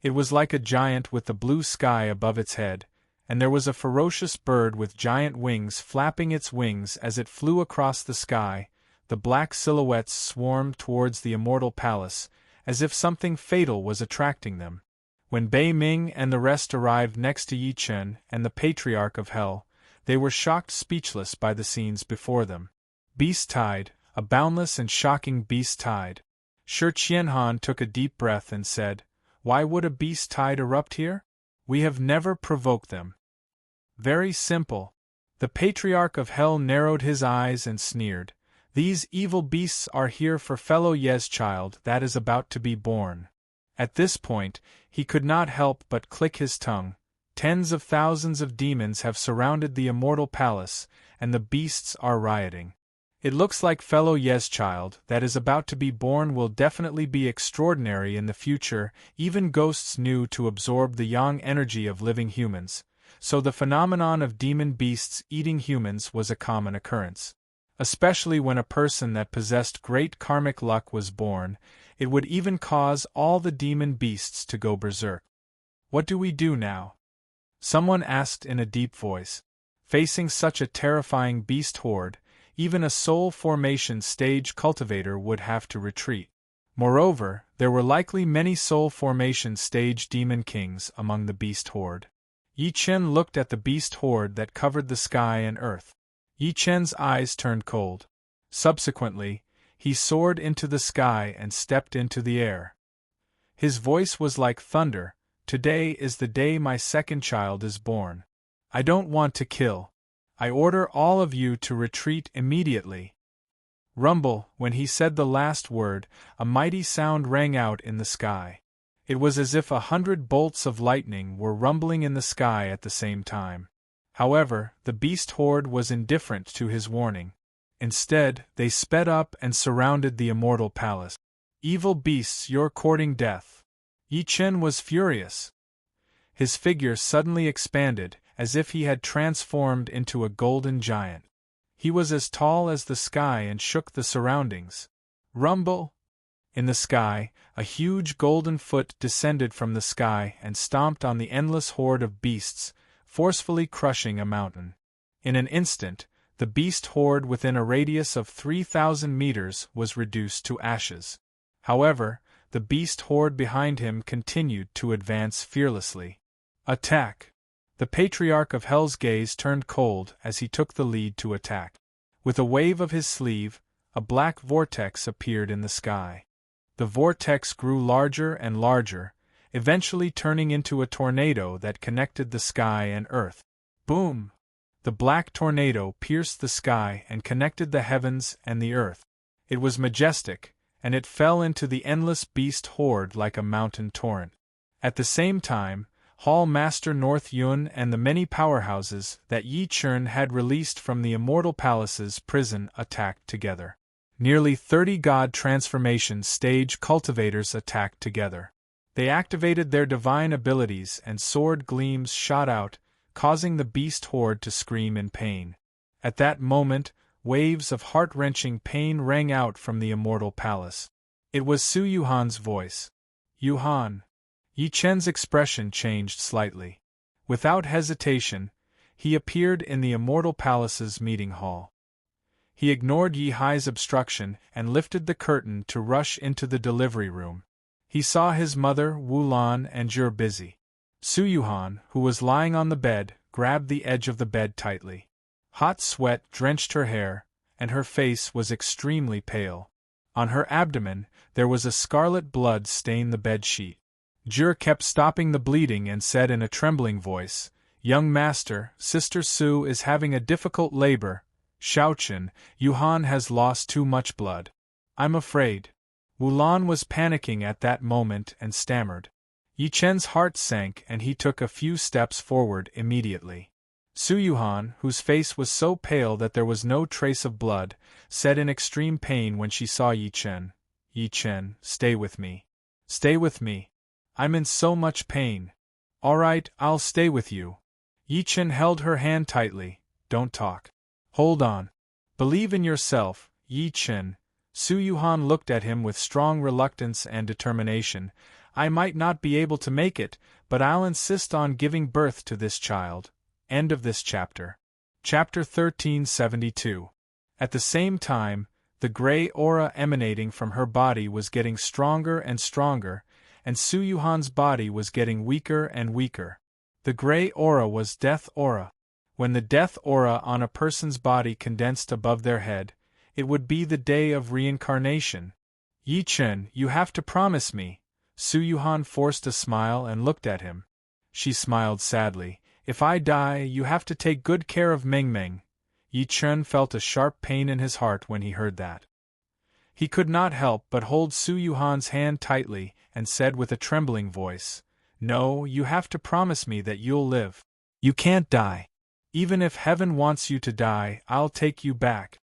It was like a giant with the blue sky above its head, and there was a ferocious bird with giant wings flapping its wings as it flew across the sky. The black silhouettes swarmed towards the immortal palace, as if something fatal was attracting them. When Bei Ming and the rest arrived next to Yi Chen and the Patriarch of Hell, they were shocked speechless by the scenes before them. Beast tide, a boundless and shocking beast tide. Shi Qianhan took a deep breath and said, "Why would a beast tide erupt here? We have never provoked them." Very simple. The Patriarch of Hell narrowed his eyes and sneered. These evil beasts are here for fellow Ye's child that is about to be born. At this point, he could not help but click his tongue. Tens of thousands of demons have surrounded the immortal palace, and the beasts are rioting. It looks like fellow Ye's child that is about to be born will definitely be extraordinary in the future. Even ghosts knew to absorb the yang energy of living humans, so the phenomenon of demon beasts eating humans was a common occurrence. Especially when a person that possessed great karmic luck was born, it would even cause all the demon beasts to go berserk. What do we do now? Someone asked in a deep voice. Facing such a terrifying beast horde, even a soul formation stage cultivator would have to retreat. Moreover, there were likely many soul formation stage demon kings among the beast horde. Yi Chen looked at the beast horde that covered the sky and earth. Yi Chen's eyes turned cold. Subsequently, he soared into the sky and stepped into the air. His voice was like thunder. Today is the day my second child is born. I don't want to kill. I order all of you to retreat immediately. Rumble, when he said the last word, a mighty sound rang out in the sky. It was as if 100 bolts of lightning were rumbling in the sky at the same time. However, the beast horde was indifferent to his warning. Instead, they sped up and surrounded the immortal palace. Evil beasts, you're courting death. Yi Chen was furious. His figure suddenly expanded, as if he had transformed into a golden giant. He was as tall as the sky and shook the surroundings. Rumble! In the sky, a huge golden foot descended from the sky and stomped on the endless horde of beasts, forcefully crushing a mountain. In an instant, the beast horde within a radius of 3,000 meters was reduced to ashes. However, the beast horde behind him continued to advance fearlessly. Attack! The Patriarch of Hell's gaze turned cold as he took the lead to attack. With a wave of his sleeve, a black vortex appeared in the sky. The vortex grew larger and larger, eventually turning into a tornado that connected the sky and earth. Boom! The black tornado pierced the sky and connected the heavens and the earth. It was majestic, and it fell into the endless beast horde like a mountain torrent. At the same time, Hall Master North Yun and the many powerhouses that Yi Chen had released from the Immortal Palace's prison attacked together. Nearly 30 god transformation stage cultivators attacked together. They activated their divine abilities and sword gleams shot out, causing the beast horde to scream in pain. At that moment, waves of heart-wrenching pain rang out from the Immortal Palace. It was Su Yuhan's voice. Yuhan. Yi Chen's expression changed slightly. Without hesitation, he appeared in the Immortal Palace's meeting hall. He ignored Yi Hai's obstruction and lifted the curtain to rush into the delivery room. He saw his mother, Wu Lan, and Jur busy. Su Yuhan, who was lying on the bed, grabbed the edge of the bed tightly. Hot sweat drenched her hair, and her face was extremely pale. On her abdomen, there was a scarlet blood stain the bed sheet. Jur kept stopping the bleeding and said in a trembling voice, "Young master, Sister Su is having a difficult labor. Shaochen, Yuhan has lost too much blood. I'm afraid." Wu Lan was panicking at that moment and stammered. Yi Chen's heart sank and he took a few steps forward immediately. Su Yuhan, whose face was so pale that there was no trace of blood, said in extreme pain when she saw Yi Chen, "Yi Chen, stay with me. Stay with me. I'm in so much pain." "All right, I'll stay with you." Yi Chen held her hand tightly. "Don't talk. Hold on. Believe in yourself, Yi Chen." Su Yuhan looked at him with strong reluctance and determination. "I might not be able to make it, but I'll insist on giving birth to this child." End of this chapter. Chapter 1372. At the same time, the gray aura emanating from her body was getting stronger and stronger, and Su Yuhan's body was getting weaker and weaker. The gray aura was death aura. When the death aura on a person's body condensed above their head, it would be the day of reincarnation. "Yi Chen, you have to promise me." Su Yuhan forced a smile and looked at him. She smiled sadly. "If I die, you have to take good care of Meng Meng." Yi Chen felt a sharp pain in his heart when he heard that. He could not help but hold Su Yuhan's hand tightly and said with a trembling voice, "No, you have to promise me that you'll live. You can't die. Even if heaven wants you to die, I'll take you back."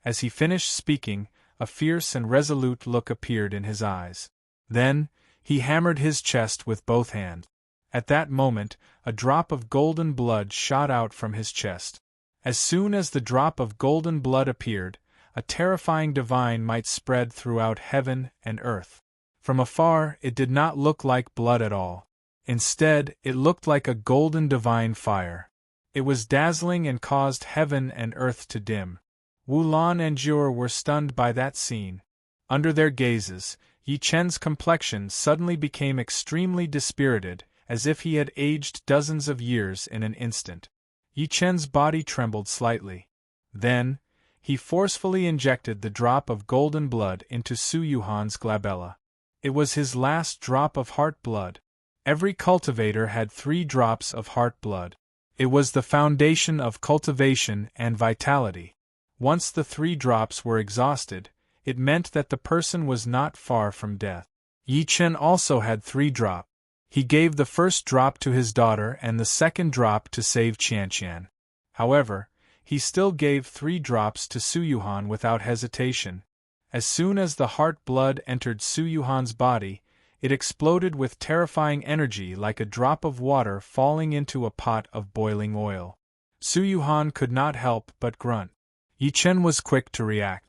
As he finished speaking, a fierce and resolute look appeared in his eyes. Then, he hammered his chest with both hands. At that moment, a drop of golden blood shot out from his chest. As soon as the drop of golden blood appeared, a terrifying divine might spread throughout heaven and earth. From afar, it did not look like blood at all. Instead, it looked like a golden divine fire. It was dazzling and caused heaven and earth to dim. Wu Lan and Jur were stunned by that scene. Under their gazes, Yi Chen's complexion suddenly became extremely dispirited, as if he had aged dozens of years in an instant. Yi Chen's body trembled slightly. Then, he forcefully injected the drop of golden blood into Su Yuhan's glabella. It was his last drop of heart blood. Every cultivator had 3 drops of heart blood. It was the foundation of cultivation and vitality. Once the 3 drops were exhausted, it meant that the person was not far from death. Yi Chen also had 3 drops. He gave the first drop to his daughter and the second drop to save Qianqian. However, he still gave 3 drops to Su Yuhan without hesitation. As soon as the heart blood entered Su Yuhan's body, it exploded with terrifying energy like a drop of water falling into a pot of boiling oil. Su Yuhan could not help but grunt. Yi Chen was quick to react.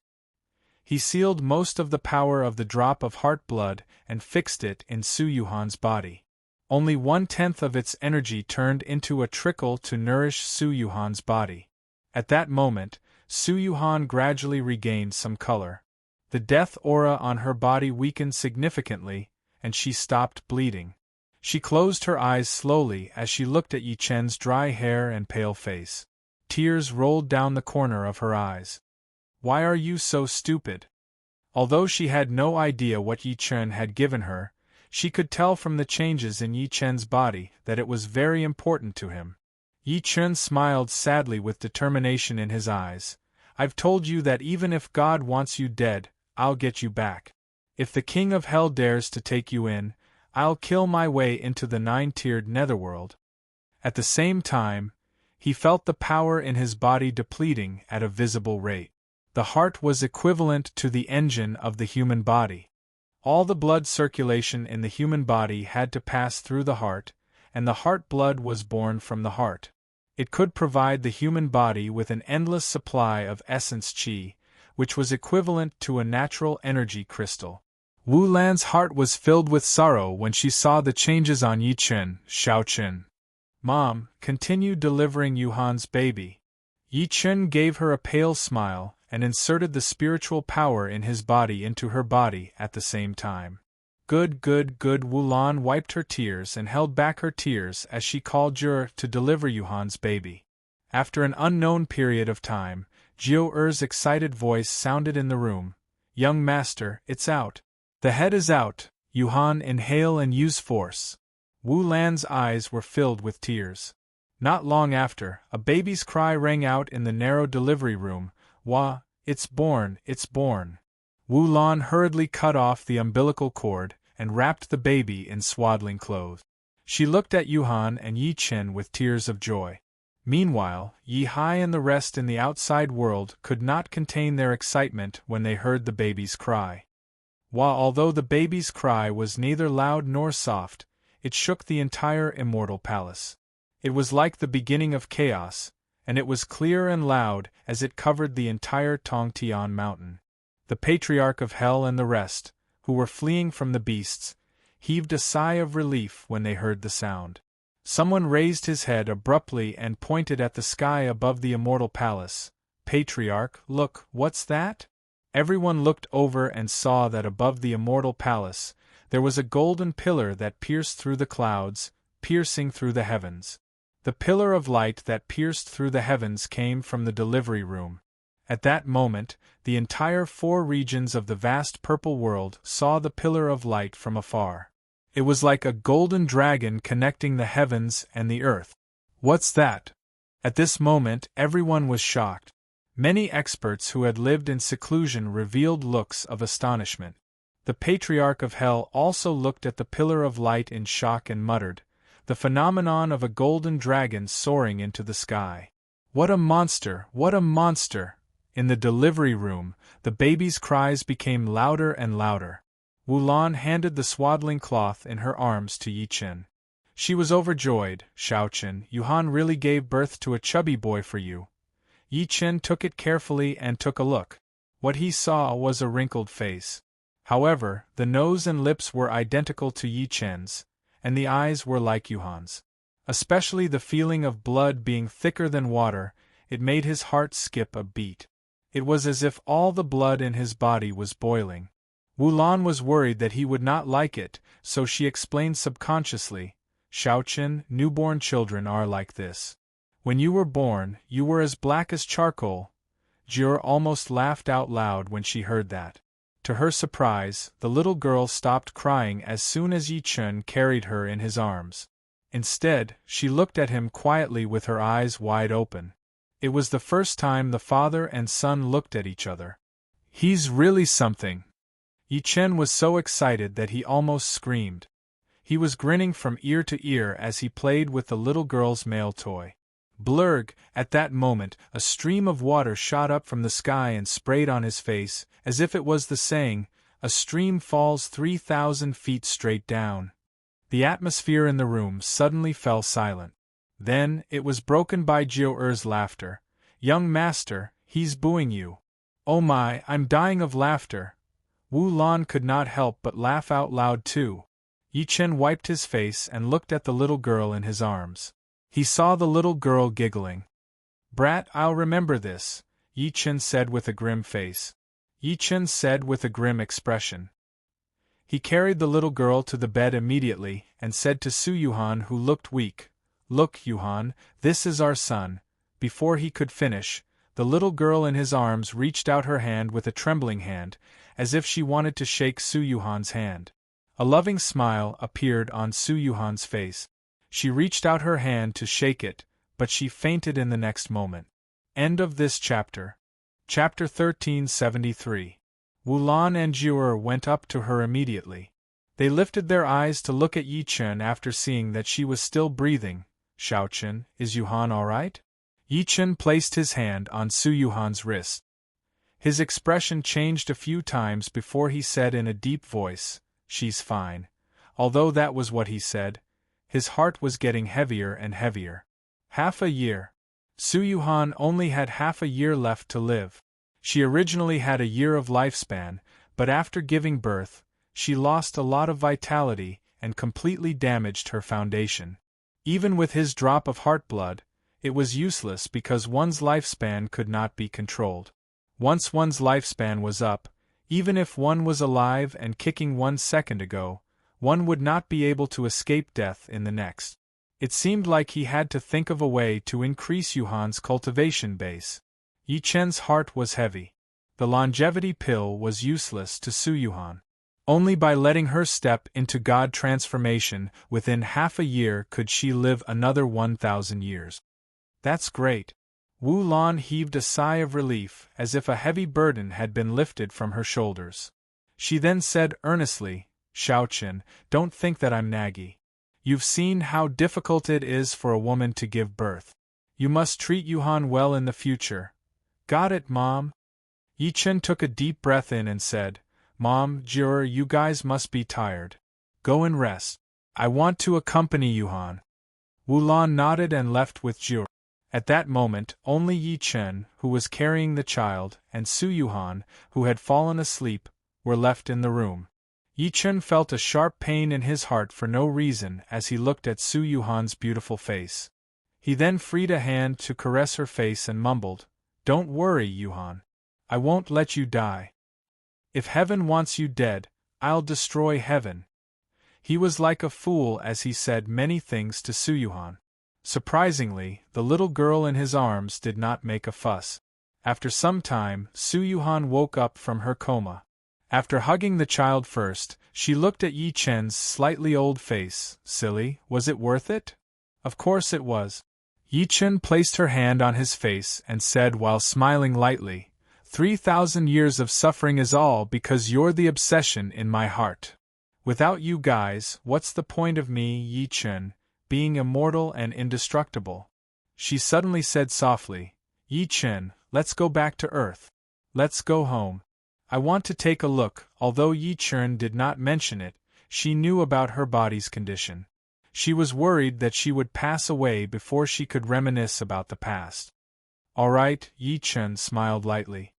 He sealed most of the power of the drop of heart blood and fixed it in Su Yuhan's body. Only 1/10 of its energy turned into a trickle to nourish Su Yuhan's body. At that moment, Su Yuhan gradually regained some color. The death aura on her body weakened significantly, and she stopped bleeding. She closed her eyes slowly as she looked at Yi Chen's dry hair and pale face. Tears rolled down the corner of her eyes. "Why are you so stupid?" Although she had no idea what Yi Chen had given her, she could tell from the changes in Yi Chen's body that it was very important to him. Yi Chen smiled sadly with determination in his eyes. "I've told you that even if God wants you dead, I'll get you back. If the King of Hell dares to take you in, I'll kill my way into the nine-tiered netherworld." At the same time, he felt the power in his body depleting at a visible rate. The heart was equivalent to the engine of the human body. All the blood circulation in the human body had to pass through the heart, and the heart blood was born from the heart. It could provide the human body with an endless supply of essence qi, which was equivalent to a natural energy crystal. Wu Lan's heart was filled with sorrow when she saw the changes on Yi Chen, Xiaoqun. "Mom, continue delivering Yuhan's baby." Yi Chen gave her a pale smile and inserted the spiritual power in his body into her body at the same time. "Good, good, good." Wu Lan wiped her tears and held back her tears as she called Jur to deliver Yuhan's baby. After an unknown period of time, Jiu Er's excited voice sounded in the room. "Young master, it's out. The head is out. Yuhan, inhale and use force." Wu Lan's eyes were filled with tears. Not long after, a baby's cry rang out in the narrow delivery room. "Wah, it's born, it's born." Wu Lan hurriedly cut off the umbilical cord and wrapped the baby in swaddling clothes. She looked at Yuhan and Yi Chen with tears of joy. Meanwhile, Yi Hai and the rest in the outside world could not contain their excitement when they heard the baby's cry. Although the baby's cry was neither loud nor soft, it shook the entire immortal palace. It was like the beginning of chaos, and it was clear and loud as it covered the entire Tongtian mountain. The Patriarch of Hell and the rest, who were fleeing from the beasts, heaved a sigh of relief when they heard the sound. Someone raised his head abruptly and pointed at the sky above the immortal palace. "Patriarch, look, what's that?" Everyone looked over and saw that above the immortal palace, there was a golden pillar that pierced through the clouds, piercing through the heavens. The pillar of light that pierced through the heavens came from the delivery room. At that moment, the entire 4 regions of the vast purple world saw the pillar of light from afar. It was like a golden dragon connecting the heavens and the earth. "What's that?" At this moment, everyone was shocked. Many experts who had lived in seclusion revealed looks of astonishment. The Patriarch of Hell also looked at the pillar of light in shock and muttered, "The phenomenon of a golden dragon soaring into the sky. What a monster! What a monster!" In the delivery room, the baby's cries became louder and louder. Wu Lan handed the swaddling cloth in her arms to Yi Chen. She was overjoyed. "Xiaoqun, Yuhan really gave birth to a chubby boy for you." Yi Chen took it carefully and took a look. What he saw was a wrinkled face. However, the nose and lips were identical to Yi Chen's, and the eyes were like Yuhan's. Especially the feeling of blood being thicker than water, it made his heart skip a beat. It was as if all the blood in his body was boiling. Wu Lan was worried that he would not like it, so she explained subconsciously, "Xiaoqun, newborn children are like this. When you were born, you were as black as charcoal." Jur almost laughed out loud when she heard that. To her surprise, the little girl stopped crying as soon as Yi Chen carried her in his arms. Instead, she looked at him quietly with her eyes wide open. It was the first time the father and son looked at each other. "He's really something." Yi Chen was so excited that he almost screamed. He was grinning from ear to ear as he played with the little girl's mail toy. Blurg! At that moment, a stream of water shot up from the sky and sprayed on his face, as if it was the saying, "A stream falls 3,000 feet straight down." The atmosphere in the room suddenly fell silent. Then, it was broken by Jiu Er's laughter. "Young master, he's booing you." "Oh my, I'm dying of laughter." Wu Lan could not help but laugh out loud too. Yi Chen wiped his face and looked at the little girl in his arms. He saw the little girl giggling. Brat, I'll remember this, Yi Chen said with a grim face. Yi Chen said with a grim expression. He carried the little girl to the bed immediately and said to Su Yuhan, who looked weak, "Look, Yuhan, this is our son." Before he could finish, the little girl in his arms reached out her hand with a trembling hand, as if she wanted to shake Su Yuhan's hand. A loving smile appeared on Su Yuhan's face. She reached out her hand to shake it, but she fainted in the next moment. End of this chapter. Chapter 1373. Wulan and Jier went up to her immediately. They lifted their eyes to look at Yi Chen after seeing that she was still breathing. "Xiaochen, is Yuhan all right?" Yi Chen placed his hand on Su Yuhan's wrist. His expression changed a few times before he said in a deep voice, "She's fine." Although that was what he said, his heart was getting heavier and heavier. Half a year. Su Yuhan only had half a year left to live. She originally had a year of lifespan, but after giving birth, she lost a lot of vitality and completely damaged her foundation. Even with his drop of heart blood, it was useless because one's lifespan could not be controlled. Once one's lifespan was up, even if one was alive and kicking 1 second ago, one would not be able to escape death in the next. It seemed like he had to think of a way to increase Yuhan's cultivation base. Yi Chen's heart was heavy. The longevity pill was useless to Su Yuhan. Only by letting her step into God transformation within half a year could she live another 1,000 years. That's great. Wu Lan heaved a sigh of relief as if a heavy burden had been lifted from her shoulders. She then said earnestly, "Xiaochen, don't think that I'm naggy. You've seen how difficult it is for a woman to give birth. You must treat Yuhan well in the future." "Got it, Mom." Yi Chen took a deep breath in and said, "Mom, Jier, you guys must be tired. Go and rest. I want to accompany Yuhan." Wu Lan nodded and left with Jier. At that moment, only Yi Chen, who was carrying the child, and Su Yuhan, who had fallen asleep, were left in the room. Yi Chen felt a sharp pain in his heart for no reason as he looked at Su Yuhan's beautiful face. He then freed a hand to caress her face and mumbled, "Don't worry, Yuhan. I won't let you die. If heaven wants you dead, I'll destroy heaven." He was like a fool as he said many things to Su Yuhan. Surprisingly, the little girl in his arms did not make a fuss. After some time, Su Yuhan woke up from her coma. After hugging the child first, she looked at Yi Chen's slightly old face. "Silly, was it worth it?" "Of course it was." Yi Chen placed her hand on his face and said while smiling lightly, 3,000 years of suffering is all because you're the obsession in my heart. Without you guys, what's the point of me, Yi Chen, being immortal and indestructible?" She suddenly said softly, "Yi Chen, let's go back to Earth. Let's go home. I want to take a look." Although Yi Chen did not mention it, she knew about her body's condition. She was worried that she would pass away before she could reminisce about the past. "All right," Yi Chen smiled lightly.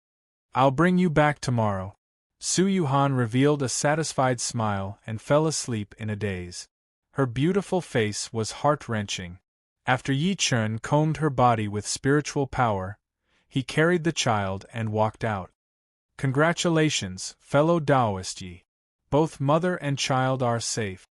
"I'll bring you back tomorrow." Su Yuhan revealed a satisfied smile and fell asleep in a daze. Her beautiful face was heart-wrenching. After Yi Chen combed her body with spiritual power, he carried the child and walked out. "Congratulations, fellow Taoist Yi. Both mother and child are safe."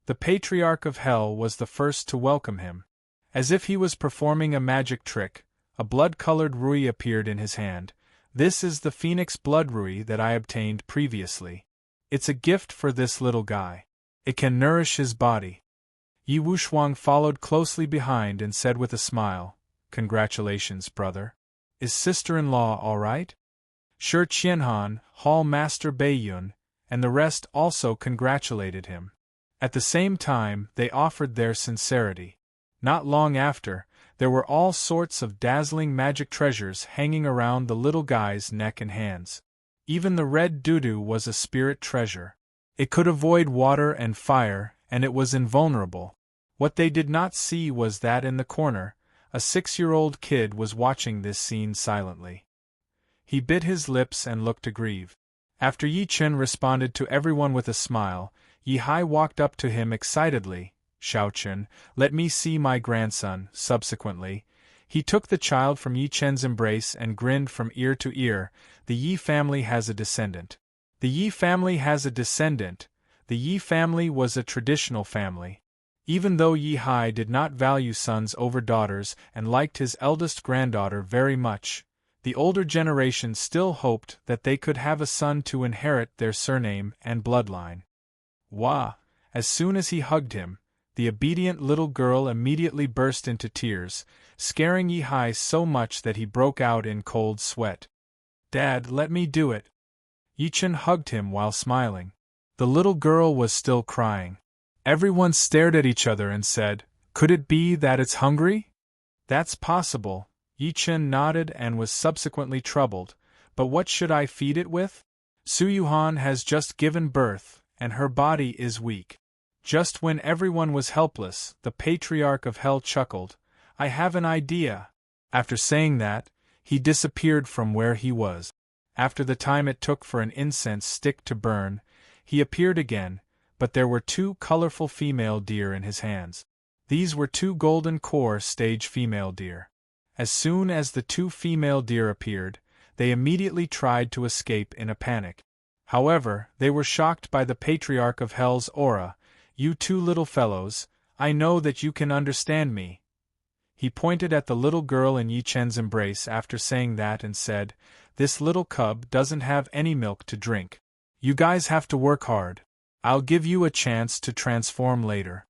The Patriarch of Hell was the first to welcome him. As if he was performing a magic trick, a blood-colored rui appeared in his hand. "This is the Phoenix Blood Rui that I obtained previously. It's a gift for this little guy. It can nourish his body." Yi Wushuang followed closely behind and said with a smile, "Congratulations, brother. Is sister-in-law all right?" Shi Qianhan, Hall Master Beiyun, and the rest also congratulated him. At the same time, they offered their sincerity. Not long after, there were all sorts of dazzling magic treasures hanging around the little guy's neck and hands. Even the red doo-doo was a spirit treasure. It could avoid water and fire, and it was invulnerable. What they did not see was that in the corner, a 6-year-old kid was watching this scene silently. He bit his lips and looked aggrieved. After Yi Chen responded to everyone with a smile, Yi Hai walked up to him excitedly. "Xiaochen, let me see my grandson." Subsequently, He took the child from Yi Chen's embrace and grinned from ear to ear. The Yi family has a descendant. The Yi family has a descendant. The Yi family was a traditional family. Even though Yi Hai did not value sons over daughters and liked his eldest granddaughter very much, the older generation still hoped that they could have a son to inherit their surname and bloodline. Wah! As soon as he hugged him, the obedient little girl immediately burst into tears, scaring Yi Hai so much that he broke out in cold sweat. "Dad, let me do it." Yi Chen hugged him while smiling. The little girl was still crying. Everyone stared at each other and said, "Could it be that it's hungry?" "That's possible." Yi Chen nodded and was subsequently troubled. "But what should I feed it with? Su Yuhan has just given birth, and her body is weak." Just when everyone was helpless, the Patriarch of Hell chuckled. "I have an idea." After saying that, he disappeared from where he was. After the time it took for an incense stick to burn, he appeared again, but there were 2 colorful female deer in his hands. These were 2 golden core stage female deer. As soon as the 2 female deer appeared, they immediately tried to escape in a panic. However, they were shocked by the Patriarch of Hell's aura. "You 2 little fellows, I know that you can understand me." He pointed at the little girl in Yi Chen's embrace after saying that and said, "This little cub doesn't have any milk to drink. You guys have to work hard. I'll give you a chance to transform later."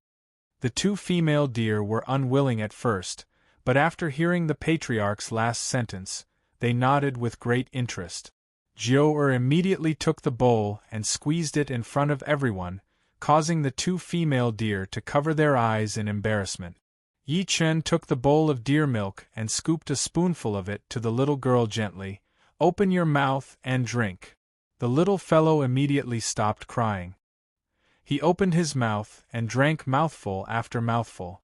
The 2 female deer were unwilling at first, but after hearing the Patriarch's last sentence, they nodded with great interest. Jiao immediately took the bowl and squeezed it in front of everyone, causing the 2 female deer to cover their eyes in embarrassment. Yi Chen took the bowl of deer milk and scooped a spoonful of it to the little girl gently. "Open your mouth and drink." The little fellow immediately stopped crying. He opened his mouth and drank mouthful after mouthful.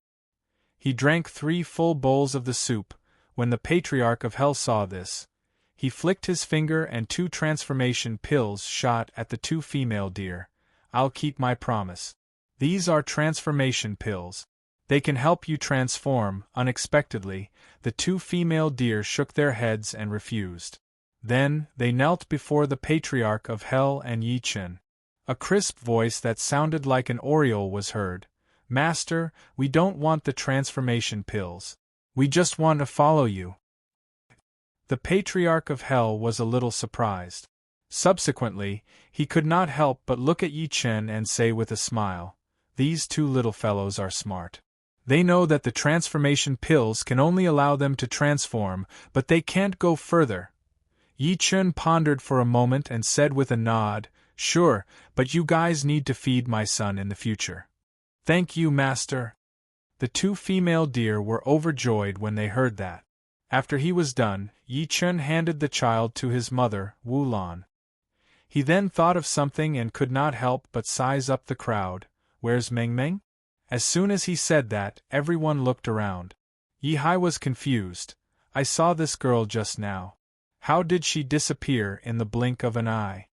He drank 3 full bowls of the soup. When the Patriarch of Hell saw this, he flicked his finger and 2 transformation pills shot at the 2 female deer. "I'll keep my promise. These are transformation pills. They can help you transform." Unexpectedly, the 2 female deer shook their heads and refused. Then, they knelt before the Patriarch of Hell and Yi Chen. A crisp voice that sounded like an oriole was heard. "Master, we don't want the transformation pills. We just want to follow you." The Patriarch of Hell was a little surprised. Subsequently, he could not help but look at Yi Chen and say with a smile, "These 2 little fellows are smart. They know that the transformation pills can only allow them to transform, but they can't go further." Yi Chen pondered for a moment and said with a nod, "Sure, but you guys need to feed my son in the future." "Thank you, Master." The 2 female deer were overjoyed when they heard that. After he was done, Yi Chen handed the child to his mother, Wu Lan. He then thought of something and could not help but size up the crowd. "Where's Meng Meng?" As soon as he said that, everyone looked around. Yi Hai was confused. "I saw this girl just now. How did she disappear in the blink of an eye?"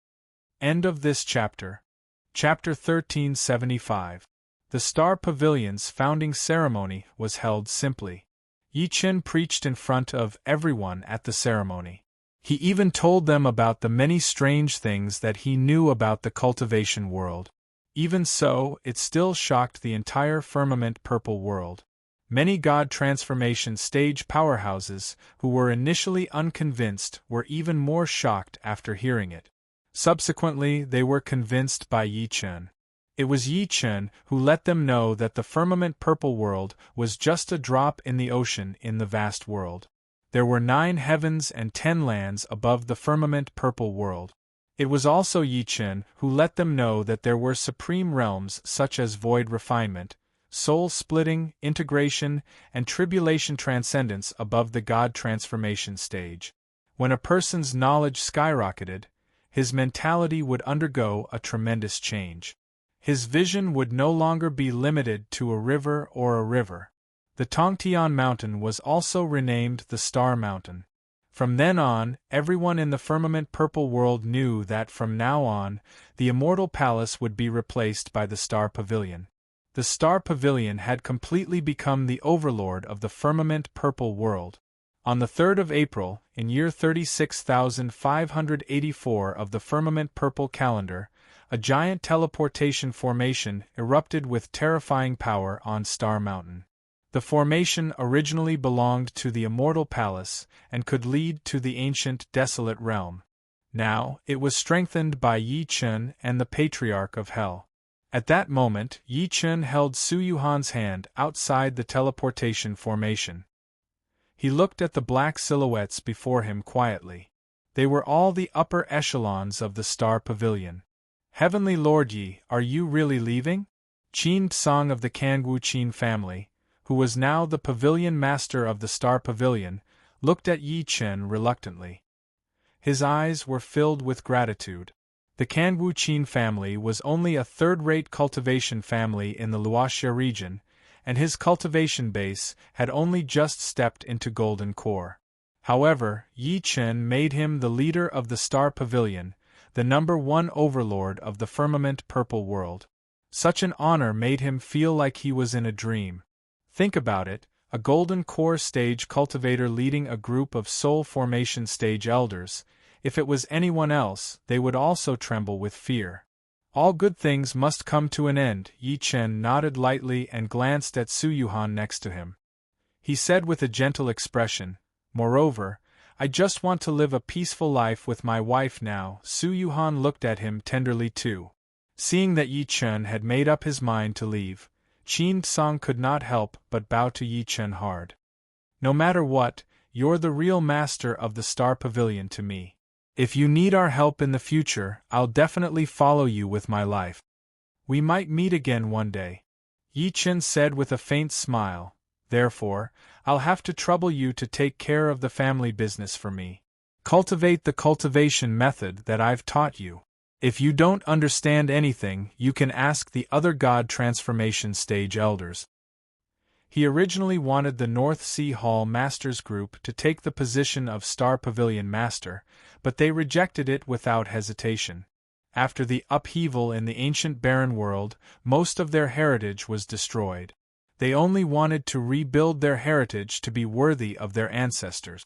End of this chapter. Chapter 1375. The Star Pavilion's founding ceremony was held simply. Yi Chen preached in front of everyone at the ceremony. He even told them about the many strange things that he knew about the cultivation world. Even so, it still shocked the entire firmament purple world. Many god transformation stage powerhouses, who were initially unconvinced, were even more shocked after hearing it. Subsequently, they were convinced by Yi Chen. It was Yi Chen who let them know that the firmament purple world was just a drop in the ocean in the vast world. There were 9 heavens and 10 lands above the firmament purple world. It was also Yi Chen who let them know that there were supreme realms such as void refinement, soul-splitting, integration, and tribulation transcendence above the god transformation stage. When a person's knowledge skyrocketed, his mentality would undergo a tremendous change. His vision would no longer be limited to a river or a river. The Tongtian Mountain was also renamed the Star Mountain. From then on, everyone in the firmament purple world knew that from now on, the Immortal Palace would be replaced by the Star Pavilion. The Star Pavilion had completely become the overlord of the firmament purple world. On the 3rd of April, in year 36,584 of the firmament purple calendar, a giant teleportation formation erupted with terrifying power on Star Mountain. The formation originally belonged to the Immortal Palace and could lead to the ancient desolate realm. Now, it was strengthened by Yi Chun and the Patriarch of Hell. At that moment, Yi Chun held Su Yuhan's hand outside the teleportation formation. He looked at the black silhouettes before him quietly. They were all the upper echelons of the Star Pavilion. Heavenly Lord Yi, are you really leaving? Qin Tsang of the Kangwu Qin family, who was now the pavilion master of the Star Pavilion, looked at Yi Chen reluctantly. His eyes were filled with gratitude. The Kangwu Qin family was only a third-rate cultivation family in the Luoxia region, and his cultivation base had only just stepped into golden core. However, Yi Chen made him the leader of the Star Pavilion, the #1 overlord of the firmament purple world. Such an honor made him feel like he was in a dream. Think about it, a golden core stage cultivator leading a group of soul formation stage elders. If it was anyone else, they would also tremble with fear. All good things must come to an end. Yi Chen nodded lightly and glanced at Su Yuhan next to him. He said with a gentle expression, "Moreover, I just want to live a peaceful life with my wife now." Su Yuhan looked at him tenderly too. Seeing that Yi Chen had made up his mind to leave, Qin Tsang could not help but bow to Yi Chen hard. "No matter what, you're the real master of the Star Pavilion to me. If you need our help in the future, I'll definitely follow you with my life. We might meet again one day," Yi Chen said with a faint smile. "Therefore, I'll have to trouble you to take care of the family business for me. Cultivate the cultivation method that I've taught you. If you don't understand anything, you can ask the other God transformation stage elders." He originally wanted the North Sea Hall Masters Group to take the position of Star Pavilion Master, but they rejected it without hesitation. After the upheaval in the ancient barren world, most of their heritage was destroyed. They only wanted to rebuild their heritage to be worthy of their ancestors.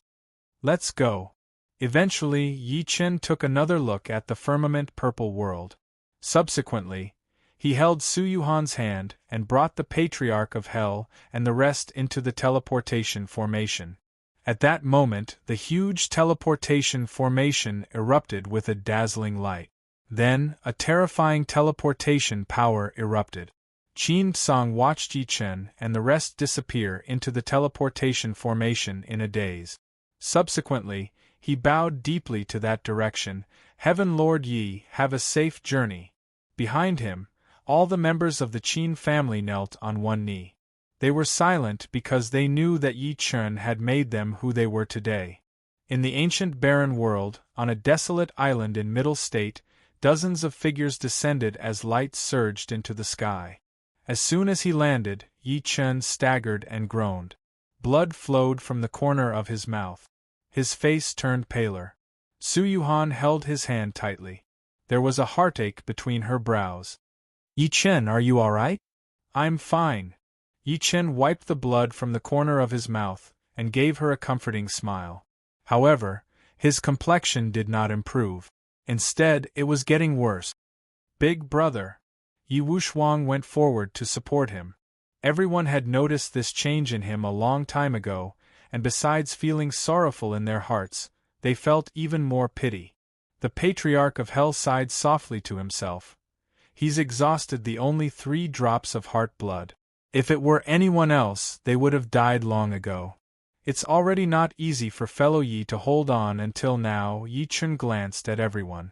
"Let's go." Eventually, Yi Chen took another look at the firmament purple world. Subsequently, he held Su Yuhan's hand and brought the Patriarch of Hell and the rest into the teleportation formation. At that moment, the huge teleportation formation erupted with a dazzling light. Then, a terrifying teleportation power erupted. Qin Tsang watched Yi Chen and the rest disappear into the teleportation formation in a daze. Subsequently, he bowed deeply to that direction. "Heaven Lord Yi, have a safe journey." Behind him, all the members of the Qin family knelt on one knee. They were silent because they knew that Yi Chen had made them who they were today. In the ancient barren world, on a desolate island in Middle State, dozens of figures descended as light surged into the sky. As soon as he landed, Yi Chen staggered and groaned. Blood flowed from the corner of his mouth. His face turned paler. Su Yuhan held his hand tightly. There was a heartache between her brows. "Yi Chen, are you all right?" "I'm fine." Yi Chen wiped the blood from the corner of his mouth and gave her a comforting smile. However, his complexion did not improve. Instead, it was getting worse. "Big brother." Yi Wuxuang went forward to support him. Everyone had noticed this change in him a long time ago, and besides feeling sorrowful in their hearts, they felt even more pity. The Patriarch of Hell sighed softly to himself. "He's exhausted the only 3 drops of heart blood. If it were anyone else, they would have died long ago. It's already not easy for fellow Yi to hold on until now." Yi Chen glanced at everyone.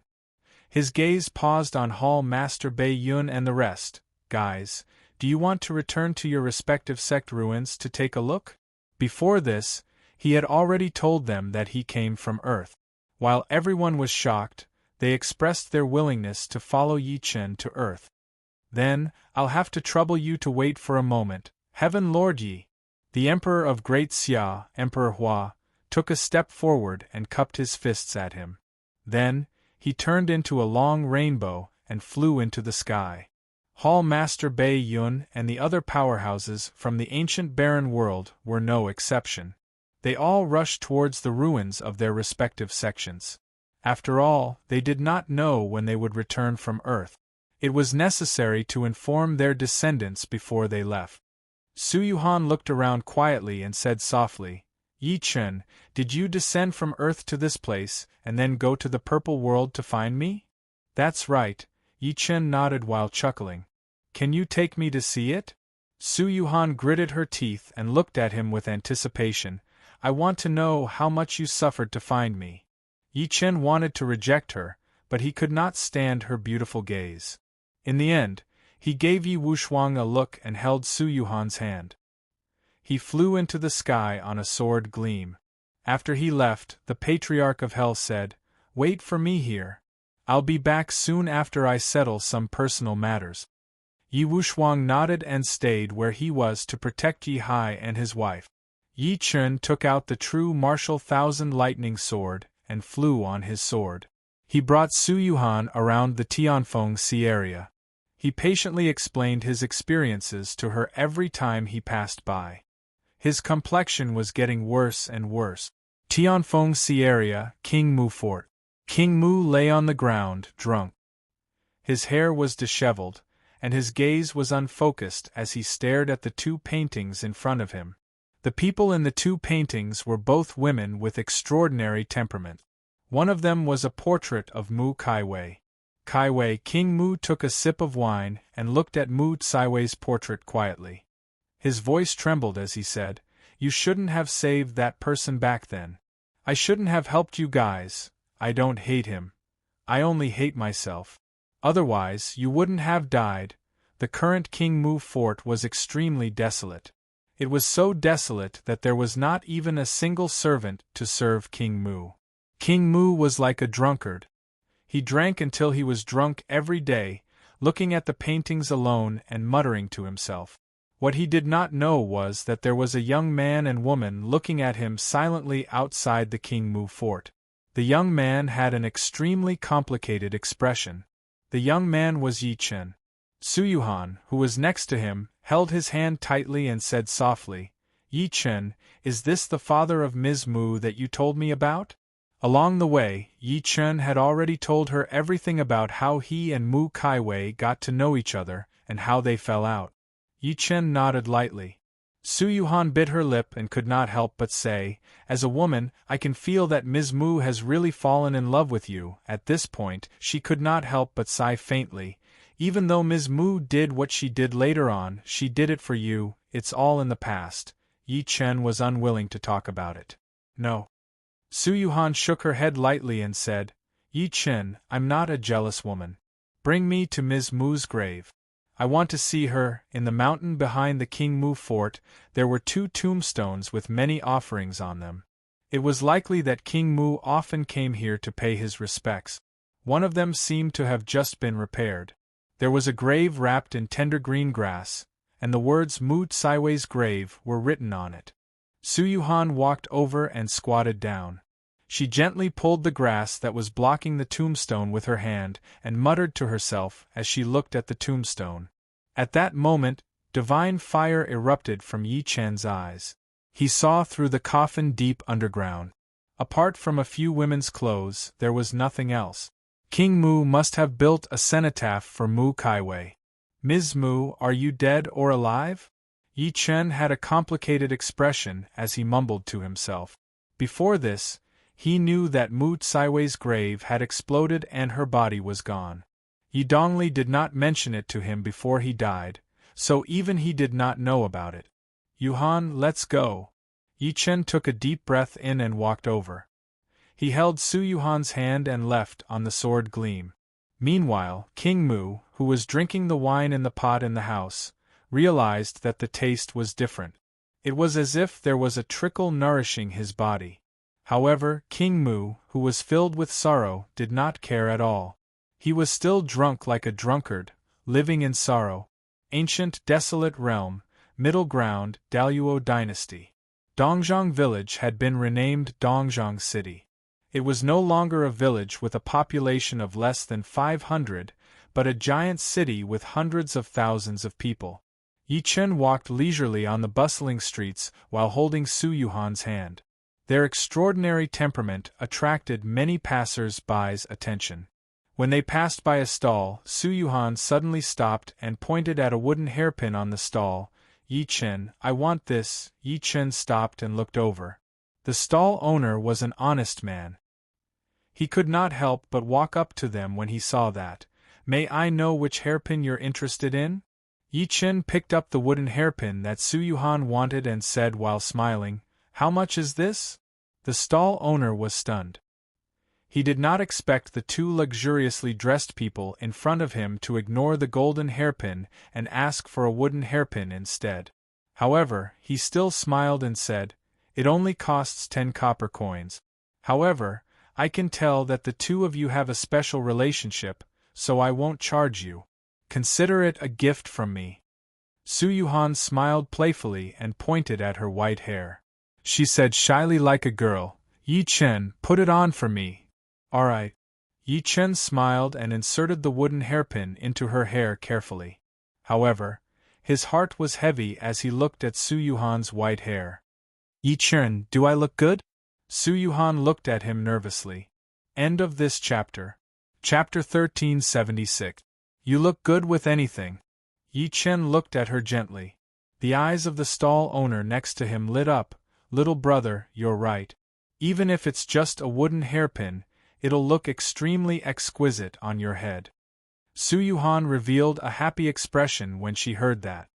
His gaze paused on Hall Master Bei Yun and the rest. "Guys, do you want to return to your respective sect ruins to take a look?" Before this, he had already told them that he came from Earth. While everyone was shocked, they expressed their willingness to follow Yi Chen to Earth. "Then, I'll have to trouble you to wait for a moment. Heaven Lord Yi." The Emperor of Great Xia, Emperor Hua, took a step forward and cupped his fists at him. Then, he turned into a long rainbow and flew into the sky. Hall Master Bei Yun and the other powerhouses from the ancient barren world were no exception. They all rushed towards the ruins of their respective sections. After all, they did not know when they would return from Earth. It was necessary to inform their descendants before they left. Su Yuhan looked around quietly and said softly, "Yi Chen, did you descend from Earth to this place, and then go to the Purple World to find me?" "That's right," Yi Chen nodded while chuckling. "Can you take me to see it?" Su Yuhan gritted her teeth and looked at him with anticipation. "I want to know how much you suffered to find me." Yi Chen wanted to reject her, but he could not stand her beautiful gaze. In the end, he gave Yi Wushuang a look and held Su Yuhan's hand. He flew into the sky on a sword gleam. After he left, the Patriarch of Hell said, "Wait for me here. I'll be back soon after I settle some personal matters." Yi Wushuang nodded and stayed where he was to protect Yi Hai and his wife. Yi Chen took out the true martial Thousand Lightning Sword and flew on his sword. He brought Su Yuhan around the Tianfeng Sea area. He patiently explained his experiences to her every time he passed by. His complexion was getting worse and worse. Tianfeng Sea area, King Mu Fort. King Mu lay on the ground, drunk. His hair was disheveled, and his gaze was unfocused as he stared at the two paintings in front of him. The people in the two paintings were both women with extraordinary temperament. One of them was a portrait of Mu Kaiwei. King Mu took a sip of wine and looked at Mu Kaiwei's portrait quietly. His voice trembled as he said, "You shouldn't have saved that person back then. I shouldn't have helped you guys. I don't hate him. I only hate myself. Otherwise, you wouldn't have died." The current King Mu fort was extremely desolate. It was so desolate that there was not even a single servant to serve King Mu. King Mu was like a drunkard. He drank until he was drunk every day, looking at the paintings alone and muttering to himself. What he did not know was that there was a young man and woman looking at him silently outside the King Mu fort. The young man had an extremely complicated expression. The young man was Yi Chen. Su Yuhan, who was next to him, held his hand tightly and said softly, "Yi Chen, is this the father of Ms. Mu that you told me about?" Along the way, Yi Chen had already told her everything about how he and Mu Kaiwei got to know each other and how they fell out. Yi Chen nodded lightly. Su Yuhan bit her lip and could not help but say, "As a woman, I can feel that Ms. Mu has really fallen in love with you." At this point, she could not help but sigh faintly. "Even though Ms. Mu did what she did later on, she did it for you. It's all in the past." Yi Chen was unwilling to talk about it. "No." Su Yuhan shook her head lightly and said, "Yi Chen, I'm not a jealous woman. Bring me to Ms. Mu's grave. I want to see her." In the mountain behind the King Mu fort, there were two tombstones with many offerings on them. It was likely that King Mu often came here to pay his respects. One of them seemed to have just been repaired. There was a grave wrapped in tender green grass, and the words Mu Kaiwei's grave were written on it. Su Yuhan walked over and squatted down. She gently pulled the grass that was blocking the tombstone with her hand and muttered to herself as she looked at the tombstone. At that moment, divine fire erupted from Yi Chen's eyes. He saw through the coffin deep underground. Apart from a few women's clothes, there was nothing else. King Mu must have built a cenotaph for Mu Kaiwei. "Ms. Mu, are you dead or alive?" Yi Chen had a complicated expression as he mumbled to himself. Before this, he knew that Mu Kaiwei's grave had exploded and her body was gone. Yi Dongli did not mention it to him before he died, so even he did not know about it. "Yuhan, let's go." Yi Chen took a deep breath in and walked over. He held Su Yuhan's hand and left on the sword gleam. Meanwhile, King Mu, who was drinking the wine in the pot in the house, realized that the taste was different. It was as if there was a trickle nourishing his body. However, King Mu, who was filled with sorrow, did not care at all. He was still drunk like a drunkard, living in sorrow. Ancient desolate realm, middle ground, Daluo dynasty. Dongzhang village had been renamed Dongzhang city. It was no longer a village with a population of less than 500, but a giant city with hundreds of thousands of people. Yi Chen walked leisurely on the bustling streets while holding Su Yuhan's hand. Their extraordinary temperament attracted many passers-by's attention. When they passed by a stall, Su Yuhan suddenly stopped and pointed at a wooden hairpin on the stall. "Yi Chen, I want this." Yi Chen stopped and looked over. The stall owner was an honest man. He could not help but walk up to them when he saw that. "May I know which hairpin you're interested in?" Yi Chen picked up the wooden hairpin that Su Yuhan wanted and said while smiling, "How much is this?" The stall owner was stunned. He did not expect the two luxuriously dressed people in front of him to ignore the golden hairpin and ask for a wooden hairpin instead. However, he still smiled and said, "It only costs 10 copper coins. However, I can tell that the two of you have a special relationship, so I won't charge you. Consider it a gift from me." Su Yuhan smiled playfully and pointed at her white hair. She said shyly like a girl, "Yi Chen, put it on for me." "All right." Yi Chen smiled and inserted the wooden hairpin into her hair carefully. However, his heart was heavy as he looked at Su Yuhan's white hair. "Yi Chen, do I look good?" Su Yuhan looked at him nervously. End of this chapter. Chapter 1376. "You look good with anything." Yi Chen looked at her gently. The eyes of the stall owner next to him lit up. "Little brother, you're right. Even if it's just a wooden hairpin, it'll look extremely exquisite on your head." Su Yuhan revealed a happy expression when she heard that.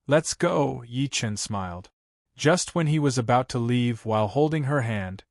"Let's go," Yi Chen smiled. Just when he was about to leave while holding her hand,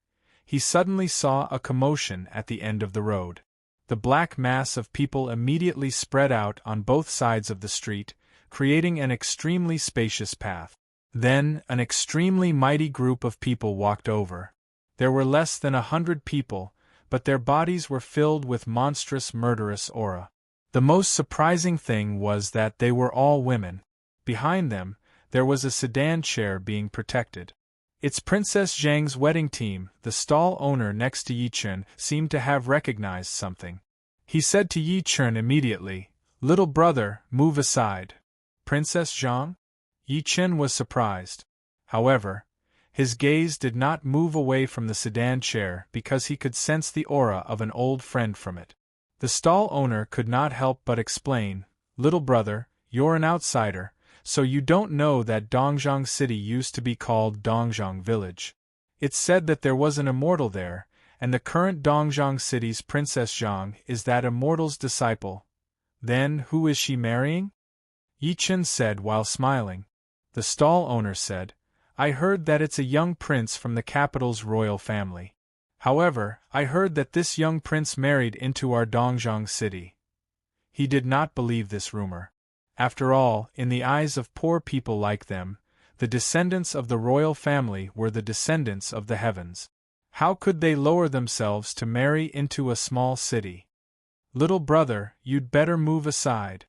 he suddenly saw a commotion at the end of the road. The black mass of people immediately spread out on both sides of the street, creating an extremely spacious path. Then, an extremely mighty group of people walked over. There were less than 100 people, but their bodies were filled with monstrous murderous aura. The most surprising thing was that they were all women. Behind them, there was a sedan chair being protected. "It's Princess Zhang's wedding team." The stall owner next to Yi Chen seemed to have recognized something. He said to Yi Chen immediately, "Little brother, move aside." "Princess Zhang?" Yi Chen was surprised. However, his gaze did not move away from the sedan chair because he could sense the aura of an old friend from it. The stall owner could not help but explain, "Little brother, you're an outsider, so you don't know that Dongzhong City used to be called Dongzhong Village. It's said that there was an immortal there, and the current Dongzhong City's Princess Zhang is that immortal's disciple. Then who is she marrying?" Yi Chen said while smiling. The stall owner said, "I heard that it's a young prince from the capital's royal family. However, I heard that this young prince married into our Dongzhong City." He did not believe this rumor. After all, in the eyes of poor people like them, the descendants of the royal family were the descendants of the heavens. How could they lower themselves to marry into a small city? "Little brother, you'd better move aside,"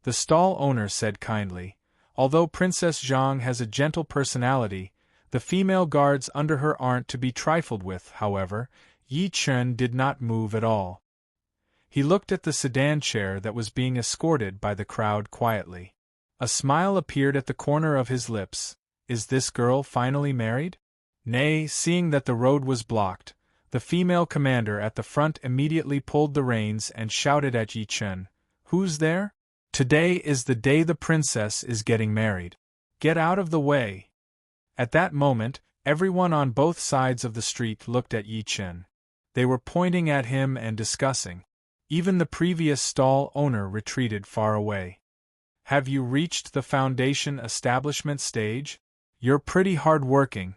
the stall owner said kindly. Although Princess Zhang has a gentle personality, the female guards under her aren't to be trifled with. However, Yi Chen did not move at all. He looked at the sedan chair that was being escorted by the crowd quietly. A smile appeared at the corner of his lips. Is this girl finally married? Nay, seeing that the road was blocked, the female commander at the front immediately pulled the reins and shouted at Yi Chen, "Who's there? Today is the day the princess is getting married. Get out of the way." At that moment, everyone on both sides of the street looked at Yi Chen. They were pointing at him and discussing. Even the previous stall owner retreated far away. "Have you reached the foundation establishment stage? You're pretty hard-working."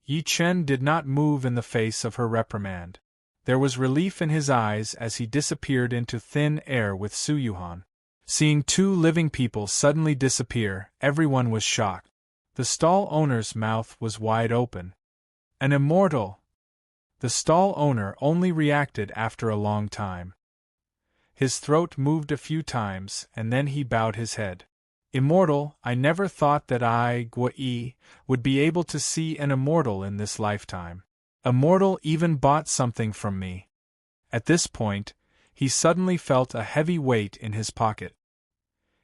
Yi Chen did not move in the face of her reprimand. There was relief in his eyes as he disappeared into thin air with Su Yuhan. Seeing two living people suddenly disappear, everyone was shocked. The stall owner's mouth was wide open. An immortal! The stall owner only reacted after a long time. His throat moved a few times, and then he bowed his head. "Immortal, I never thought that I, Gui, would be able to see an immortal in this lifetime. Immortal even bought something from me." At this point, he suddenly felt a heavy weight in his pocket.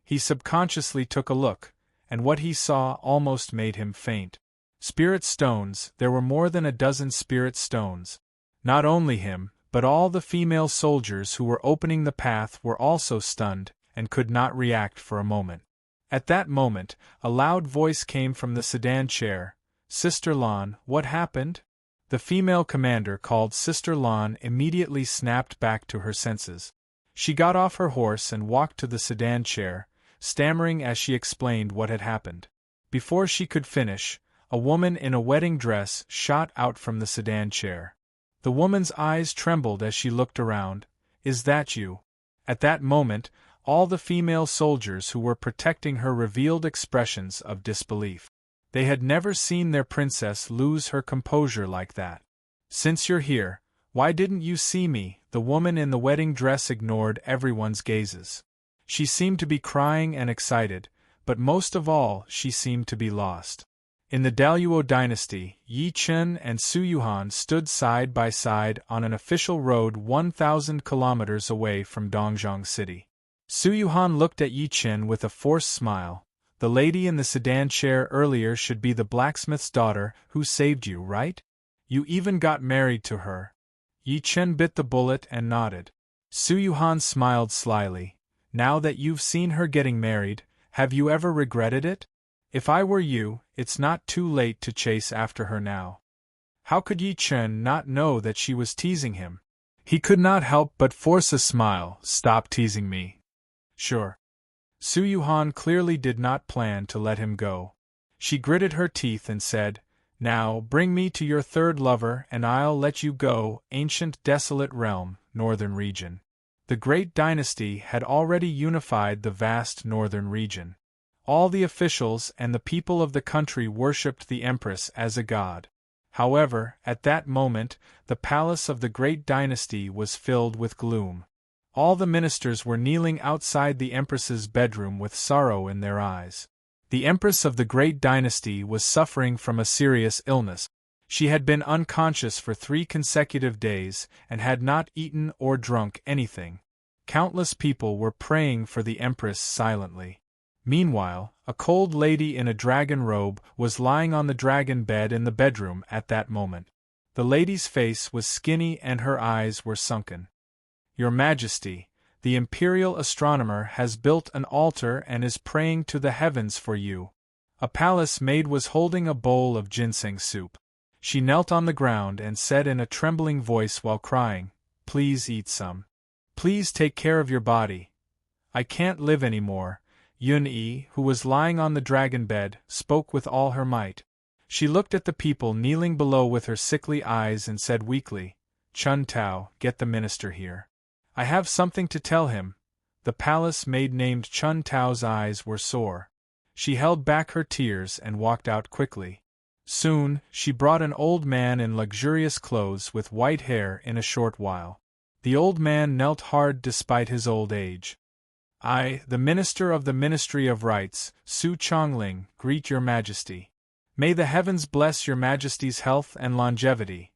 He subconsciously took a look, and what he saw almost made him faint. Spirit stones, there were more than a dozen spirit stones. Not only him, but all the female soldiers who were opening the path were also stunned, and could not react for a moment. At that moment, a loud voice came from the sedan chair. "Sister Lon, what happened?" The female commander called Sister Lon immediately snapped back to her senses. She got off her horse and walked to the sedan chair, stammering as she explained what had happened. Before she could finish, a woman in a wedding dress shot out from the sedan chair. The woman's eyes trembled as she looked around. "Is that you?" At that moment, all the female soldiers who were protecting her revealed expressions of disbelief. They had never seen their princess lose her composure like that. "Since you're here, why didn't you see me?" The woman in the wedding dress ignored everyone's gazes. She seemed to be crying and excited, but most of all she seemed to be lost. In the Daluo dynasty, Yi Chen and Su Yuhan stood side by side on an official road 1,000 kilometers away from Dongzhong City. Su Yuhan looked at Yi Chen with a forced smile. "The lady in the sedan chair earlier should be the blacksmith's daughter who saved you, right? You even got married to her." Yi Chen bit the bullet and nodded. Su Yuhan smiled slyly. "Now that you've seen her getting married, have you ever regretted it? If I were you, it's not too late to chase after her now." How could Yi Chen not know that she was teasing him? He could not help but force a smile. "Stop teasing me." "Sure." Su Yuhan clearly did not plan to let him go. She gritted her teeth and said, "Now, bring me to your third lover and I'll let you go." Ancient desolate realm, northern region. The great dynasty had already unified the vast northern region. All the officials and the people of the country worshipped the empress as a god. However, at that moment, the palace of the great dynasty was filled with gloom. All the ministers were kneeling outside the empress's bedroom with sorrow in their eyes. The empress of the great dynasty was suffering from a serious illness. She had been unconscious for 3 consecutive days and had not eaten or drunk anything. Countless people were praying for the empress silently. Meanwhile, a cold lady in a dragon robe was lying on the dragon bed in the bedroom at that moment. The lady's face was skinny and her eyes were sunken. "Your Majesty, the imperial astronomer has built an altar and is praying to the heavens for you." A palace maid was holding a bowl of ginseng soup. She knelt on the ground and said in a trembling voice while crying, "Please eat some. Please take care of your body. I can't live anymore." Yun-Yi, who was lying on the dragon bed, spoke with all her might. She looked at the people kneeling below with her sickly eyes and said weakly, "Chun Tao, get the minister here. I have something to tell him." The palace maid named Chun Tao's eyes were sore. She held back her tears and walked out quickly. Soon, she brought an old man in luxurious clothes with white hair in a short while. The old man knelt hard despite his old age. "I, the minister of the Ministry of Rights, Su Chongling, greet your Majesty. May the heavens bless your Majesty's health and longevity."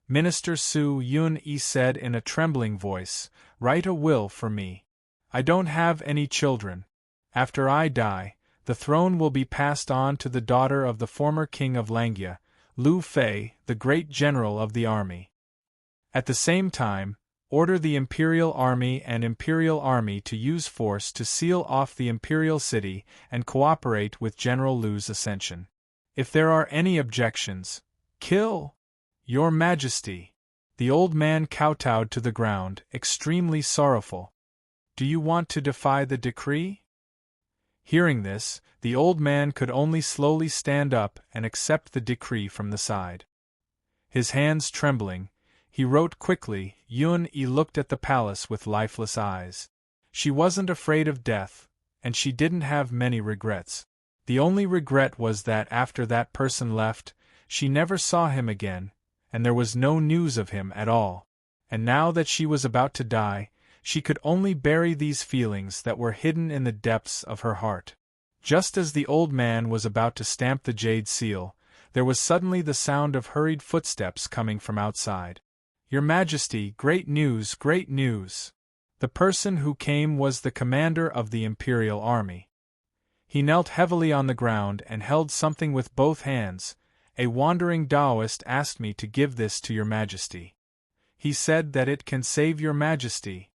Minister Su Yun-Yi said in a trembling voice, "Write a will for me. I don't have any children. After I die, the throne will be passed on to the daughter of the former king of Langia, Liu Fei, the great general of the army. At the same time, order the Imperial Army to use force to seal off the Imperial City and cooperate with General Liu's ascension. If there are any objections, kill." "Your Majesty." The old man kowtowed to the ground, extremely sorrowful. "Do you want to defy the decree?" Hearing this, the old man could only slowly stand up and accept the decree from the side. His hands trembling, he wrote quickly. Yun-Yi looked at the palace with lifeless eyes. She wasn't afraid of death, and she didn't have many regrets. The only regret was that after that person left, she never saw him again, and there was no news of him at all. And now that she was about to die, she could only bury these feelings that were hidden in the depths of her heart. Just as the old man was about to stamp the jade seal, there was suddenly the sound of hurried footsteps coming from outside. "Your Majesty, great news, great news!" The person who came was the commander of the imperial army. He knelt heavily on the ground and held something with both hands. "A wandering Taoist asked me to give this to your Majesty. He said that it can save your Majesty."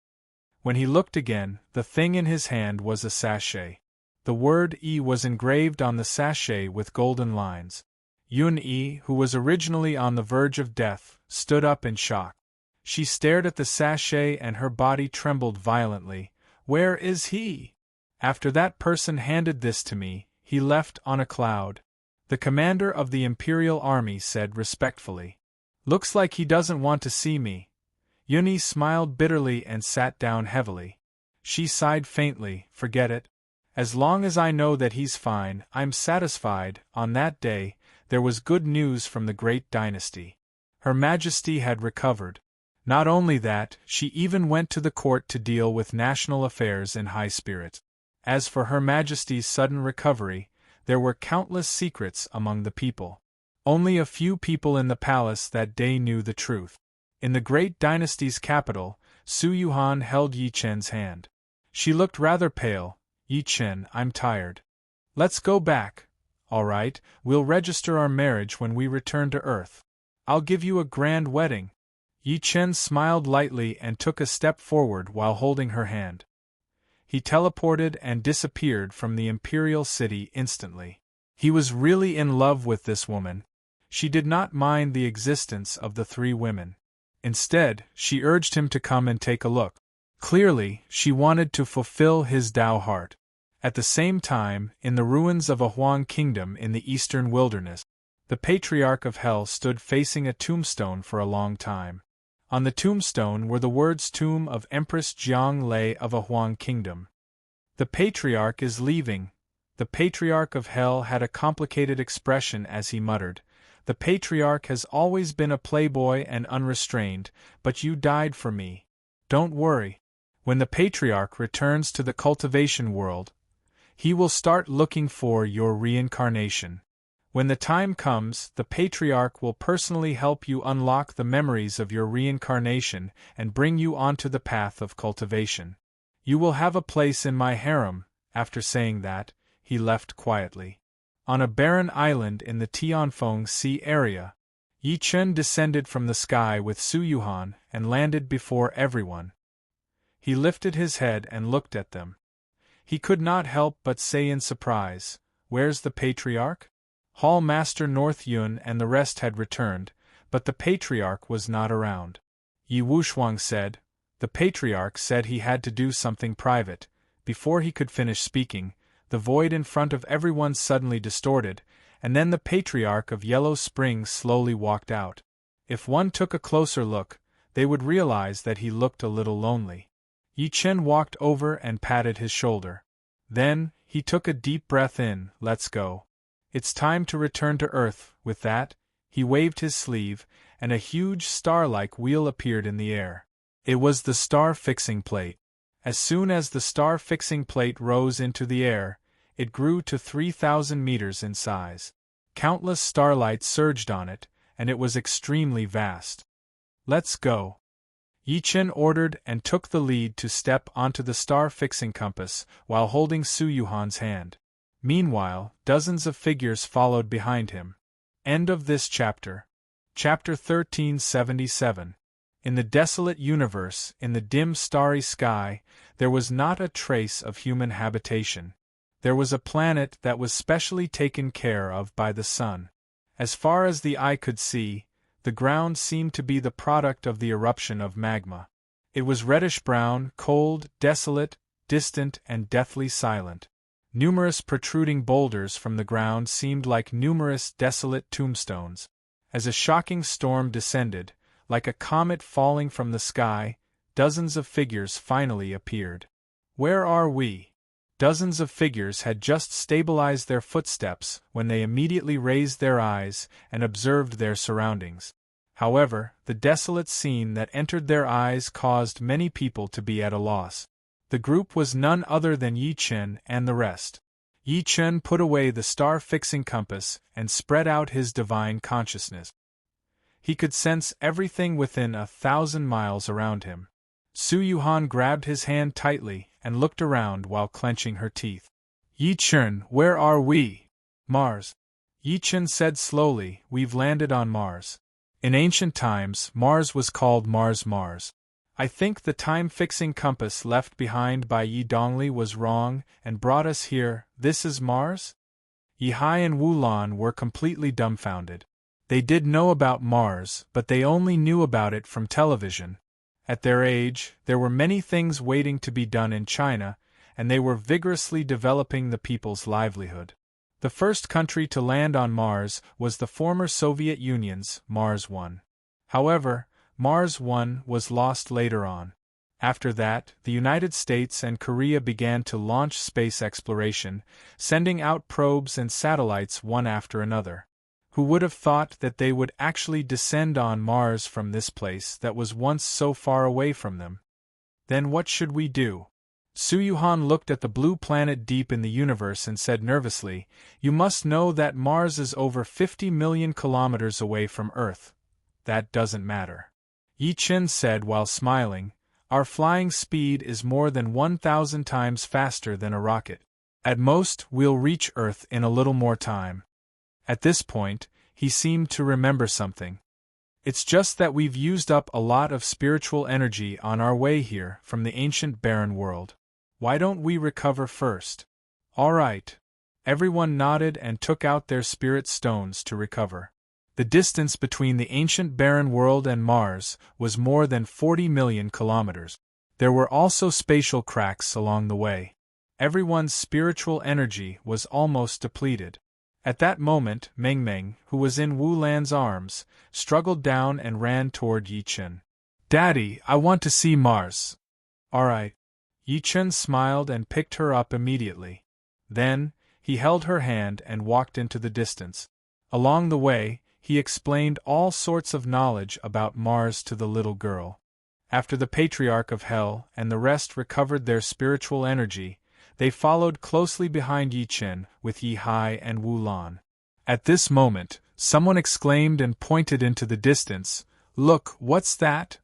When he looked again, the thing in his hand was a sachet. The word "E" was engraved on the sachet with golden lines. Yun-E, who was originally on the verge of death, stood up in shock. She stared at the sachet and her body trembled violently. "Where is he? After that person handed this to me, he left on a cloud." The commander of the imperial army said respectfully. "Looks like he doesn't want to see me." Yun-E smiled bitterly and sat down heavily. She sighed faintly. "Forget it. As long as I know that he's fine, I'm satisfied." On that day, there was good news from the great dynasty. Her Majesty had recovered. Not only that, she even went to the court to deal with national affairs in high spirits. As for Her Majesty's sudden recovery, there were countless secrets among the people. Only a few people in the palace that day knew the truth. In the great dynasty's capital, Su Yuhan held Yi Chen's hand. She looked rather pale. "Yi Chen, I'm tired. Let's go back." "All right, we'll register our marriage when we return to Earth. I'll give you a grand wedding." Yi Chen smiled lightly and took a step forward while holding her hand. He teleported and disappeared from the imperial city instantly. He was really in love with this woman. She did not mind the existence of the three women. Instead, she urged him to come and take a look. Clearly, she wanted to fulfill his Tao heart. At the same time, in the ruins of a Huang kingdom in the eastern wilderness, the Patriarch of Hell stood facing a tombstone for a long time. On the tombstone were the words "Tomb of Empress Jiang Lei of a Huang kingdom." "The Patriarch is leaving." The Patriarch of Hell had a complicated expression as he muttered, "The Patriarch has always been a playboy and unrestrained, but you died for me. Don't worry. When the Patriarch returns to the cultivation world, he will start looking for your reincarnation. When the time comes, the Patriarch will personally help you unlock the memories of your reincarnation and bring you onto the path of cultivation. You will have a place in my harem." After saying that, he left quietly. On a barren island in the Tianfeng Sea area, Yi Chen descended from the sky with Su Yuhan and landed before everyone. He lifted his head and looked at them. He could not help but say in surprise, "Where's the Patriarch?" Hall Master North Yun and the rest had returned, but the Patriarch was not around. Yi Wushuang said, "The Patriarch said he had to do something private." Before he could finish speaking, the void in front of everyone suddenly distorted, and then the Patriarch of Yellow Springs slowly walked out. If one took a closer look, they would realize that he looked a little lonely. Yi Chen walked over and patted his shoulder. Then, he took a deep breath in. "Let's go. It's time to return to Earth." With that, he waved his sleeve, and a huge star-like wheel appeared in the air. It was the star-fixing plate. As soon as the star-fixing plate rose into the air, it grew to 3,000 meters in size. Countless starlight surged on it, and it was extremely vast. "Let's go." Yi Chen ordered and took the lead to step onto the star-fixing compass while holding Su Yuhan's hand. Meanwhile, dozens of figures followed behind him. End of this chapter. Chapter 1377. In the desolate universe, in the dim starry sky, there was not a trace of human habitation. There was a planet that was specially taken care of by the sun. As far as the eye could see, the ground seemed to be the product of the eruption of magma. It was reddish-brown, cold, desolate, distant, and deathly silent. Numerous protruding boulders from the ground seemed like numerous desolate tombstones. As a shocking storm descended, like a comet falling from the sky, dozens of figures finally appeared. "Where are we?" Dozens of figures had just stabilized their footsteps when they immediately raised their eyes and observed their surroundings. However, the desolate scene that entered their eyes caused many people to be at a loss. The group was none other than Yi Chen and the rest. Yi Chen put away the star-fixing compass and spread out his divine consciousness. He could sense everything within 1,000 miles around him. Su Yuhan grabbed his hand tightly and looked around while clenching her teeth. Yi Chen, where are we? Mars. Yi Chen said slowly, we've landed on Mars. In ancient times, Mars was called Mars. I think the time-fixing compass left behind by Yi Dongli was wrong and brought us here. This is Mars? Yi Hai and Wu Lan were completely dumbfounded. They did know about Mars, but they only knew about it from television. At their age, there were many things waiting to be done in China, and they were vigorously developing the people's livelihood. The first country to land on Mars was the former Soviet Union's Mars 1. However, Mars 1 was lost later on. After that, the United States and Korea began to launch space exploration, sending out probes and satellites one after another. Who would have thought that they would actually descend on Mars from this place that was once so far away from them? Then what should we do? Su Yuhan looked at the blue planet deep in the universe and said nervously, you must know that Mars is over 50 million kilometers away from Earth. That doesn't matter. Yi Chen said while smiling, our flying speed is more than 1,000 times faster than a rocket. At most, we'll reach Earth in a little more time. At this point, he seemed to remember something. It's just that we've used up a lot of spiritual energy on our way here from the ancient barren world. Why don't we recover first? All right. Everyone nodded and took out their spirit stones to recover. The distance between the ancient barren world and Mars was more than 40 million kilometers. There were also spatial cracks along the way. Everyone's spiritual energy was almost depleted. At that moment, Meng Meng, who was in Wu Lan's arms, struggled down and ran toward Yi Chen. Daddy, I want to see Mars. All right. Yi Chen smiled and picked her up immediately. Then, he held her hand and walked into the distance. Along the way, he explained all sorts of knowledge about Mars to the little girl. After the Patriarch of Hell and the rest recovered their spiritual energy, they followed closely behind Yi Chen with Yi Hai and Wu Lan. At this moment, someone exclaimed and pointed into the distance, Look, what's that?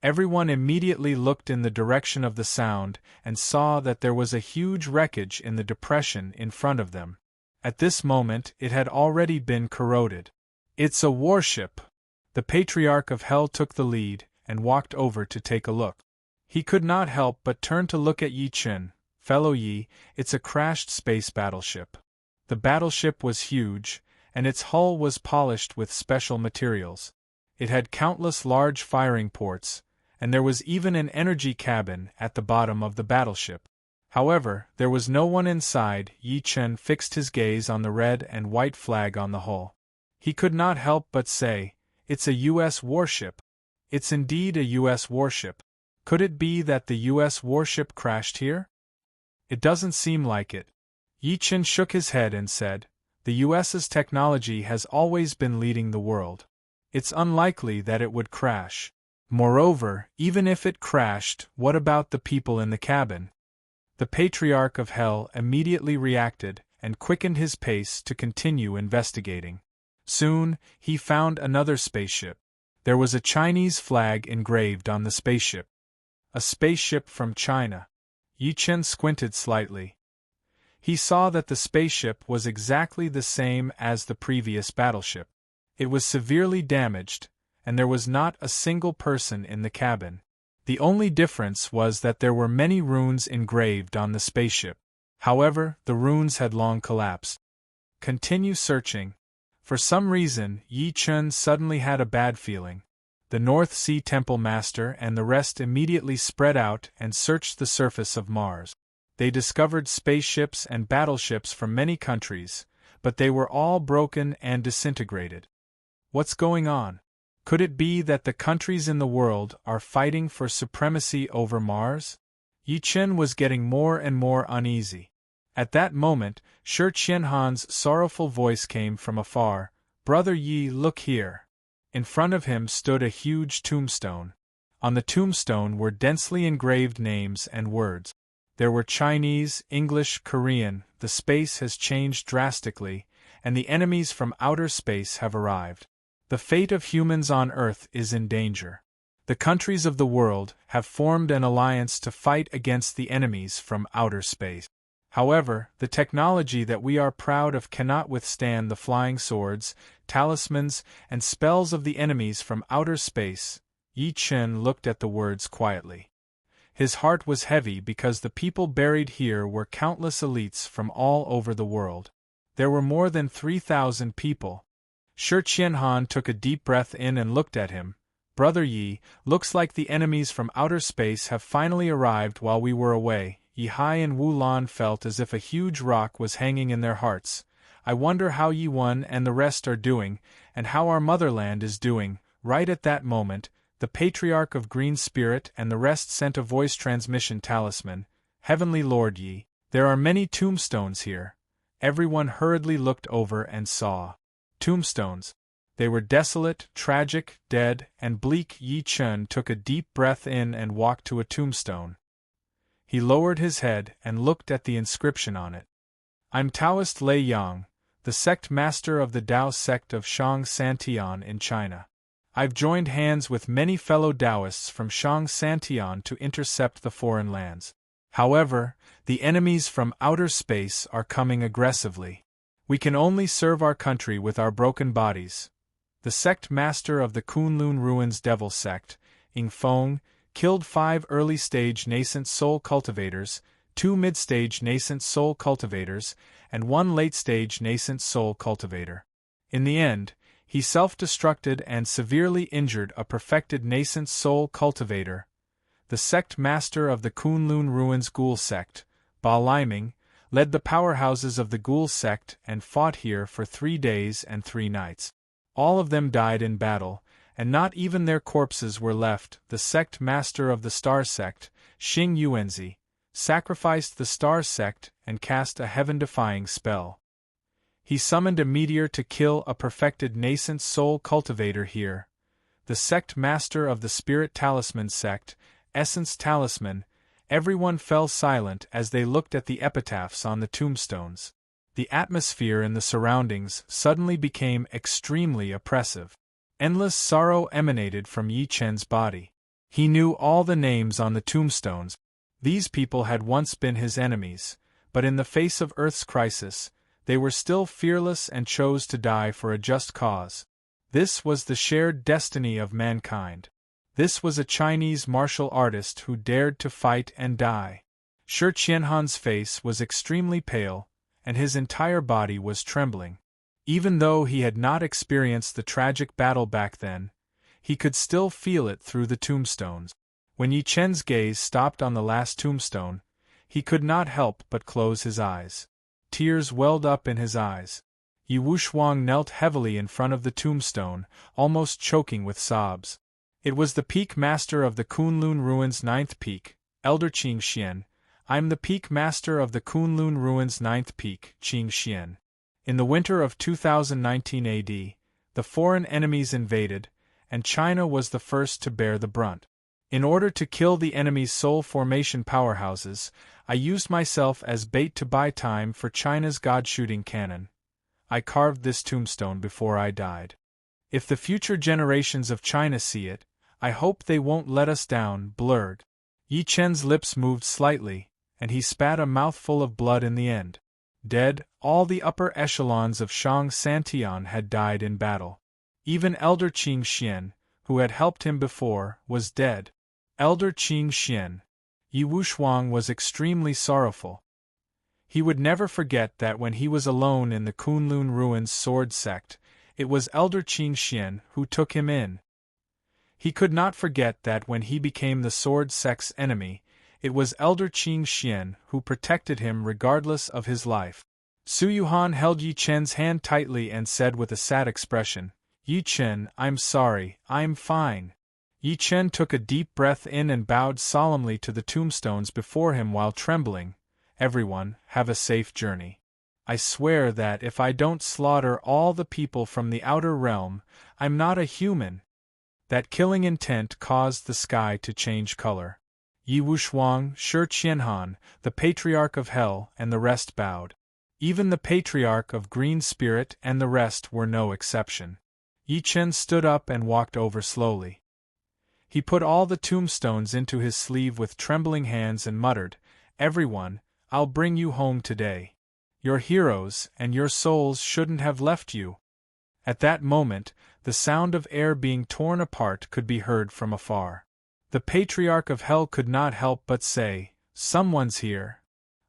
Everyone immediately looked in the direction of the sound and saw that there was a huge wreckage in the depression in front of them. At this moment, it had already been corroded. It's a warship. The Patriarch of Hell took the lead and walked over to take a look. He could not help but turn to look at Yi Chen. Fellow Yi, it's a crashed space battleship. The battleship was huge, and its hull was polished with special materials. It had countless large firing ports, and there was even an energy cabin at the bottom of the battleship. However, there was no one inside. Yi Chen fixed his gaze on the red and white flag on the hull. He could not help but say, It's a U.S. warship. It's indeed a U.S. warship. Could it be that the U.S. warship crashed here? It doesn't seem like it. Yi Chen shook his head and said, The U.S.'s technology has always been leading the world. It's unlikely that it would crash. Moreover, even if it crashed, what about the people in the cabin? The Patriarch of Hell immediately reacted and quickened his pace to continue investigating. Soon, he found another spaceship. There was a Chinese flag engraved on the spaceship. A spaceship from China. Yi Chen squinted slightly. He saw that the spaceship was exactly the same as the previous battleship. It was severely damaged, and there was not a single person in the cabin. The only difference was that there were many runes engraved on the spaceship. However, the runes had long collapsed. Continue searching. For some reason, Yi Chen suddenly had a bad feeling. The North Sea Temple Master and the rest immediately spread out and searched the surface of Mars. They discovered spaceships and battleships from many countries, but they were all broken and disintegrated. What's going on? Could it be that the countries in the world are fighting for supremacy over Mars? Yi Chen was getting more and more uneasy. At that moment, Shi Qianhan's sorrowful voice came from afar, Brother Yi, look here. In front of him stood a huge tombstone. On the tombstone were densely engraved names and words. There were Chinese, English, Korean. The space has changed drastically, and the enemies from outer space have arrived. The fate of humans on Earth is in danger. The countries of the world have formed an alliance to fight against the enemies from outer space. However, the technology that we are proud of cannot withstand the flying swords, talismans, and spells of the enemies from outer space. Yi Chen looked at the words quietly. His heart was heavy because the people buried here were countless elites from all over the world. There were more than 3,000 people. Shi Qianhan took a deep breath in and looked at him. Brother Yi, looks like the enemies from outer space have finally arrived while we were away. Yi Hai and Wu Lan felt as if a huge rock was hanging in their hearts. I wonder how Yi Wen and the rest are doing, and how our motherland is doing. Right at that moment, the Patriarch of Green Spirit and the rest sent a voice transmission talisman. Heavenly Lord Yi, there are many tombstones here. Everyone hurriedly looked over and saw tombstones. They were desolate, tragic, dead, and bleak. Yi Chen took a deep breath in and walked to a tombstone. He lowered his head and looked at the inscription on it. I'm Taoist Lei Yang, the sect master of the Tao sect of Shang Santian in China. I've joined hands with many fellow Taoists from Shang Santian to intercept the foreign lands. However, the enemies from outer space are coming aggressively. We can only serve our country with our broken bodies. The sect master of the Kunlun Ruins Devil sect, Ing Feng, killed 5 early-stage nascent soul cultivators, 2 mid-stage nascent soul cultivators, and 1 late-stage nascent soul cultivator. In the end, he self-destructed and severely injured a perfected nascent soul cultivator. The sect master of the Kunlun Ruins Ghoul sect, Ba Liming, led the powerhouses of the Ghoul sect and fought here for 3 days and 3 nights. All of them died in battle, and not even their corpses were left. The sect master of the Star sect, Xing Yuanzi, sacrificed the Star sect and cast a heaven-defying spell. He summoned a meteor to kill a perfected nascent soul cultivator here. The sect master of the Spirit Talisman sect, Essence Talisman, everyone fell silent as they looked at the epitaphs on the tombstones. The atmosphere in the surroundings suddenly became extremely oppressive. Endless sorrow emanated from Yi Chen's body. He knew all the names on the tombstones. These people had once been his enemies, but in the face of Earth's crisis, they were still fearless and chose to die for a just cause. This was the shared destiny of mankind. This was a Chinese martial artist who dared to fight and die. Shi Qianhan's face was extremely pale, and his entire body was trembling. Even though he had not experienced the tragic battle back then, he could still feel it through the tombstones. When Yi Chen's gaze stopped on the last tombstone, he could not help but close his eyes. Tears welled up in his eyes. Yi Wushuang knelt heavily in front of the tombstone, almost choking with sobs. It was the peak master of the Kunlun Ruins 9th peak, Elder Qing Xian. I'm the peak master of the Kunlun Ruins 9th peak, Qing Xian. In the winter of 2019 AD, the foreign enemies invaded, and China was the first to bear the brunt. In order to kill the enemy's soul formation powerhouses, I used myself as bait to buy time for China's god-shooting cannon. I carved this tombstone before I died. If the future generations of China see it, I hope they won't let us down. Blurred. Yi Chen's lips moved slightly, and he spat a mouthful of blood in the end. Dead, all the upper echelons of Shang Santian had died in battle. Even Elder Qing Xian, who had helped him before, was dead. Elder Qing Xian. Yi Wushuang was extremely sorrowful. He would never forget that when he was alone in the Kunlun Ruins sword sect, it was Elder Qing Xian who took him in. He could not forget that when he became the sword sect's enemy, it was Elder Qing Xian who protected him regardless of his life. Su Yuhan held Yi Chen's hand tightly and said with a sad expression, "Yi Chen, I'm sorry, I'm fine." Yi Chen took a deep breath in and bowed solemnly to the tombstones before him while trembling. "Everyone, have a safe journey. I swear that if I don't slaughter all the people from the outer realm, I'm not a human." That killing intent caused the sky to change color. Yi Wushuang, Shi Qianhan, the Patriarch of Hell, and the rest bowed. Even the Patriarch of Green Spirit and the rest were no exception. Yi Chen stood up and walked over slowly. He put all the tombstones into his sleeve with trembling hands and muttered, "Everyone, I'll bring you home today. Your heroes and your souls shouldn't have left you." At that moment, the sound of air being torn apart could be heard from afar. The Patriarch of Hell could not help but say, "Someone's here.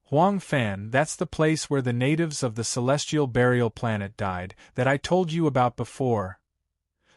Huang Fan, that's the place where the natives of the celestial burial planet died, that I told you about before."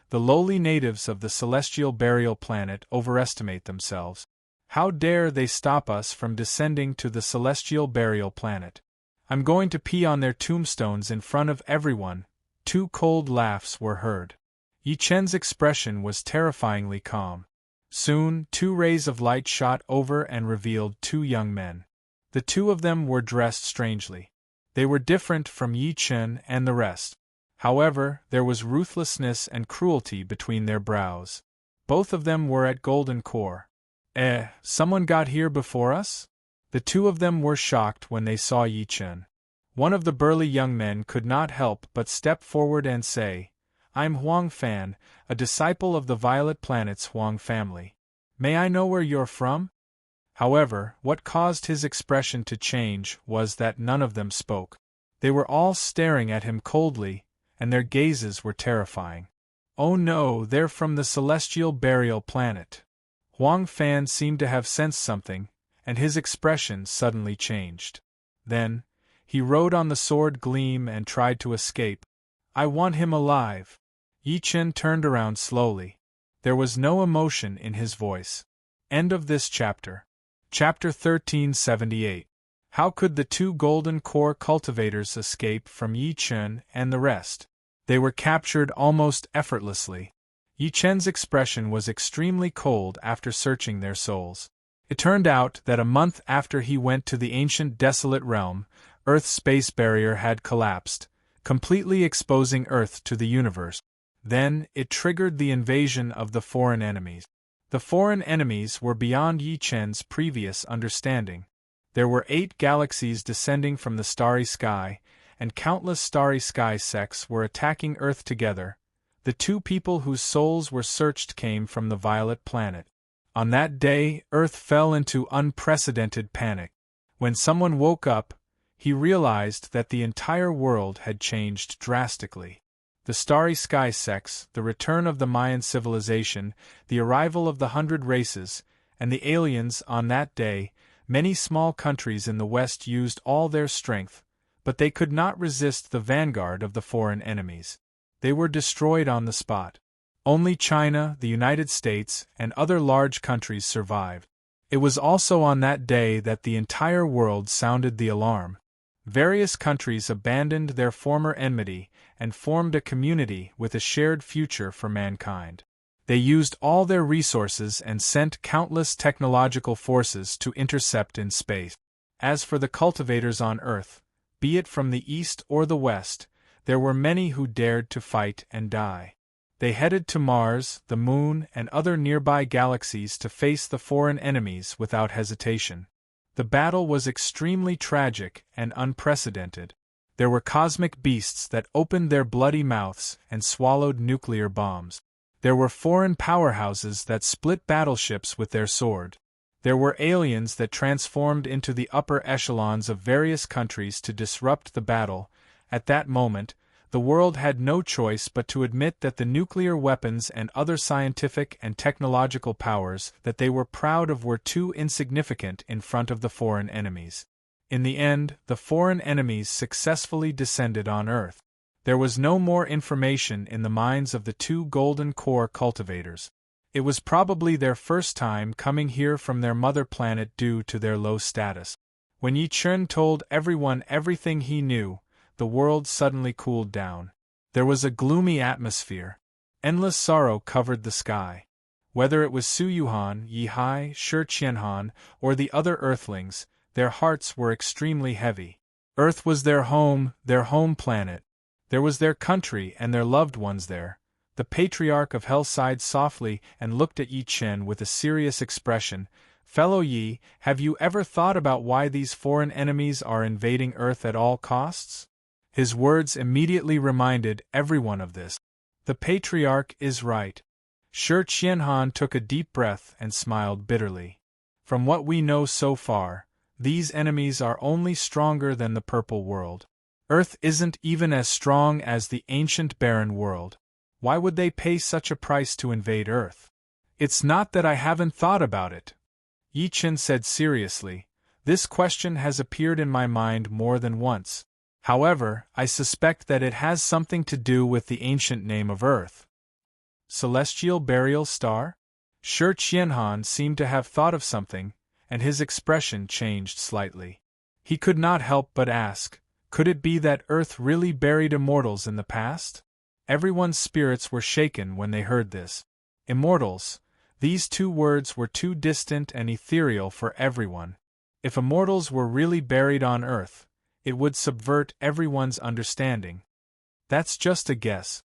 The lowly natives of the celestial burial planet overestimate themselves. How dare they stop us from descending to the celestial burial planet? I'm going to pee on their tombstones in front of everyone. Two cold laughs were heard. Yi Chen's expression was terrifyingly calm. Soon, 2 rays of light shot over and revealed 2 young men. The 2 of them were dressed strangely. They were different from Yi Chen and the rest. However, there was ruthlessness and cruelty between their brows. Both of them were at Golden Core. Someone got here before us? The 2 of them were shocked when they saw Yi Chen. One of the burly young men could not help but step forward and say, "I'm Huang Fan, a disciple of the Violet Planet's Huang family. May I know where you're from?" However, what caused his expression to change was that none of them spoke. They were all staring at him coldly, and their gazes were terrifying. "Oh no, they're from the celestial burial planet." Huang Fan seemed to have sensed something, and his expression suddenly changed. Then, he rode on the sword Gleam and tried to escape. "I want him alive." Yi Chen turned around slowly. There was no emotion in his voice. End of this chapter. Chapter 1378. How could the 2 Golden Core cultivators escape from Yi Chen and the rest? They were captured almost effortlessly. Yi Chen's expression was extremely cold after searching their souls. It turned out that a month after he went to the ancient desolate realm, Earth's space barrier had collapsed, completely exposing Earth to the universe. Then, it triggered the invasion of the foreign enemies. The foreign enemies were beyond Yi Chen's previous understanding. There were 8 galaxies descending from the starry sky, and countless starry sky sects were attacking Earth together. The 2 people whose souls were searched came from the Violet Planet. On that day, Earth fell into unprecedented panic. When someone woke up, he realized that the entire world had changed drastically. The starry sky sects, the return of the Mayan civilization, the arrival of the 100 races, and the aliens on that day, many small countries in the West used all their strength, but they could not resist the vanguard of the foreign enemies. They were destroyed on the spot. Only China, the United States, and other large countries survived. It was also on that day that the entire world sounded the alarm. Various countries abandoned their former enmity and formed a community with a shared future for mankind. They used all their resources and sent countless technological forces to intercept in space. As for the cultivators on Earth, be it from the east or the west, there were many who dared to fight and die. They headed to Mars, the Moon, and other nearby galaxies to face the foreign enemies without hesitation. The battle was extremely tragic and unprecedented. There were cosmic beasts that opened their bloody mouths and swallowed nuclear bombs. There were foreign powerhouses that split battleships with their sword. There were aliens that transformed into the upper echelons of various countries to disrupt the battle. At that moment, the world had no choice but to admit that the nuclear weapons and other scientific and technological powers that they were proud of were too insignificant in front of the foreign enemies. In the end, the foreign enemies successfully descended on Earth. There was no more information in the minds of the 2 Golden Core cultivators. It was probably their first time coming here from their mother planet due to their low status. When Yi Chen told everyone everything he knew, the world suddenly cooled down. There was a gloomy atmosphere. Endless sorrow covered the sky. Whether it was Su Yuhan, Yi Hai, Shi Qianhan, or the other Earthlings, their hearts were extremely heavy. Earth was their home planet. There was their country and their loved ones there. The Patriarch of Hell sighed softly and looked at Yi Chen with a serious expression. "Fellow Yi, have you ever thought about why these foreign enemies are invading Earth at all costs?" His words immediately reminded everyone of this. The patriarch is right. Shi Qianhan took a deep breath and smiled bitterly. From what we know so far, these enemies are only stronger than the purple world. Earth isn't even as strong as the ancient barren world. Why would they pay such a price to invade Earth? It's not that I haven't thought about it, Yi Chen said seriously. This question has appeared in my mind more than once. However, I suspect that it has something to do with the ancient name of Earth. Celestial burial star? Shi Qianhan seemed to have thought of something, and his expression changed slightly. He could not help but ask, could it be that Earth really buried immortals in the past? Everyone's spirits were shaken when they heard this. Immortals. These two words were too distant and ethereal for everyone. If immortals were really buried on Earth, it would subvert everyone's understanding. That's just a guess.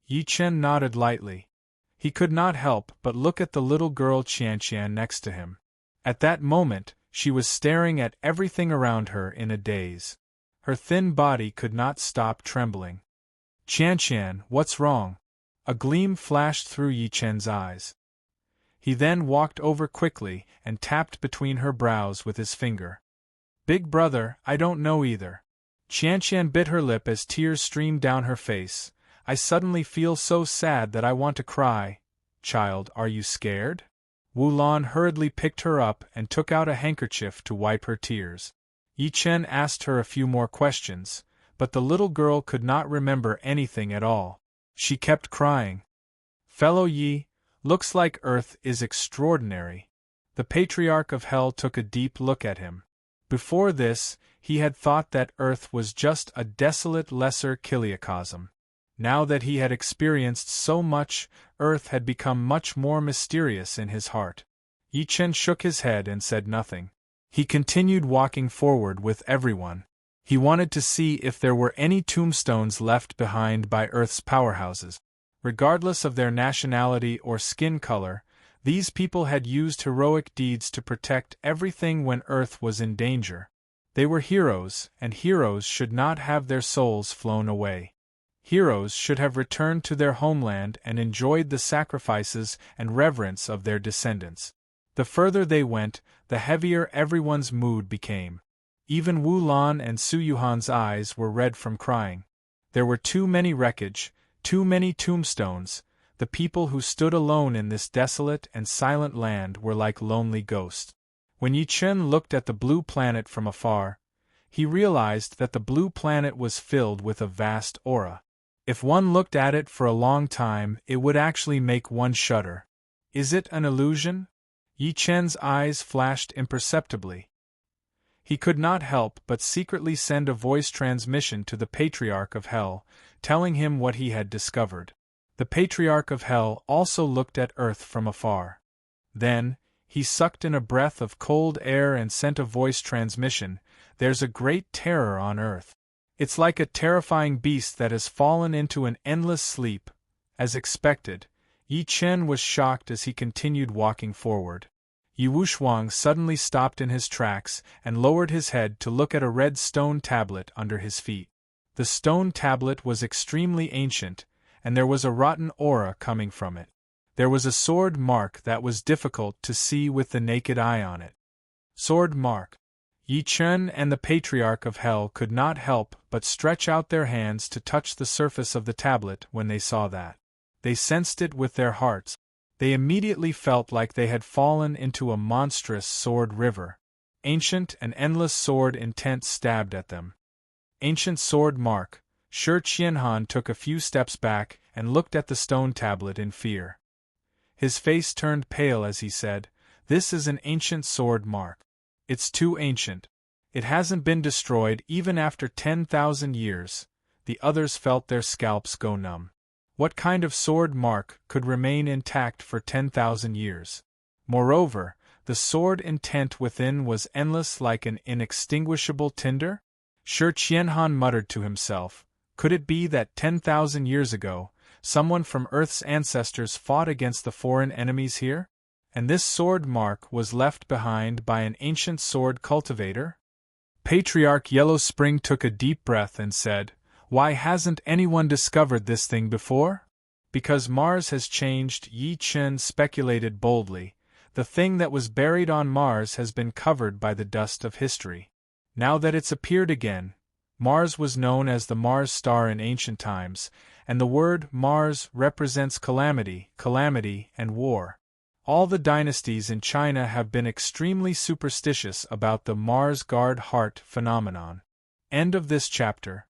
Yi Chen nodded lightly. He could not help but look at the little girl Qianqian next to him. At that moment, she was staring at everything around her in a daze. Her thin body could not stop trembling. Qianqian, what's wrong? A gleam flashed through Yi Chen's eyes. He then walked over quickly and tapped between her brows with his finger. Big brother, I don't know either. Qianqian bit her lip as tears streamed down her face. I suddenly feel so sad that I want to cry. Child, are you scared? Wu Lan hurriedly picked her up and took out a handkerchief to wipe her tears. Yi Chen asked her a few more questions, but the little girl could not remember anything at all. She kept crying. Fellow Yi, looks like Earth is extraordinary. The Patriarch of Hell took a deep look at him. Before this, he had thought that Earth was just a desolate lesser kiliacosm. Now that he had experienced so much, Earth had become much more mysterious in his heart. Yi Chen shook his head and said nothing. He continued walking forward with everyone. He wanted to see if there were any tombstones left behind by Earth's powerhouses. Regardless of their nationality or skin color, these people had used heroic deeds to protect everything when Earth was in danger. They were heroes, and heroes should not have their souls flown away. Heroes should have returned to their homeland and enjoyed the sacrifices and reverence of their descendants. The further they went, the heavier everyone's mood became. Even Wu Lan and Su Yuhan's eyes were red from crying. There were too many wreckage, too many tombstones. The people who stood alone in this desolate and silent land were like lonely ghosts. When Yi Chen looked at the blue planet from afar, he realized that the blue planet was filled with a vast aura. If one looked at it for a long time, it would actually make one shudder. Is it an illusion? Yi Chen's eyes flashed imperceptibly. He could not help but secretly send a voice transmission to the Patriarch of Hell, telling him what he had discovered. The Patriarch of Hell also looked at Earth from afar. Then, he sucked in a breath of cold air and sent a voice transmission. There's a great terror on Earth. It's like a terrifying beast that has fallen into an endless sleep. As expected, Yi Chen was shocked as he continued walking forward. Yi Wushuang suddenly stopped in his tracks and lowered his head to look at a red stone tablet under his feet. The stone tablet was extremely ancient, and there was a rotten aura coming from it. There was a sword mark that was difficult to see with the naked eye on it. Sword mark. Yi Chen and the Patriarch of Hell could not help but stretch out their hands to touch the surface of the tablet when they saw that. They sensed it with their hearts. They immediately felt like they had fallen into a monstrous sword river. Ancient and endless sword intent stabbed at them. Ancient sword mark. Shi Qianhan took a few steps back and looked at the stone tablet in fear. His face turned pale as he said, "This is an ancient sword mark. It's too ancient. It hasn't been destroyed even after 10,000 years." The others felt their scalps go numb. What kind of sword mark could remain intact for 10,000 years? Moreover, the sword intent within was endless like an inextinguishable tinder? Shi Qianhan muttered to himself, could it be that 10,000 years ago, someone from Earth's ancestors fought against the foreign enemies here? And this sword mark was left behind by an ancient sword cultivator? Patriarch Yellow Spring took a deep breath and said, "Why hasn't anyone discovered this thing before?" Because Mars has changed, Yi Chen speculated boldly. The thing that was buried on Mars has been covered by the dust of history. Now that it's appeared again, Mars was known as the Mars star in ancient times, and the word Mars represents calamity, and war. All the dynasties in China have been extremely superstitious about the Mars guard heart phenomenon. End of this chapter.